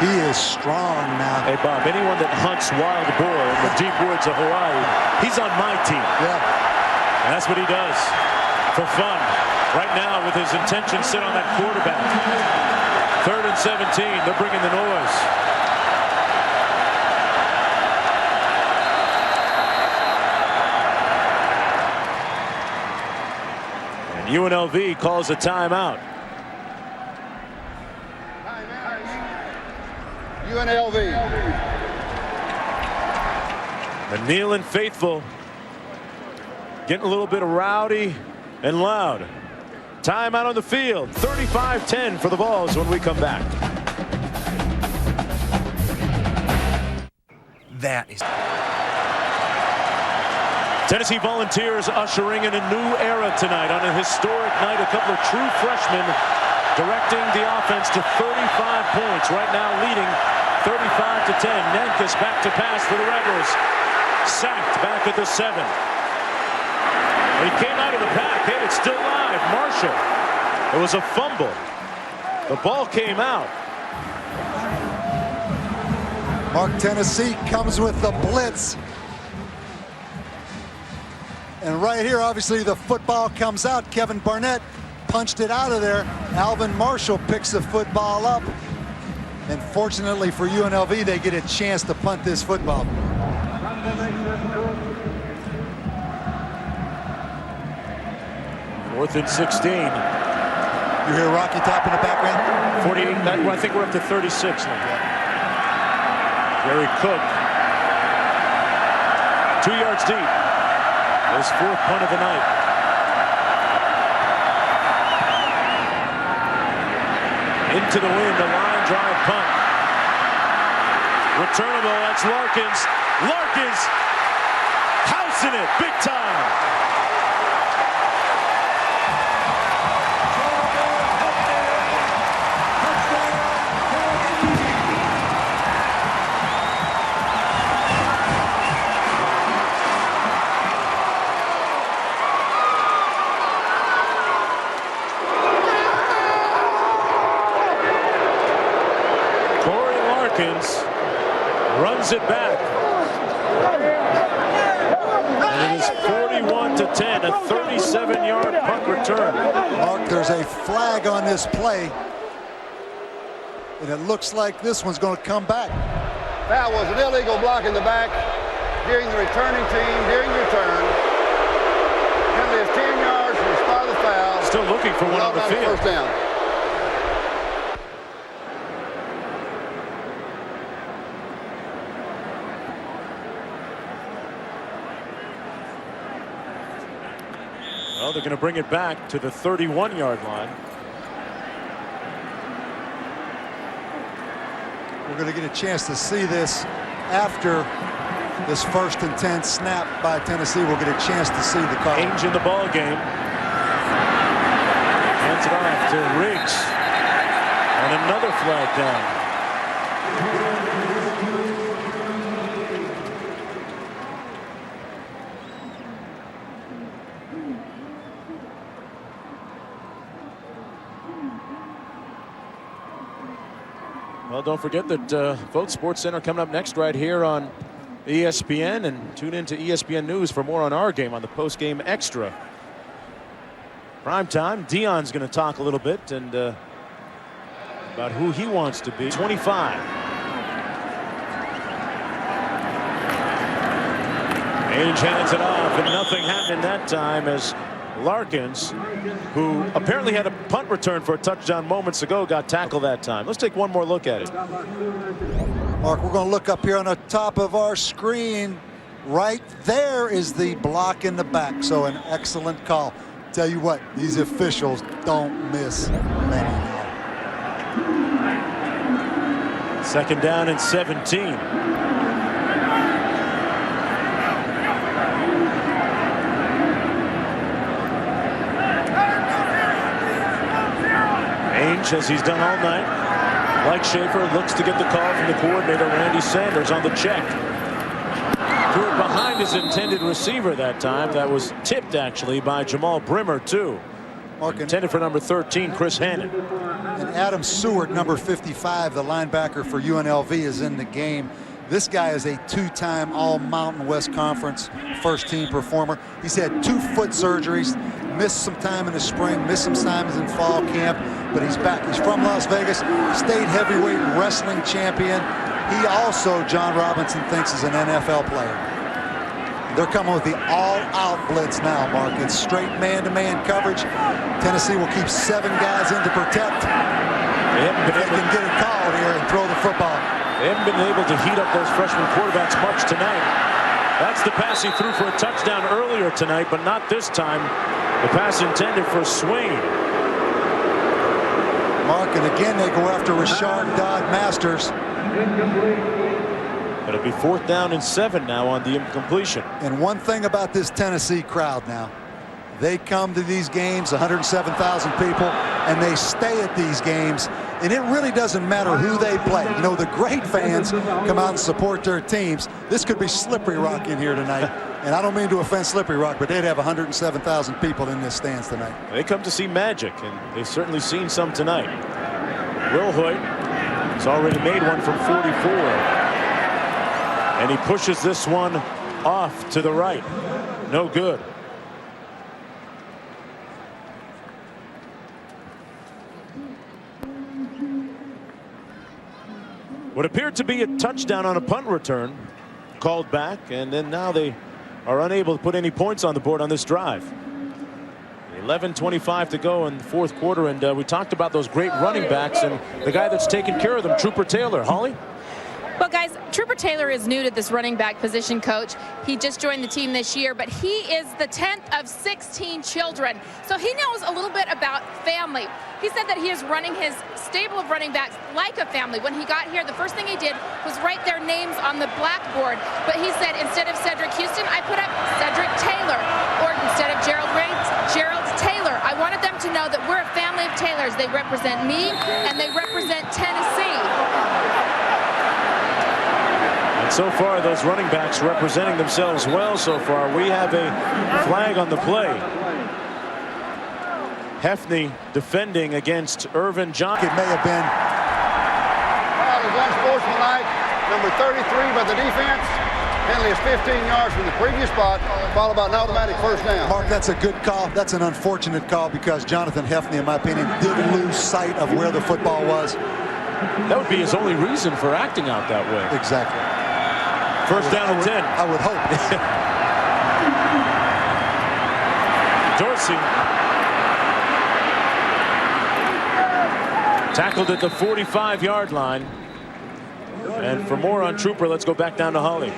He is strong now. Hey, Bob, anyone that hunts wild boar in the deep woods of Hawaii, he's on my team. Yeah. And that's what he does for fun. Right now, with his intention set on that quarterback. 3rd and 17, they're bringing the noise. And UNLV calls a timeout. UNLV. The kneeling faithful getting a little bit rowdy and loud. Timeout on the field. 35-10 for the Vols when we come back. That is. Tennessee Volunteers ushering in a new era tonight on a historic night. A couple of true freshmen directing the offense to 35 points. Right now leading 35-10. Nankus back to pass for the Rebels. Sacked back at the 7. He came out of the pack. Hey, it's still live. Marshall. It was a fumble. The ball came out. Mark, Tennessee comes with the blitz. And right here, obviously, the football comes out. Kevin Barnett punched it out of there. Alvin Marshall picks the football up. And fortunately for UNLV, they get a chance to punt this football. Fourth and 16. You hear Rocky Top in the background? 48. I think we're up to 36 now. Gary Cook. 2 yards deep. His 4th punt of the night. Into the wind, a line drive punt. Returnable, that's Larkins. Larkins housing it big time. Runs it back. And it is 41-10, a 37-yard punt return. Mark, there's a flag on this play. And it looks like this one's going to come back. That was an illegal block in the back during the returning team, during the return. Penalty is 10 yards from the spot of the foul. Still looking for one on the field. First down. Well, they're going to bring it back to the 31-yard line. We're going to get a chance to see this after this 1st and 10 snap by Tennessee. We'll get a chance to see the call. Ainge in the ball game. Hands it off to Riggs. And another flag down. Well, don't forget that Vote Sports Center coming up next right here on ESPN, and tune in to ESPN News for more on our game on the post-game extra. Prime time. Dion's going to talk a little bit and about who he wants to be. 25. Ainge hands it off, and nothing happening that time as Larkins, who apparently had a punt return for a touchdown moments ago, got tackled that time. Let's take one more look at it. Mark, we're going to look up here on the top of our screen. Right there is the block in the back. So an excellent call. Tell you what, these officials don't miss many now. 2nd down and 17. As he's done all night. Like Schaefer looks to get the call from the coordinator, Randy Sanders, on the check. Threw it behind his intended receiver that time. That was tipped, actually, by Jamal Brimmer, too. Intended for number 13, Chris Hannon. And Adam Seward, number 55, the linebacker for UNLV, is in the game. This guy is a 2-time All-Mountain West Conference first-team performer. He's had 2 foot surgeries, missed some time in the spring, missed some times in fall camp, but he's back. He's from Las Vegas, state heavyweight wrestling champion. He also, John Robinson thinks, is an NFL player. They're coming with the all-out blitz now, Mark. It's straight man-to-man coverage. Tennessee will keep 7 guys in to protect. They can get it called here and throw the football. They haven't been able to heat up those freshman quarterbacks much tonight. That's the pass he threw for a touchdown earlier tonight, but not this time. The pass intended for Swain. Mark, and again they go after Rashard Dodd Masters. It'll be 4th down and 7 now on the incompletion. And one thing about this Tennessee crowd now, they come to these games, 107,000 people, and they stay at these games. And it really doesn't matter who they play. You know, the great fans come out and support their teams. This could be Slippery Rock in here tonight. And I don't mean to offend Slippery Rock, but they'd have 107,000 people in this stands tonight. They come to see magic, and they've certainly seen some tonight. Will Hoyt has already made one from 44. And he pushes this one off to the right. No good. What appeared to be a touchdown on a punt return called back, and then now they are unable to put any points on the board on this drive. 11:25 to go in the 4th quarter, and we talked about those great running backs and the guy that's taking care of them, Trooper Taylor. Holly? Well, guys, Trooper Taylor is new to this running back position, Coach. He just joined the team this year, but he is the 10th of 16 children. So he knows a little bit about family. He said that he is running his stable of running backs like a family. When he got here, the first thing he did was write their names on the blackboard. But he said, instead of Cedric Houston, I put up Cedric Taylor. Or instead of Gerald Reigns, Gerald Taylor. I wanted them to know that we're a family of Taylors. They represent me, and they represent Tennessee. And so far, those running backs representing themselves well so far. We have a flag on the play. Hefney defending against Irvin Johnson. It may have been. Foul is unsportsmanlike. Number 33 by the defense. Penalty is 15 yards from the previous spot, followed by an automatic first down. Mark, that's a good call. That's an unfortunate call because Jonathan Hefney, in my opinion, did lose sight of where the football was. That would be his only reason for acting out that way. Exactly. First down and 10. I would hope. Dorsey tackled at the 45-yard line. And for more on Trooper, let's go back down to Holly.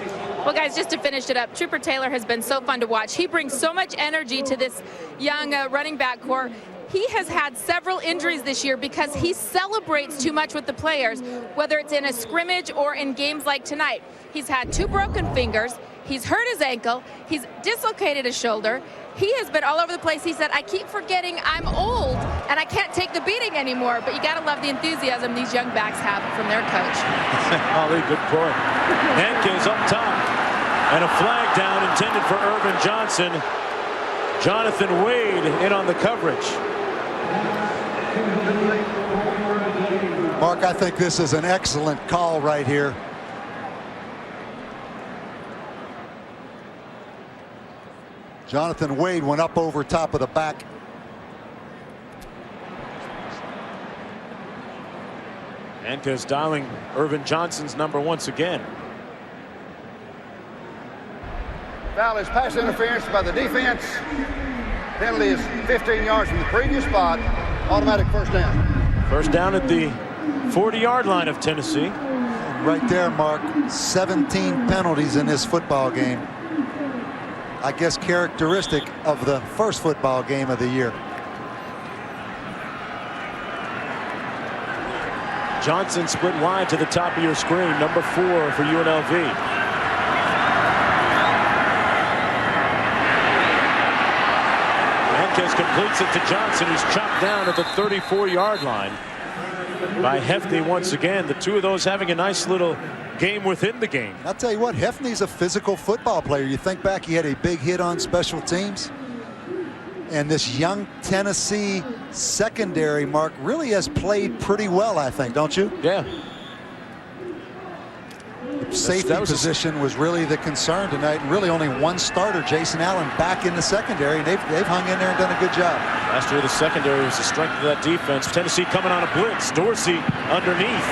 Well, guys, just to finish it up, Trooper Taylor has been so fun to watch. He brings so much energy to this young running back core. He has had several injuries this year because he celebrates too much with the players, whether it's in a scrimmage or in games like tonight. He's had 2 broken fingers. He's hurt his ankle. He's dislocated his shoulder. He has been all over the place. He said, I keep forgetting I'm old and I can't take the beating anymore. But you got to love the enthusiasm these young backs have from their coach. Holly, good point. Hankins up top. And a flag down intended for Irvin Johnson. Jonathan Wade in on the coverage. Mark, I think this is an excellent call right here. Jonathan Wade went up over top of the back. Hankins dialing Irvin Johnson's number once again. Foul is pass interference by the defense. Penalty is 15 yards from the previous spot. Automatic first down. First down at the 40-yard line of Tennessee. Right there, Mark, 17 penalties in this football game. I guess characteristic of the first football game of the year. Johnson split wide to the top of your screen, number 4 for UNLV. Mankes completes it to Johnson, who's chopped down at the 34-yard line by Hefney once again. The two of those having a nice little game within the game. I'll tell you what, Hefney's a physical football player. You think back, he had a big hit on special teams. And this young Tennessee secondary, Mark, really has played pretty well, I think, don't you? Yeah. The safety position was really the concern tonight. And really only one starter, Jason Allen, back in the secondary. And they've hung in there and done a good job. Last year, the secondary was the strength of that defense. Tennessee coming on a blitz. Dorsey underneath.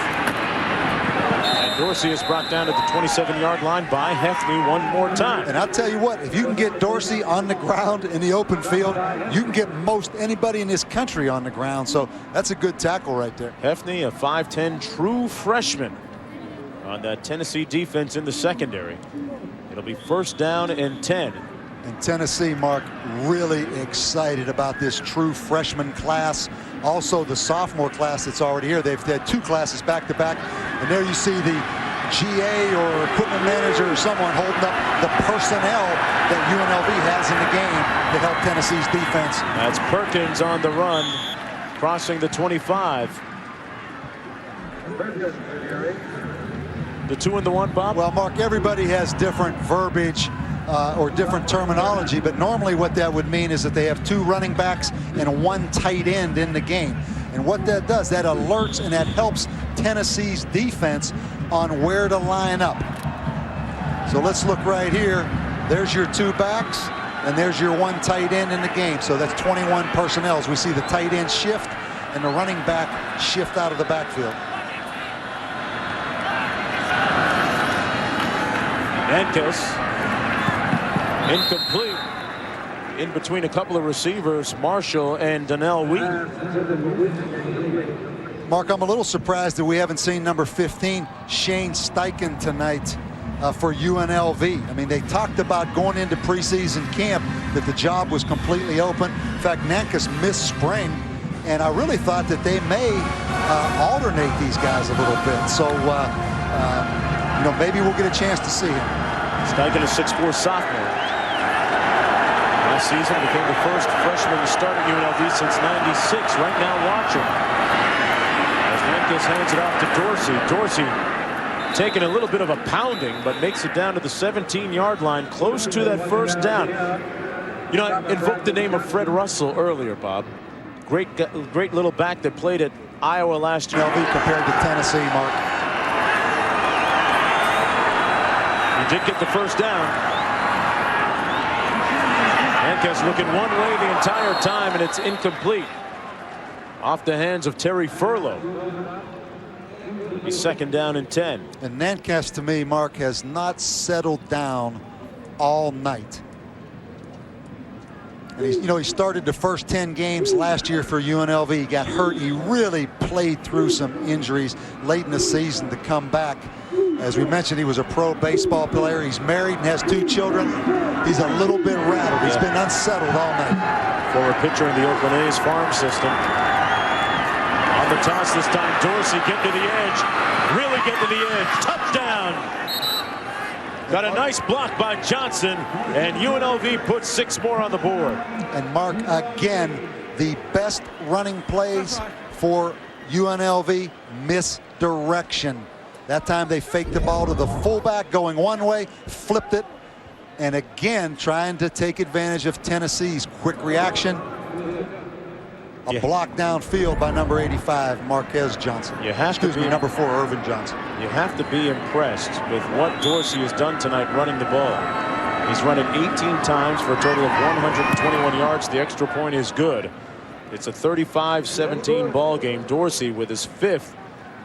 And Dorsey is brought down at the 27-yard line by Hefney one more time. And I'll tell you what, if you can get Dorsey on the ground in the open field, you can get most anybody in this country on the ground. So that's a good tackle right there. Hefney, a 5'10" true freshman on that Tennessee defense in the secondary. It'll be first down and 10. And Tennessee, Mark, really excited about this true freshman class. Also the sophomore class that's already here. They've had 2 classes back to back. And there you see the GA or equipment manager or someone holding up the personnel that UNLV has in the game to help Tennessee's defense. That's Perkins on the run, crossing the 25. The 2 and the 1, Bob? Well, Mark, everybody has different verbiage or different terminology, but normally what that would mean is that they have 2 running backs and 1 tight end in the game. And what that does, that alerts and that helps Tennessee's defense on where to line up. So let's look right here. There's your 2 backs, and there's your 1 tight end in the game. So that's 21 personnel as we see the tight end shift and the running back shift out of the backfield. Mankes, incomplete. In between a couple of receivers, Marshall and Donnell Wheaton. Mark, I'm a little surprised that we haven't seen number 15, Shane Steichen, tonight for UNLV. I mean, they talked about going into preseason camp that the job was completely open. In fact, Mankes missed spring, and I really thought that they may alternate these guys a little bit. So, you know, maybe we'll get a chance to see him. Steichen, a 6'4" sophomore. Last season became the first freshman to start at UNLV since '96. Right now watching as Mankes hands it off to Dorsey. Dorsey taking a little bit of a pounding, but makes it down to the 17-yard line, close to that first down. You know, I invoked the name of Fred Russell earlier, Bob. Great little back that played at Iowa last year. UNLV compared to Tennessee, Mark. He did get the first down. Mankes looking one way the entire time, and it's incomplete. Off the hands of Terry Furlow. He's second down and 10. And Mankes, to me, Mark, has not settled down all night. And he's, you know, he started the first 10 games last year for UNLV. He got hurt. He really played through some injuries late in the season to come back. As we mentioned, he was a pro baseball player. He's married and has 2 children. He's a little bit rattled. He's been unsettled all night. Former pitcher in the Oakland A's farm system. On the toss this time, Dorsey getting to the edge. Really getting to the edge. Touchdown! Got a nice block by Johnson, and UNLV puts 6 more on the board. And Mark, again, the best running plays for UNLV, misdirection. That time they faked the ball to the fullback going one way, flipped it, and again trying to take advantage of Tennessee's quick reaction. A block downfield by number 85, Marquez Johnson. Number 4, Irvin Johnson. You have to be impressed with what Dorsey has done tonight running the ball. He's run it 18 times for a total of 121 yards. The extra point is good. It's a 35-17 ball game. Dorsey with his 5th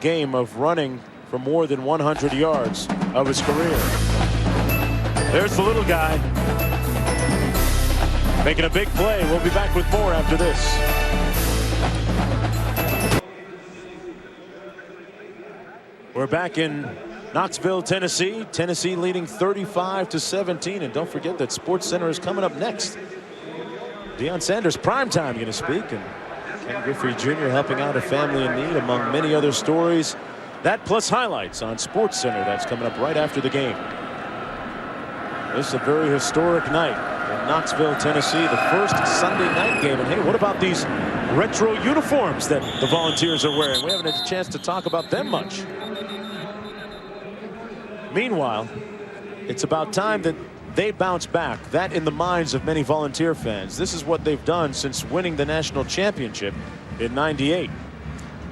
game of running for more than 100 yards of his career. There's the little guy. making a big play. We'll be back with more after this. We're back in Knoxville, Tennessee. Tennessee leading 35-17. And don't forget that SportsCenter is coming up next. Deion Sanders, primetime, going to speak. And Ken Griffey Jr. helping out a family in need, among many other stories. That plus highlights on SportsCenter. That's coming up right after the game. This is a very historic night in Knoxville, Tennessee. The first Sunday night game. And hey, what about these retro uniforms that the Volunteers are wearing? We haven't had a chance to talk about them much. Meanwhile, it's about time that they bounce back. That in the minds of many Volunteer fans. This is what they've done since winning the national championship in '98.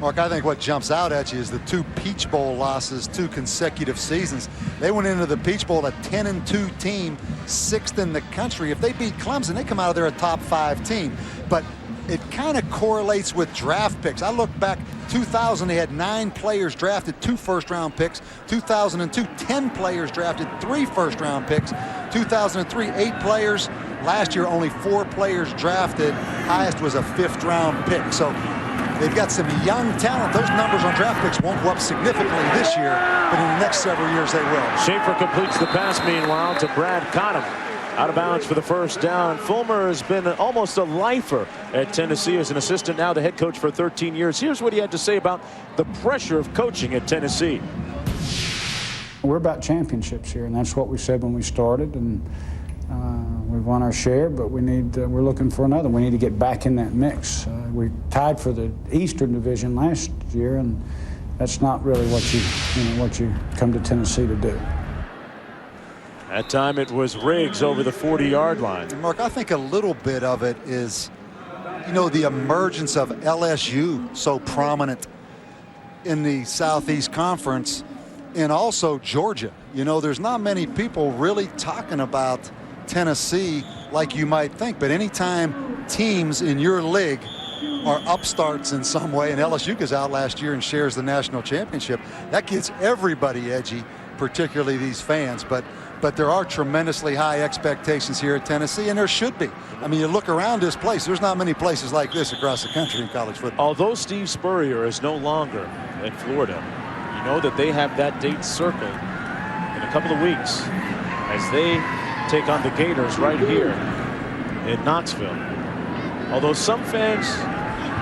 Mark, I think what jumps out at you is the 2 Peach Bowl losses, 2 consecutive seasons. They went into the Peach Bowl a 10-2 team, 6th in the country. If they beat Clemson, they come out of there a top 5 team. But it kind of correlates with draft picks. I look back 2000, they had 9 players drafted, 2 first-round picks. 2002, 10 players drafted, 3 first-round picks. 2003, 8 players. Last year, only 4 players drafted. Highest was a 5th-round pick. So they've got some young talent. Those numbers on draft picks won't go up significantly this year, but in the next several years they will. Schaefer completes the pass, meanwhile, to Brad Cottom. Out of bounds for the first down. Fulmer has been almost a lifer at Tennessee as an assistant, now the head coach for 13 years. Here's what he had to say about the pressure of coaching at Tennessee. We're about championships here, and that's what we said when we started. And we've won our share, but we're looking for another. We need to get back in that mix. We tied for the Eastern Division last year, and that's not really what you come to Tennessee to do. That time it was Riggs over the 40-yard line. And Mark, I think a little bit of it is, the emergence of LSU so prominent in the Southeast Conference, and also Georgia. There's not many people really talking about Tennessee like you might think, but anytime teams in your league are upstarts in some way, and LSU goes out last year and shares the national championship, that gets everybody edgy, particularly these fans. But there are tremendously high expectations here at Tennessee, and there should be. I mean, you look around this place, there's not many places like this across the country in college football. Although Steve Spurrier is no longer at Florida, you know that they have that date circled in a couple of weeks as they take on the Gators right here in Knoxville. Although some fans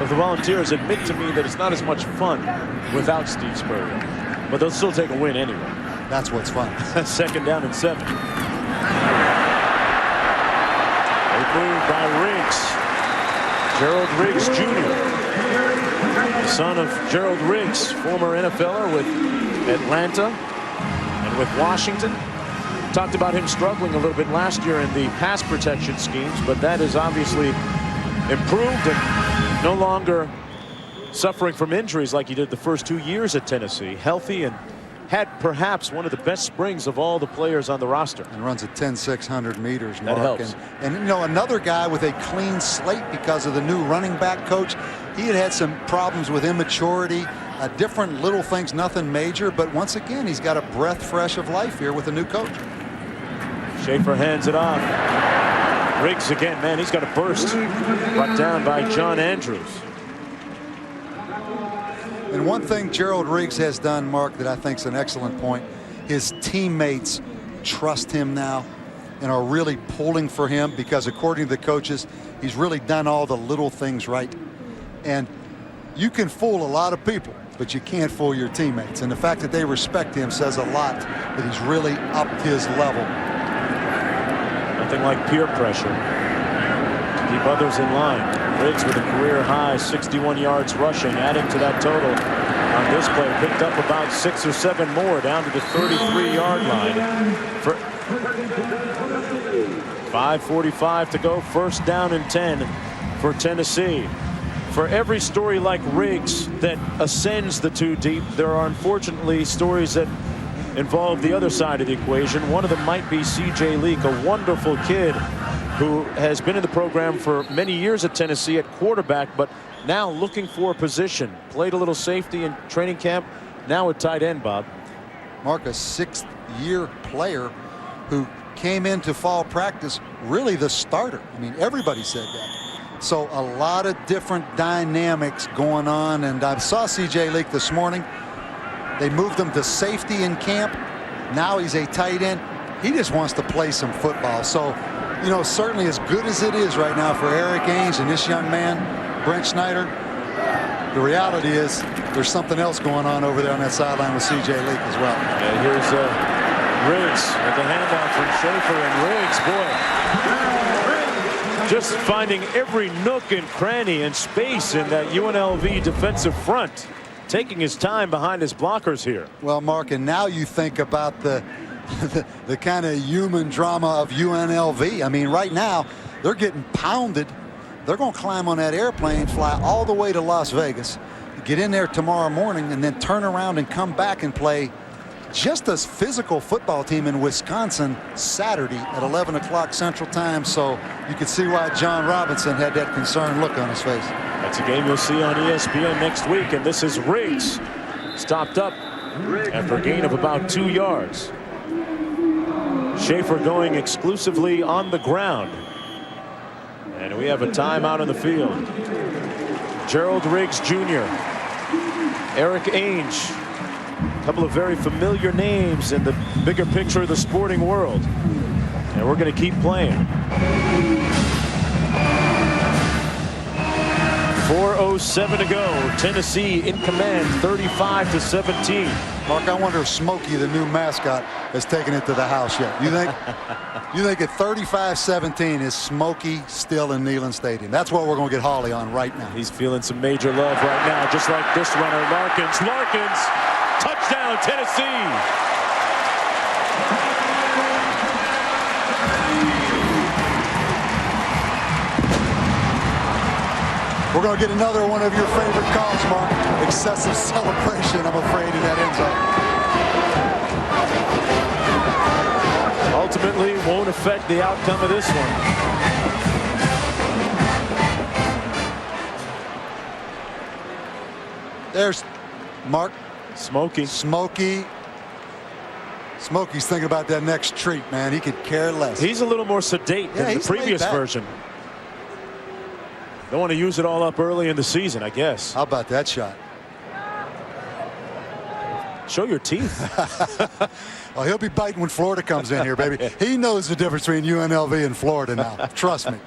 of the Volunteers admit to me that it's not as much fun without Steve Spurrier, but they'll still take a win anyway. That's what's fun. 2nd down and 7. They move by Riggs. Gerald Riggs Jr., the son of Gerald Riggs, former NFLer with Atlanta and with Washington. Talked about him struggling a little bit last year in the pass protection schemes, but that is obviously improved and no longer suffering from injuries like he did the first 2 years at Tennessee. Healthy and had perhaps one of the best springs of all the players on the roster. And runs at 10,600 meters, Mark. That helps. And another guy with a clean slate because of the new running back coach. He had some problems with immaturity, different little things, nothing major. But once again, he's got a breath fresh of life here with a new coach. Schaefer hands it off. Riggs again, man, he's got a burst. Brought down by John Andrews. And one thing Gerald Riggs has done, Mark, that I think is an excellent point, his teammates trust him now and are really pulling for him because, according to the coaches, he's really done all the little things right. And you can fool a lot of people, but you can't fool your teammates. And the fact that they respect him says a lot that he's really upped his level. Nothing like peer pressure to keep others in line. Riggs with a career high 61 yards rushing, adding to that total on this play. Picked up about 6 or 7 more down to the 33-yard line. For 5:45 to go, 1st down and 10 for Tennessee. For every story like Riggs that ascends the 2 deep, there are unfortunately stories that involve the other side of the equation. One of them might be C.J. Leak, a wonderful kid who has been in the program for many years at Tennessee at quarterback, but now looking for a position. Played a little safety in training camp, now at tight end, Bob. Mark, a 6th-year player who came into fall practice really the starter. I mean, everybody said that. So a lot of different dynamics going on. And I saw C.J. Leak this morning. They moved him to safety in camp. Now he's a tight end. He just wants to play some football. So, you know, certainly as good as it is right now for Eric Ainge and this young man, Brent Schneider, the reality is there's something else going on over there on that sideline with C.J. Leak as well. And here's Riggs at the handoff from Schaefer, and Riggs, boy, just finding every nook and cranny and space in that UNLV defensive front, taking his time behind his blockers here. Well, Mark, and now you think about the kind of human drama of UNLV. I mean, right now they're getting pounded. They're going to climb on that airplane, fly all the way to Las Vegas, get in there tomorrow morning, and then turn around and come back and play just a physical football team in Wisconsin Saturday at 11 o'clock Central Time. So you could see why John Robinson had that concerned look on his face. That's a game you'll see on ESPN next week. And this is Riggs, stopped up after a gain of about 2 yards. Schaefer going exclusively on the ground. And we have a timeout on the field. Gerald Riggs Jr., Eric Ainge, a couple of very familiar names in the bigger picture of the sporting world. And we're going to keep playing. 4:07 to go. Tennessee in command, 35-17. Mark, I wonder if Smokey, the new mascot, has taken it to the house yet. You think? You think at 35-17 is Smokey still in Neyland Stadium? That's what we're going to get Hawley on right now. He's feeling some major love right now, just like this runner, Larkins. Larkins, touchdown, Tennessee. We're going to get another one of your favorite calls, Mark. Excessive celebration, I'm afraid, in that end zone. Ultimately, won't affect the outcome of this one. There's Mark. Smokey. Smokey's thinking about that next treat, man. He could care less. He's a little more sedate than the previous version. Don't want to use it all up early in the season, I guess. How about that shot? Show your teeth. Well, he'll be biting when Florida comes in here, baby. He knows the difference between UNLV and Florida now. Trust me.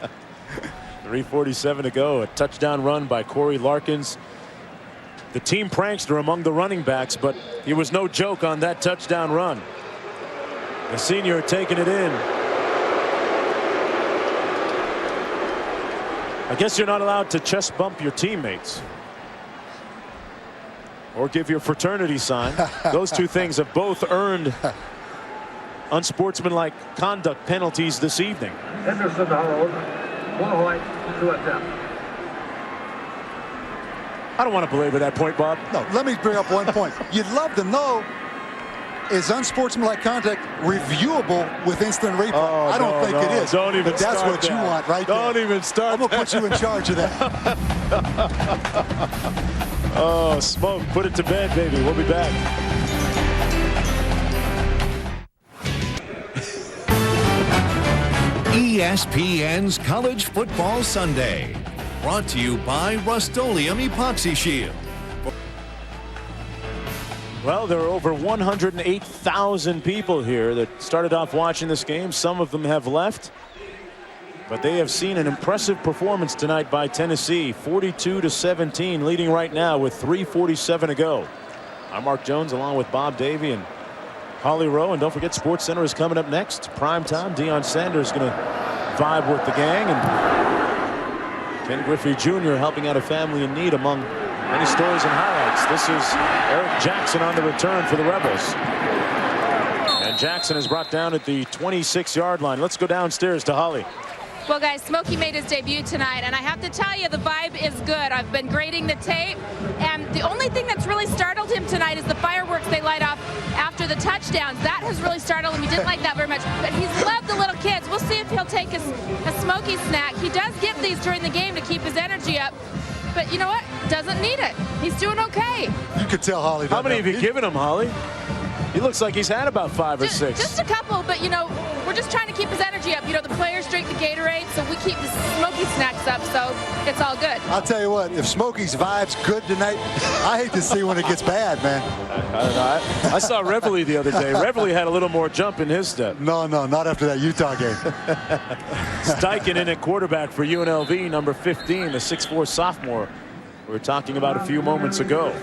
3:47 to go. A touchdown run by Corey Larkins. The team prankster among the running backs, but he was no joke on that touchdown run. The senior taking it in. I guess you're not allowed to chest bump your teammates or give your fraternity sign. Those two things have both earned unsportsmanlike conduct penalties this evening. Henderson to hold. 1 white, 2 attempt. I don't want to belabor that point, Bob. No, let me bring up one point. You'd love to know, is unsportsmanlike conduct reviewable with instant replay? Oh, I don't think it is. Don't even but that's start what that. you want right don't there. Don't even start. I'm going to put you in charge of that. Oh, Smoke, put it to bed, baby. We'll be back. ESPN's College Football Sunday. Brought to you by Rust-Oleum Epoxy Shield. Well, there are over 108,000 people here that started off watching this game. Some of them have left, but they have seen an impressive performance tonight by Tennessee. 42-17, leading right now with 3:47 to go. I'm Mark Jones along with Bob Davey and Holly Rowe. And don't forget, SportsCenter is coming up next. Prime time. Deion Sanders is going to vibe with the gang. And Ken Griffey Jr. helping out a family in need among many stories and highlights. This is Eric Jackson on the return for the Rebels. And Jackson is brought down at the 26-yard line. Let's go downstairs to Holly. Well, guys, Smokey made his debut tonight, and I have to tell you, the vibe is good. I've been grading the tape, and the only thing that's really startled him tonight is the fireworks they light off after the touchdowns. That has really startled him. He didn't like that very much, but he's loved the little kids. We'll see if he'll take a Smokey snack. He does get these during the game to keep his energy up, but you know what? Doesn't need it. He's doing okay. You could tell Holly. How many have you given him, Holly? He looks like he's had about 5 or 6. Just a couple, but you know, we're just trying to keep his energy up. You know, the players drink the Gatorade, so we keep the Smoky snacks up, so it's all good. I'll tell you what, if Smokey's vibe's good tonight, I hate to see when it gets bad, man. I saw Reveille the other day. Reveille had a little more jump in his step. No, not after that Utah game. Steichen in at quarterback for UNLV, number 15, the 6'4 sophomore we were talking about a few moments ago.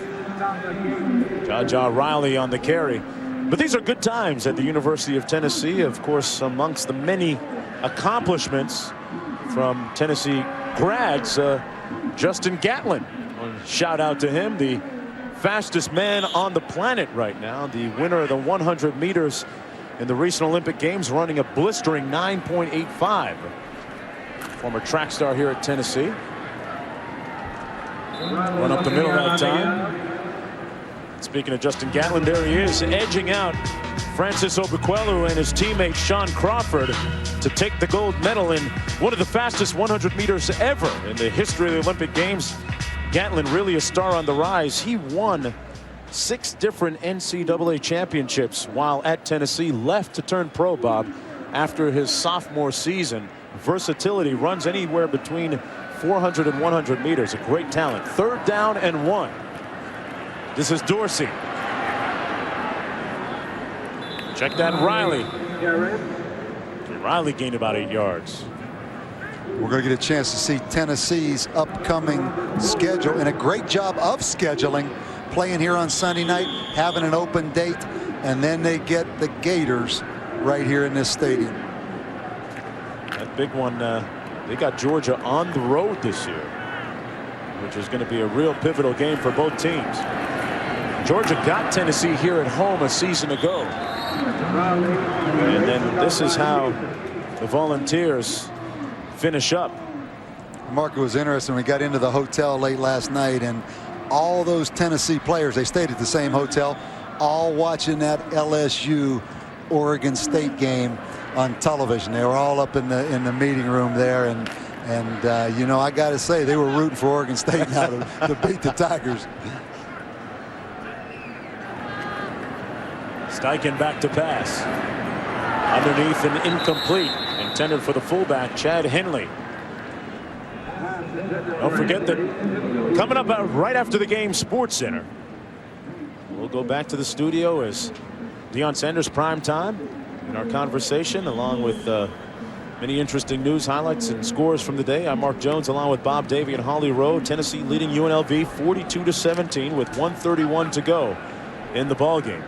Jaja Riley on the carry. But these are good times at the University of Tennessee. Of course, amongst the many accomplishments from Tennessee grads, Justin Gatlin. Shout out to him, the fastest man on the planet right now, the winner of the 100 meters in the recent Olympic Games, running a blistering 9.85. Former track star here at Tennessee. Run up the middle that time. Speaking of Justin Gatlin, there he is, edging out Francis Obukwelu and his teammate Sean Crawford to take the gold medal in one of the fastest 100 meters ever in the history of the Olympic Games. Gatlin really a star on the rise. He won 6 different NCAA championships while at Tennessee, left to turn pro, Bob, after his sophomore season. Versatility, runs anywhere between 400 and 100 meters. A great talent. 3rd down and 1. This is Dorsey. Check that, Riley. Riley gained about 8 yards. We're going to get a chance to see Tennessee's upcoming schedule, and a great job of scheduling, playing here on Sunday night, having an open date, and then they get the Gators right here in this stadium. That big one, they got Georgia on the road this year, which is going to be a real pivotal game for both teams. Georgia got Tennessee here at home a season ago. And then this is how the Volunteers finish up. Mark, it was interesting. We got into the hotel late last night, and all those Tennessee players, they stayed at the same hotel, all watching that LSU Oregon State game on television. They were all up in the meeting room there, and you know, I got to say, they were rooting for Oregon State now to beat the Tigers. Steichen back to pass. Underneath and incomplete. Intended for the fullback, Chad Henley. Don't forget that coming up right after the game, Sports Center. We'll go back to the studio as Deion Sanders prime time in our conversation, along with many interesting news, highlights, and scores from the day. I'm Mark Jones, along with Bob Davie and Holly Rowe. Tennessee leading UNLV 42-17 with 1:31 to go in the ball game.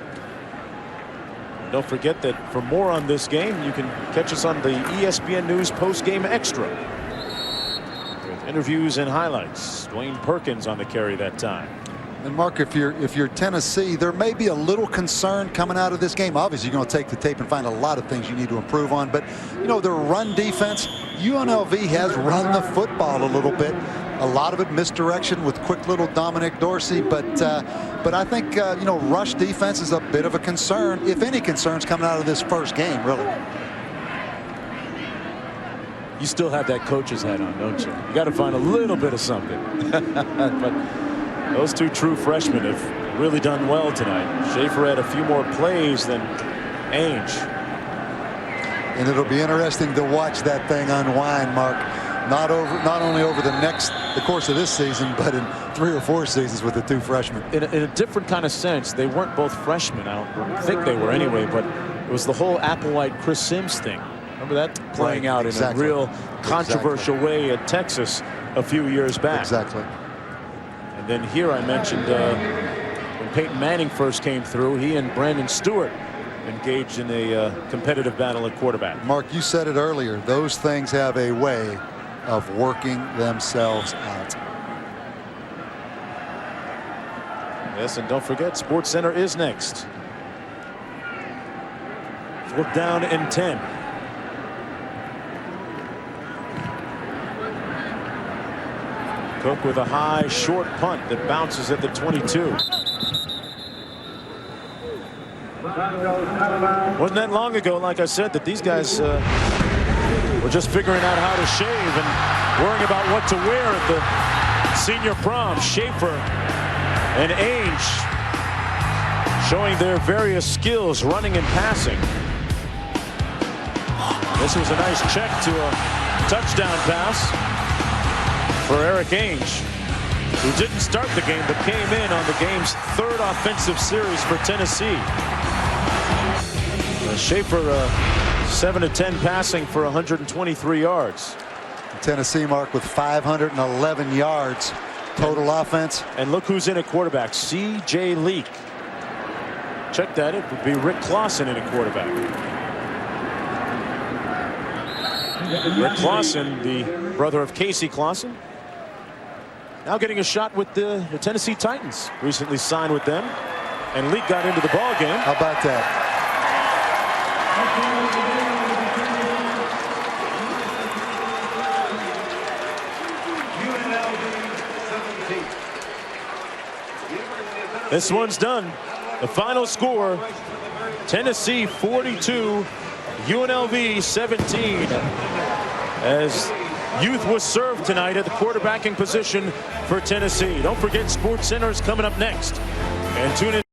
Don't forget that for more on this game, you can catch us on the ESPN News post-game extra with interviews and highlights. Dwayne Perkins on the carry that time. And Mark, if you're Tennessee, there may be a little concern coming out of this game. Obviously, you're going to take the tape and find a lot of things you need to improve on. But, you know, their run defense, UNLV has run the football a little bit. A lot of it misdirection with quick little Dominic Dorsey. But I think, you know, rush defense is a bit of a concern, if any concerns coming out of this first game, really. You still have that coach's hat on, don't you? You got to find a little bit of something. But those two true freshmen have really done well tonight. Schaefer had a few more plays than Ainge. And it'll be interesting to watch that thing unwind, Mark. Not only over the course of this season, but in 3 or 4 seasons with the two freshmen. In a different kind of sense, they weren't both freshmen. I don't think they were anyway, but it was the whole Applewhite Chris Sims thing. Remember that playing out in a real controversial way at Texas a few years back. Exactly. And then here I mentioned when Peyton Manning first came through, he and Brandon Stewart engaged in a competitive battle at quarterback. Mark, you said it earlier. Those things have a way of working themselves out. Yes, and don't forget, Sports Center is next. 4th down and 10. Cook with a high, short punt that bounces at the 22. Wasn't that long ago, like I said, that these guys were just figuring out how to shave and worrying about what to wear at the senior prom. Schaefer and Ainge showing their various skills running and passing. This was a nice check to a touchdown pass for Eric Ainge, who didn't start the game but came in on the game's third offensive series for Tennessee. Schaefer 7 of 10 passing for 123 yards. Tennessee, Mark, with 511 yards total offense. And look who's in at quarterback, C.J. Leak. Check that, it would be Rick Clausen in at quarterback. Rick Clausen, the brother of Casey Clausen, now getting a shot with the Tennessee Titans. Recently signed with them, and Leak got into the ball game. How about that? This one's done. The final score, Tennessee 42, UNLV 17. As youth was served tonight at the quarterbacking position for Tennessee. Don't forget, Sports Center is coming up next. And tune in.